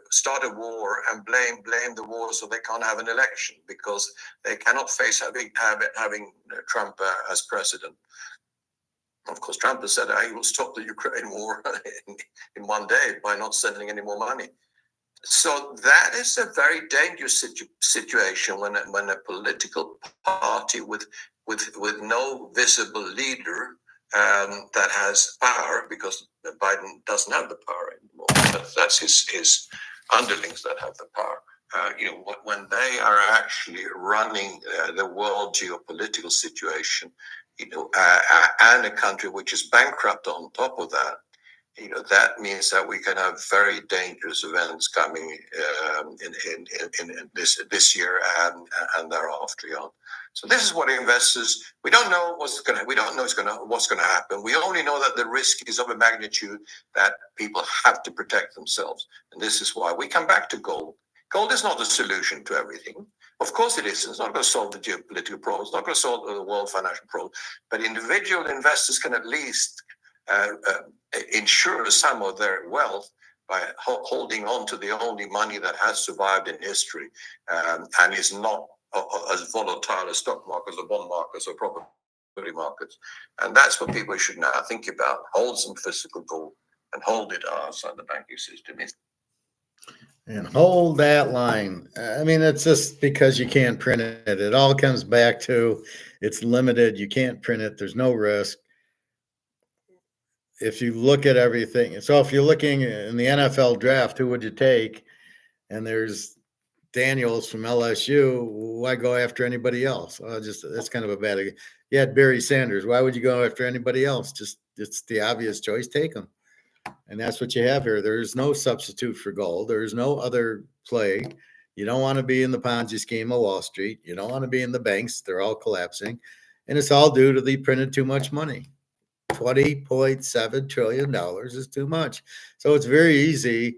start a war and blame the war so they can't have an election, because they cannot face having Trump as president. Of course, Trump has said he will stop the Ukraine war in one day by not sending any more money. So that is a very dangerous situation when a political party with no visible leader that has power, because Biden doesn't have the power anymore. That's his underlings that have the power. When they are actually running the world geopolitical situation, and a country which is bankrupt on top of that, that means that we can have very dangerous events coming in this year and thereafter. So this is what investors, we don't know what's going to happen. We only know that the risk is of a magnitude that people have to protect themselves. And this is why we come back to gold. Gold is not a solution to everything. Of course it is. It's not going to solve the geopolitical problems. It's not going to solve the world financial problems. But individual investors can at least ensure some of their wealth by holding on to the only money that has survived in history and is not as volatile as stock markets or bond markets or property markets. And that's what people should now think about. Hold some physical gold and hold it outside the banking system. And hold that line. I mean, it's just because you can't print it. It all comes back to it's limited. You can't print it. There's no risk. If you look at everything, so if you're looking in the NFL draft, who would you take? And there's Daniels from LSU. Why go after anybody else? Just that's kind of a bad. You had Barry Sanders. Why would you go after anybody else? Just it's the obvious choice. Take him. And that's what you have here. There's no substitute for gold. There's no other play. You don't want to be in the Ponzi scheme of Wall Street. You don't want to be in the banks. They're all collapsing. And it's all due to they printed too much money. $20.7 trillion is too much. So it's very easy.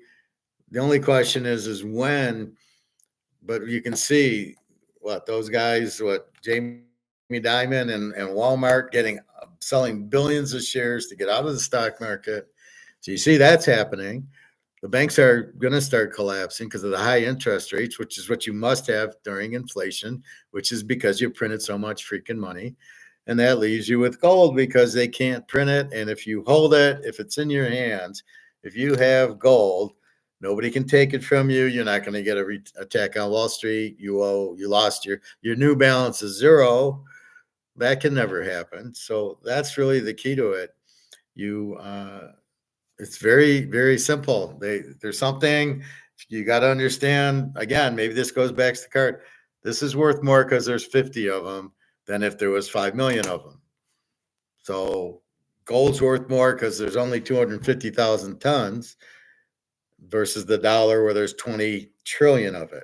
The only question is when, but you can see what those guys, what Jamie Dimon and Walmart selling billions of shares to get out of the stock market. So you see that's happening. The banks are going to start collapsing because of the high interest rates, which is what you must have during inflation, which is because you printed so much freaking money. And that leaves you with gold because they can't print it. And if you hold it, if it's in your hands, if you have gold, nobody can take it from you. You're not going to get a attack on Wall Street. You lost your new balance is zero. That can never happen. So that's really the key to it. It's very, very simple. There's something you got to understand. Again, maybe this goes back to the card. This is worth more because there's 50 of them than if there was 5 million of them. So gold's worth more because there's only 250,000 tons versus the dollar where there's 20 trillion of it,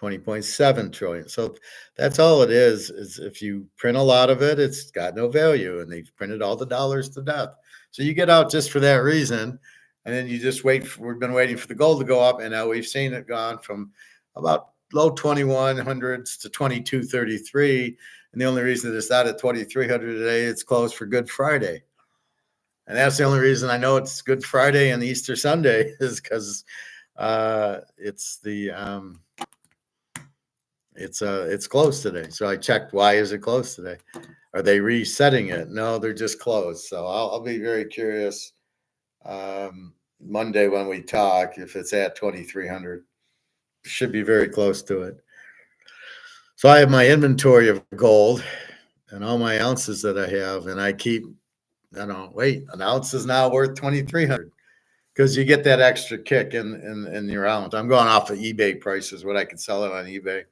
20.7 trillion. So that's all it is if you print a lot of it, it's got no value, and they've printed all the dollars to death. So you get out just for that reason, and then you just wait. We've been waiting for the gold to go up, and now we've seen it gone from about low 2100s to 2233. And the only reason it's not at 2300 today, it's closed for Good Friday. And that's the only reason I know it's Good Friday and Easter Sunday is because it's closed today. So I checked, why is it closed today? Are they resetting it? No, they're just closed. So I'll be very curious Monday when we talk if it's at 2300. Should be very close to it. So I have my inventory of gold and all my ounces that I have, and I keep, an ounce is now worth 2,300 because you get that extra kick in your ounce. I'm going off of eBay prices, what I can sell it on eBay.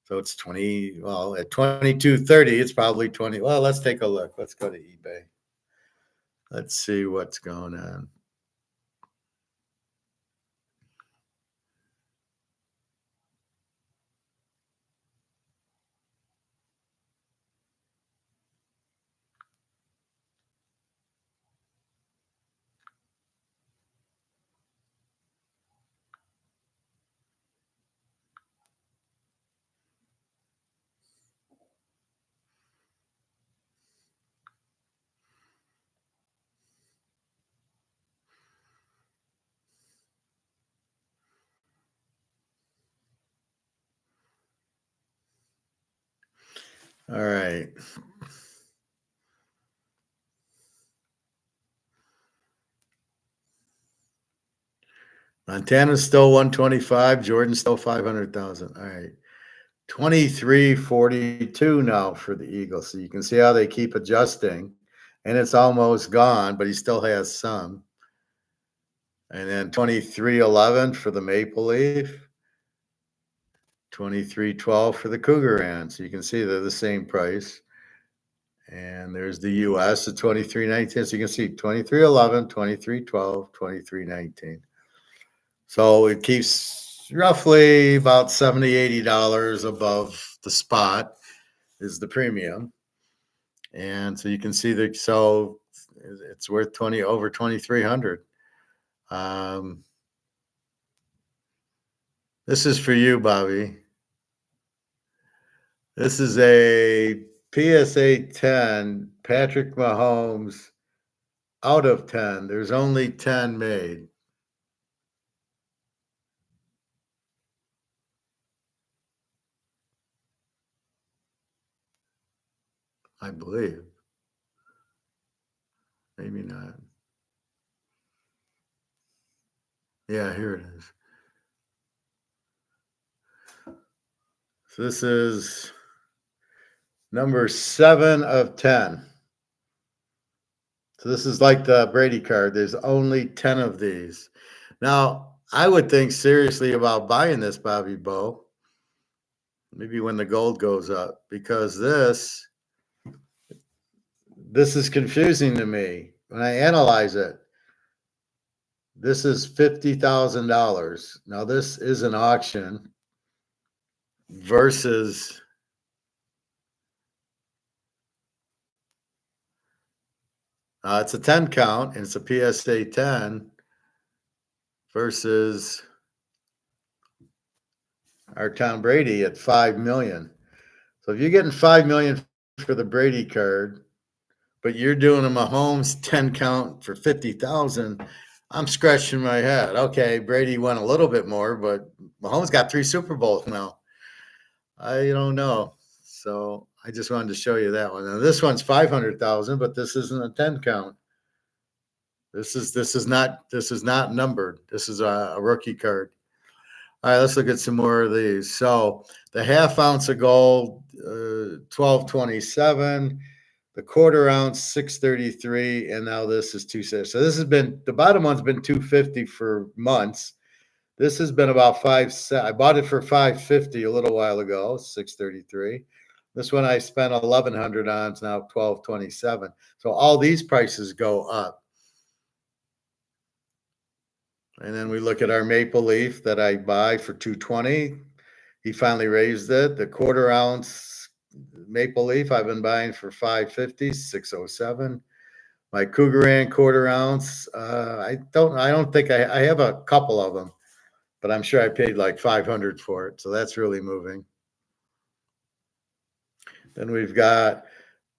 So it's 20, well, at 22.30, it's probably 20. Well, let's take a look. Let's go to eBay. Let's see what's going on. All right. Montana's still 125. Jordan's still 500,000. All right. 23.42 now for the Eagles. So you can see how they keep adjusting, and it's almost gone, but he still has some. And then 23.11 for the Maple Leaf. 23.12 for the Cougar Ant. So you can see they're the same price. And there's the US at 23.19. So you can see 23.11, 23.12, 23.19. So it keeps roughly about $70, $80 above the spot is the premium. And so you can see that, so it's worth over 2,300. This is for you, Bobby. This is a PSA 10, Patrick Mahomes out of 10. There's only 10 made. I believe. Maybe not. Yeah, here it is. So this is number 7 of 10. So this is like the Brady card. There's only 10 of these. Now, I would think seriously about buying this, Bobby Bo. Maybe when the gold goes up, because this is confusing to me when I analyze it. This is $50,000. Now this is an auction versus it's a 10 count and it's a PSA 10 versus our Tom Brady at 5 million. So if you're getting 5 million for the Brady card, but you're doing a Mahomes 10 count for 50,000, I'm scratching my head. Okay, Brady won a little bit more, but Mahomes got 3 Super Bowls now. I don't know. So I just wanted to show you that one. Now this one's 500,000, but this isn't a 10 count. This is not numbered. This is a rookie card. All right, let's look at some more of these. So the half ounce of gold, 1227. The quarter ounce, 633, and now this is 260. So this has been, the bottom one's been 250 for months. This has been about 5. I bought it for 550 a little while ago, 633. This one I spent 1,100 on. It's now 1227. So all these prices go up. And then we look at our maple leaf that I buy for 220. He finally raised it. The quarter ounce maple leaf I've been buying for 550, 607. My Cougaran quarter ounce, I don't think I have a couple of them, but I'm sure I paid like 500 for it. So that's really moving. Then we've got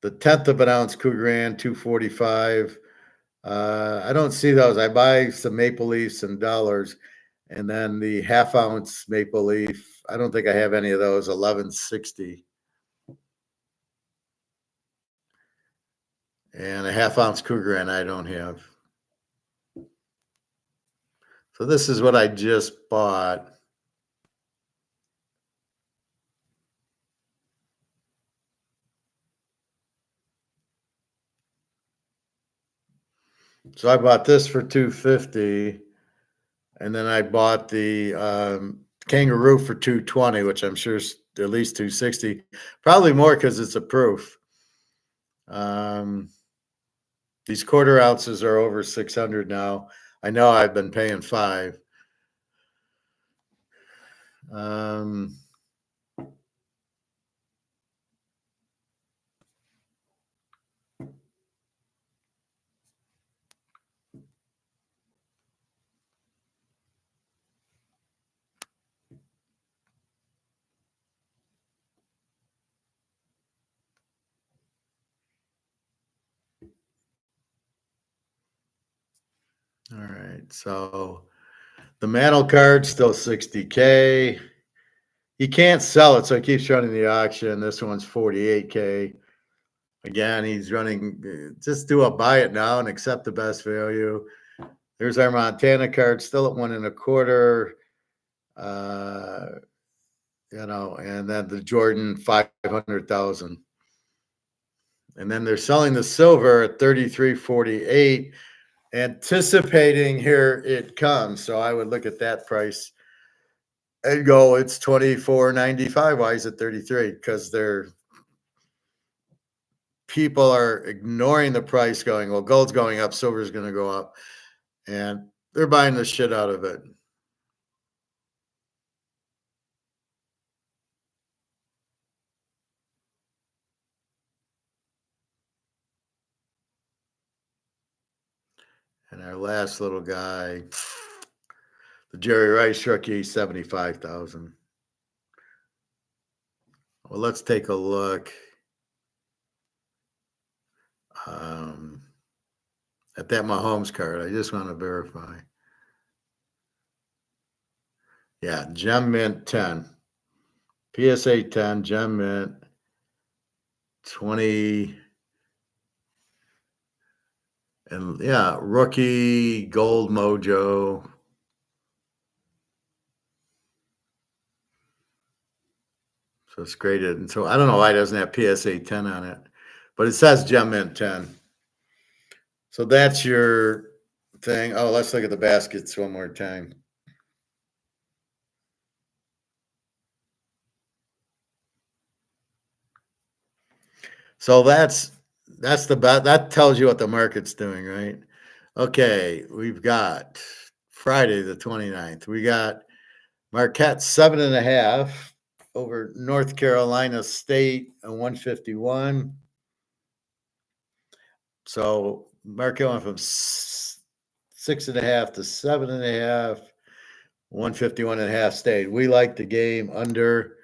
the 1/10 of an ounce Cougaran, 245. I don't see those. I buy some maple leafs and dollars, and then the half ounce maple leaf. I don't think I have any of those. 1160. And a half ounce Cougaran I don't have. So this is what I just bought. So I bought this for 250, and then I bought the kangaroo for 220, which I'm sure is at least 260, probably more because it's a proof. These quarter ounces are over 600 now. I know I've been paying 5. All right, so the Mantle card's still 60K. He can't sell it, so he keeps running the auction. This one's 48K. Again, he's running, just do a buy it now and accept the best value. There's our Montana card, still at 1 1/4. And then the Jordan 500,000. And then they're selling the silver at 33.48, anticipating here it comes. So I would look at that price and go, it's 24.95. Why is it 33? Because people are ignoring the price, going, well, gold's going up, silver's going to go up, and they're buying the shit out of it. And our last little guy, the Jerry Rice rookie, 75,000. Well, let's take a look at that Mahomes card. I just want to verify. Yeah, Gem Mint 10. PSA 10, Gem Mint 20. And yeah, rookie gold mojo. So it's graded. And so I don't know why it doesn't have PSA 10 on it, but it says Gem Mint 10. So that's your thing. Oh, let's look at the baskets one more time. So that tells you what the market's doing, right? Okay, we've got Friday the 29th. We got Marquette 7.5 over North Carolina State at 151. So Marquette went from 6.5 to 7.5, 151.5 State. We like the game under,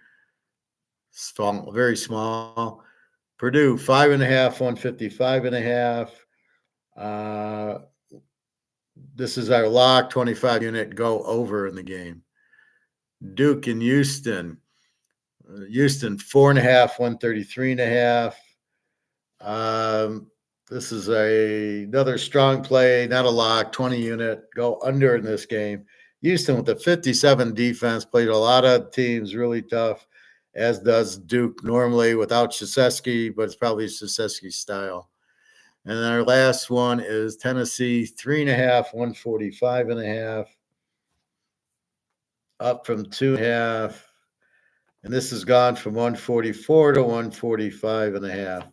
small, very small. Purdue 5.5, 155.5. This is our lock, 25 unit go over in the game. Duke and Houston. Houston 4.5, 133.5. This is another strong play, not a lock, 20 unit, go under in this game. Houston with the 57 defense played a lot of teams really tough, as does Duke normally without Krzyzewski, but it's probably Krzyzewski's style. And then our last one is Tennessee 3.5, 145.5, up from 2.5. And this has gone from 144 to 145.5.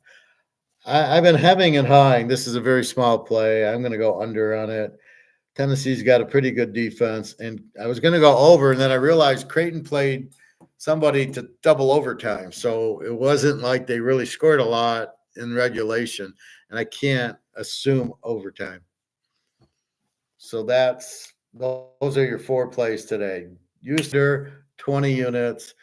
I've been hemming and hawing. This is a very small play. I'm going to go under on it. Tennessee's got a pretty good defense, and I was going to go over, and then I realized Creighton played somebody to double overtime, so it wasn't like they really scored a lot in regulation, and I can't assume overtime. So those are your 4 plays today. Houston 20 units,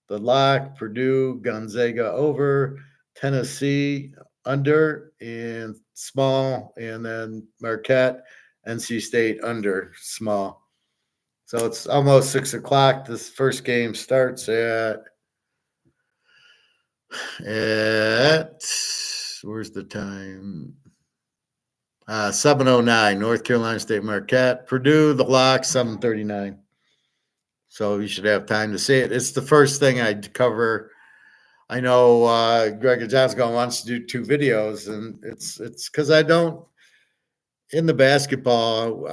the lock, Purdue, Gonzaga over, Tennessee under and small, and then Marquette, NC State under small. So it's almost 6:00. This first game starts at where's the time? 7:09. North Carolina State, Marquette, Purdue, the lock, 7:39. So you should have time to see it. It's the first thing I'd cover. I know Greg Johnson wants to do 2 videos, and it's because I don't, in the basketball,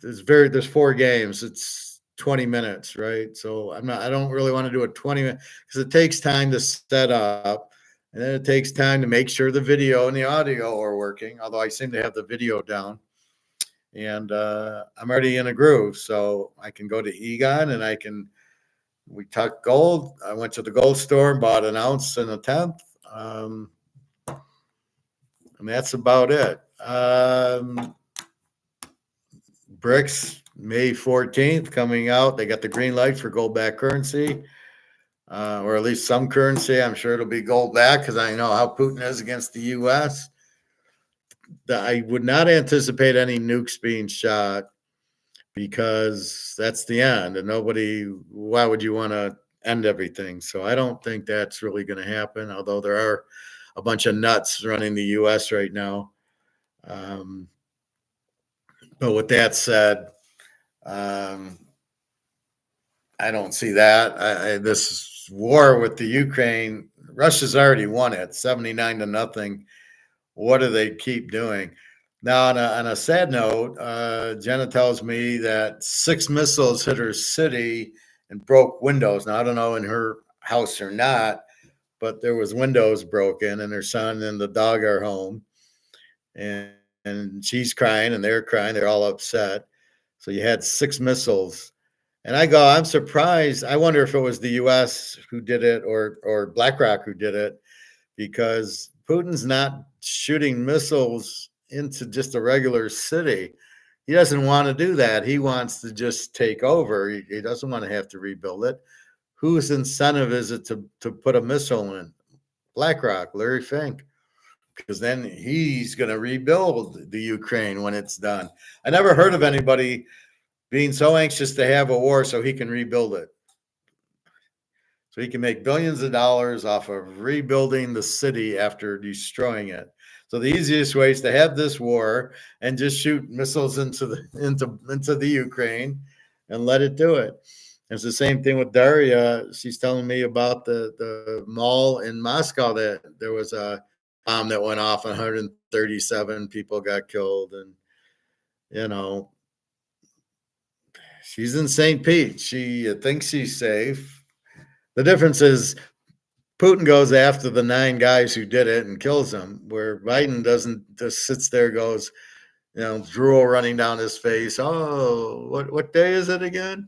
there's 4 games. It's 20 minutes, right? So I don't really want to do a 20 minute because it takes time to set up, and then it takes time to make sure the video and the audio are working. Although I seem to have the video down, and I'm already in a groove, so I can go to Egon and we talk gold. I went to the gold store and bought an ounce and a tenth. And that's about it. Bricks, May 14th coming out. They got the green light for gold back currency, or at least some currency. I'm sure it'll be gold back because I know how Putin is against the U.S. I would not anticipate any nukes being shot because that's the end. And why would you want to end everything? So I don't think that's really going to happen, although there are a bunch of nuts running the U.S. right now. But with that said, I don't see that. This war with the Ukraine, Russia's already won it, 79-0. What do they keep doing? Now, on a sad note, Jenna tells me that 6 missiles hit her city and broke windows. Now, I don't know in her house or not, but there was windows broken, and her son and the dog are home. And she's crying, and they're crying. They're all upset. So you had 6 missiles. And I'm surprised. I wonder if it was the U.S. who did it or BlackRock who did it, because Putin's not shooting missiles into just a regular city. He doesn't want to do that. He wants to just take over. He doesn't want to have to rebuild it. Whose incentive is it to put a missile in? BlackRock, Larry Fink, because then he's going to rebuild the Ukraine when it's done. I never heard of anybody being so anxious to have a war so he can rebuild it. So he can make billions of dollars off of rebuilding the city after destroying it. So the easiest way is to have this war and just shoot missiles into the Ukraine and let it do it. It's the same thing with Daria. She's telling me about the mall in Moscow that there was a bomb that went off and 137 people got killed. And, you know, she's in St. Pete. She thinks she's safe. The difference is Putin goes after the 9 guys who did it and kills them, where Biden doesn't, just sits there, goes, you know, drool running down his face. Oh, what day is it again?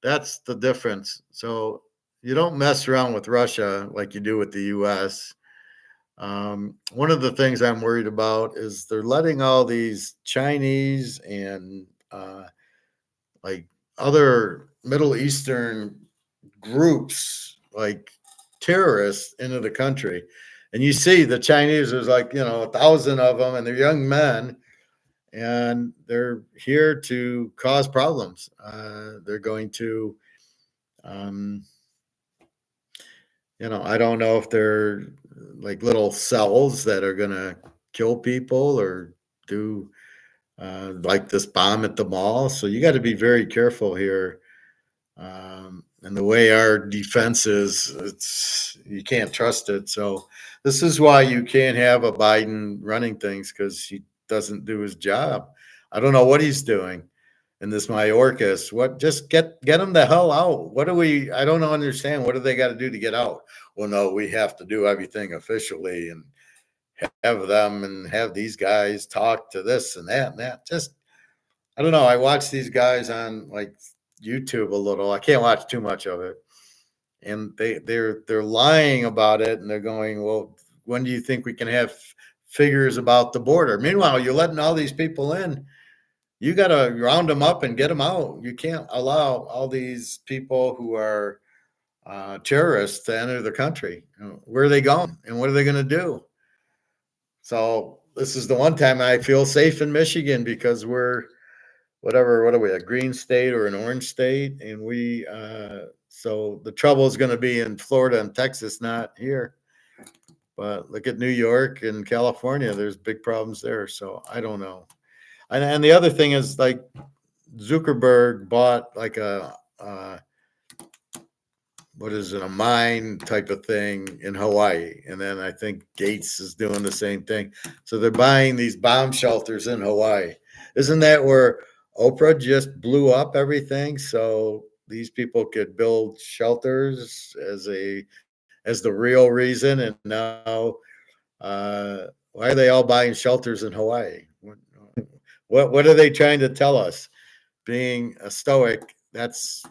That's the difference. So you don't mess around with Russia like you do with the U.S. One of the things I'm worried about is they're letting all these Chinese and like other Middle Eastern groups, like terrorists, into the country. And you see the Chinese, there's like, 1,000 of them, and they're young men, and they're here to cause problems. They're going to, I don't know if they're like little cells that are going to kill people or do like this bomb at the mall. So you got to be very careful here. And the way our defense is, you can't trust it. So this is why you can't have a Biden running things, because he doesn't do his job. I don't know what he's doing in this Mayorkas. Just get him the hell out. I don't understand. What do they got to do to get out? Well, no, we have to do everything officially and have these guys talk to this and that and that. Just, I don't know. I watch these guys on like YouTube a little. I can't watch too much of it. And they're lying about it, and they're going, well, when do you think we can have figures about the border? Meanwhile, you're letting all these people in. You got to round them up and get them out. You can't allow all these people who are terrorists to enter the country. Where are they going, and what are they going to do? So this is the one time I feel safe in Michigan, because we're what are we, a green state or an orange state? And so the trouble is going to be in Florida and Texas, not here. But look at New York and California. There's big problems there. So I don't know. And the other thing is, like, Zuckerberg bought like a mine type of thing in Hawaii. And then I think Gates is doing the same thing. So they're buying these bomb shelters in Hawaii. Isn't that where Oprah just blew up everything? So these people could build shelters as the real reason. And now, why are they all buying shelters in Hawaii? What are they trying to tell us? Being a Stoic, that's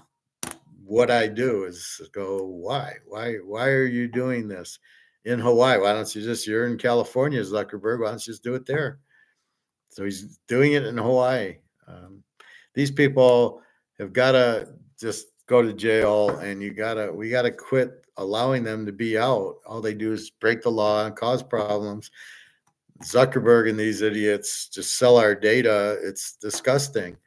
what I do, is go, why are you doing this in Hawaii? Why don't you you're in California, Zuckerberg, why don't you just do it there? So he's doing it in Hawaii. These people have got to just go to jail, and we got to quit allowing them to be out. All they do is break the law and cause problems. Zuckerberg and these idiots just sell our data. It's disgusting.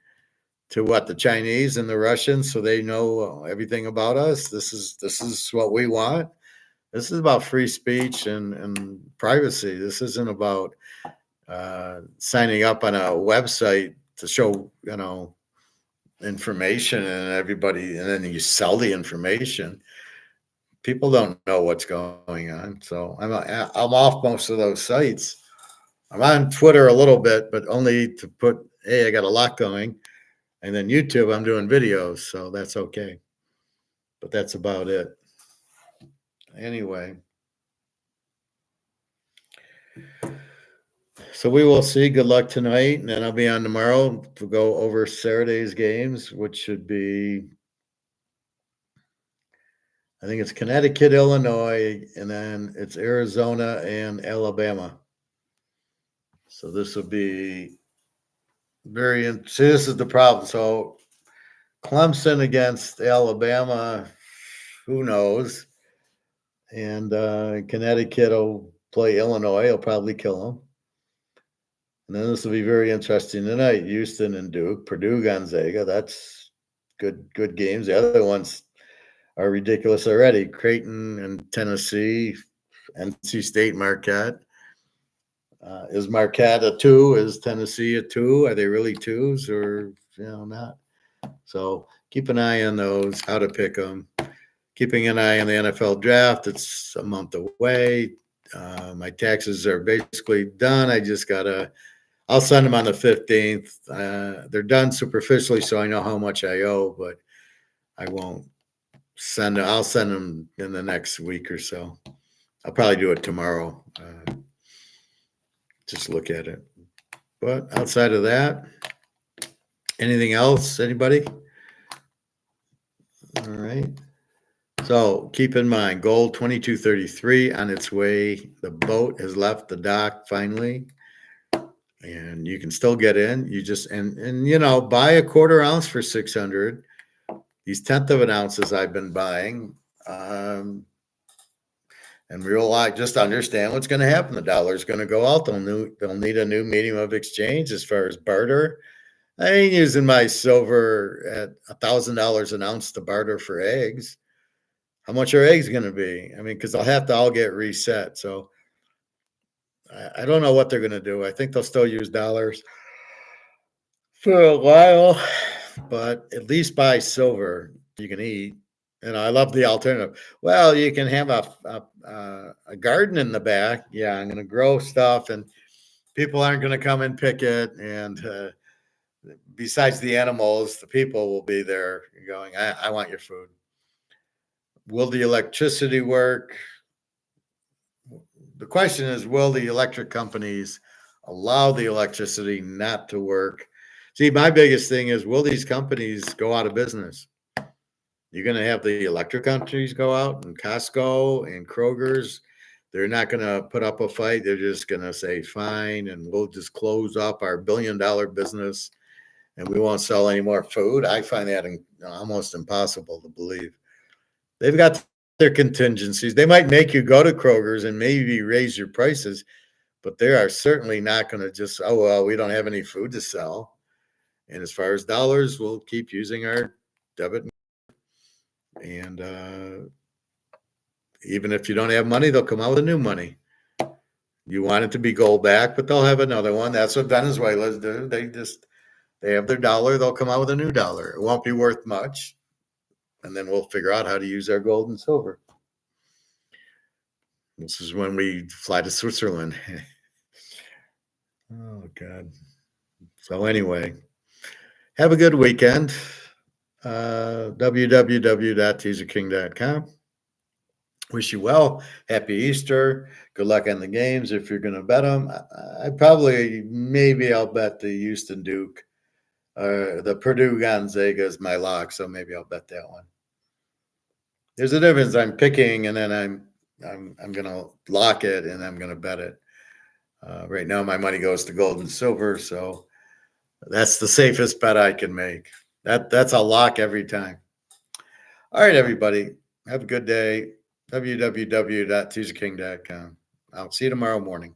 To what, the Chinese and the Russians, so they know everything about us. This is what we want. This is about free speech and privacy. This isn't about signing up on a website to show information and everybody, and then you sell the information. People don't know what's going on. So I'm off most of those sites. I'm on Twitter a little bit, but only to put, hey, I got a lot going. And then YouTube, I'm doing videos, so that's okay. But that's about it. Anyway. So we will see. Good luck tonight. And then I'll be on tomorrow to go over Saturday's games, which should be, I think it's Connecticut, Illinois, and then it's Arizona and Alabama. So this will be see, this is the problem. So Clemson against Alabama, who knows? And Connecticut will play Illinois. He'll probably kill them. And then this will be very interesting tonight. Houston and Duke, Purdue, Gonzaga. That's good games. The other ones are ridiculous already. Creighton and Tennessee, NC State, Marquette. Is Marquette a 2? Is Tennessee a 2? Are they really 2s or not? So keep an eye on those, how to pick them. Keeping an eye on the NFL draft. It's a month away. My taxes are basically done. I'll send them on the 15th. They're done superficially, so I know how much I owe, but I won't I'll send them in the next week or so. I'll probably do it tomorrow. Just look at it. But outside of that, anything else? Anybody? All right. So keep in mind, gold 2233 on its way. The boat has left the dock finally, and you can still get in. You just and buy a quarter ounce for 600. These 1/10 of an ounces I've been buying, and just understand what's going to happen. The dollar's going to go out. They'll need a new medium of exchange as far as barter. I ain't using my silver at $1,000 an ounce to barter for eggs. How much are eggs going to be? I mean, because they'll have to all get reset. So I don't know what they're going to do. I think they'll still use dollars for a while, but at least buy silver you can eat. And I love the alternative. Well, you can have a garden in the back. Yeah, I'm going to grow stuff, and people aren't going to come and pick it. And besides the animals, the people will be there going, I want your food. Will the electricity work? The question is, will the electric companies allow the electricity not to work? See, my biggest thing is, will these companies go out of business? You're going to have the electric companies go out, and Costco and Kroger's. They're not going to put up a fight. They're just going to say, fine, and we'll just close up our billion-dollar business, and we won't sell any more food. I find that almost impossible to believe. They've got their contingencies. They might make you go to Kroger's and maybe raise your prices, but they are certainly not going to just, oh, well, we don't have any food to sell. And as far as dollars, we'll keep using our debit. And even if you don't have money, they'll come out with new money. You want it to be gold back, but they'll have another one. That's what Venezuela's do. They have their dollar. They'll come out with a new dollar. It won't be worth much. And then we'll figure out how to use our gold and silver. This is when we fly to Switzerland. Oh, God. So anyway, have a good weekend. www.teaserking.com. Wish you well. Happy Easter. Good luck on the games if you're going to bet them. Maybe I'll bet the Houston Duke. The Purdue Gonzaga is my lock, so maybe I'll bet that one. There's a difference. I'm picking, and then I'm going to lock it, and I'm going to bet it. Right now, my money goes to gold and silver, so that's the safest bet I can make. That's a lock every time. All right, everybody. Have a good day. www.teaserking.com. I'll see you tomorrow morning.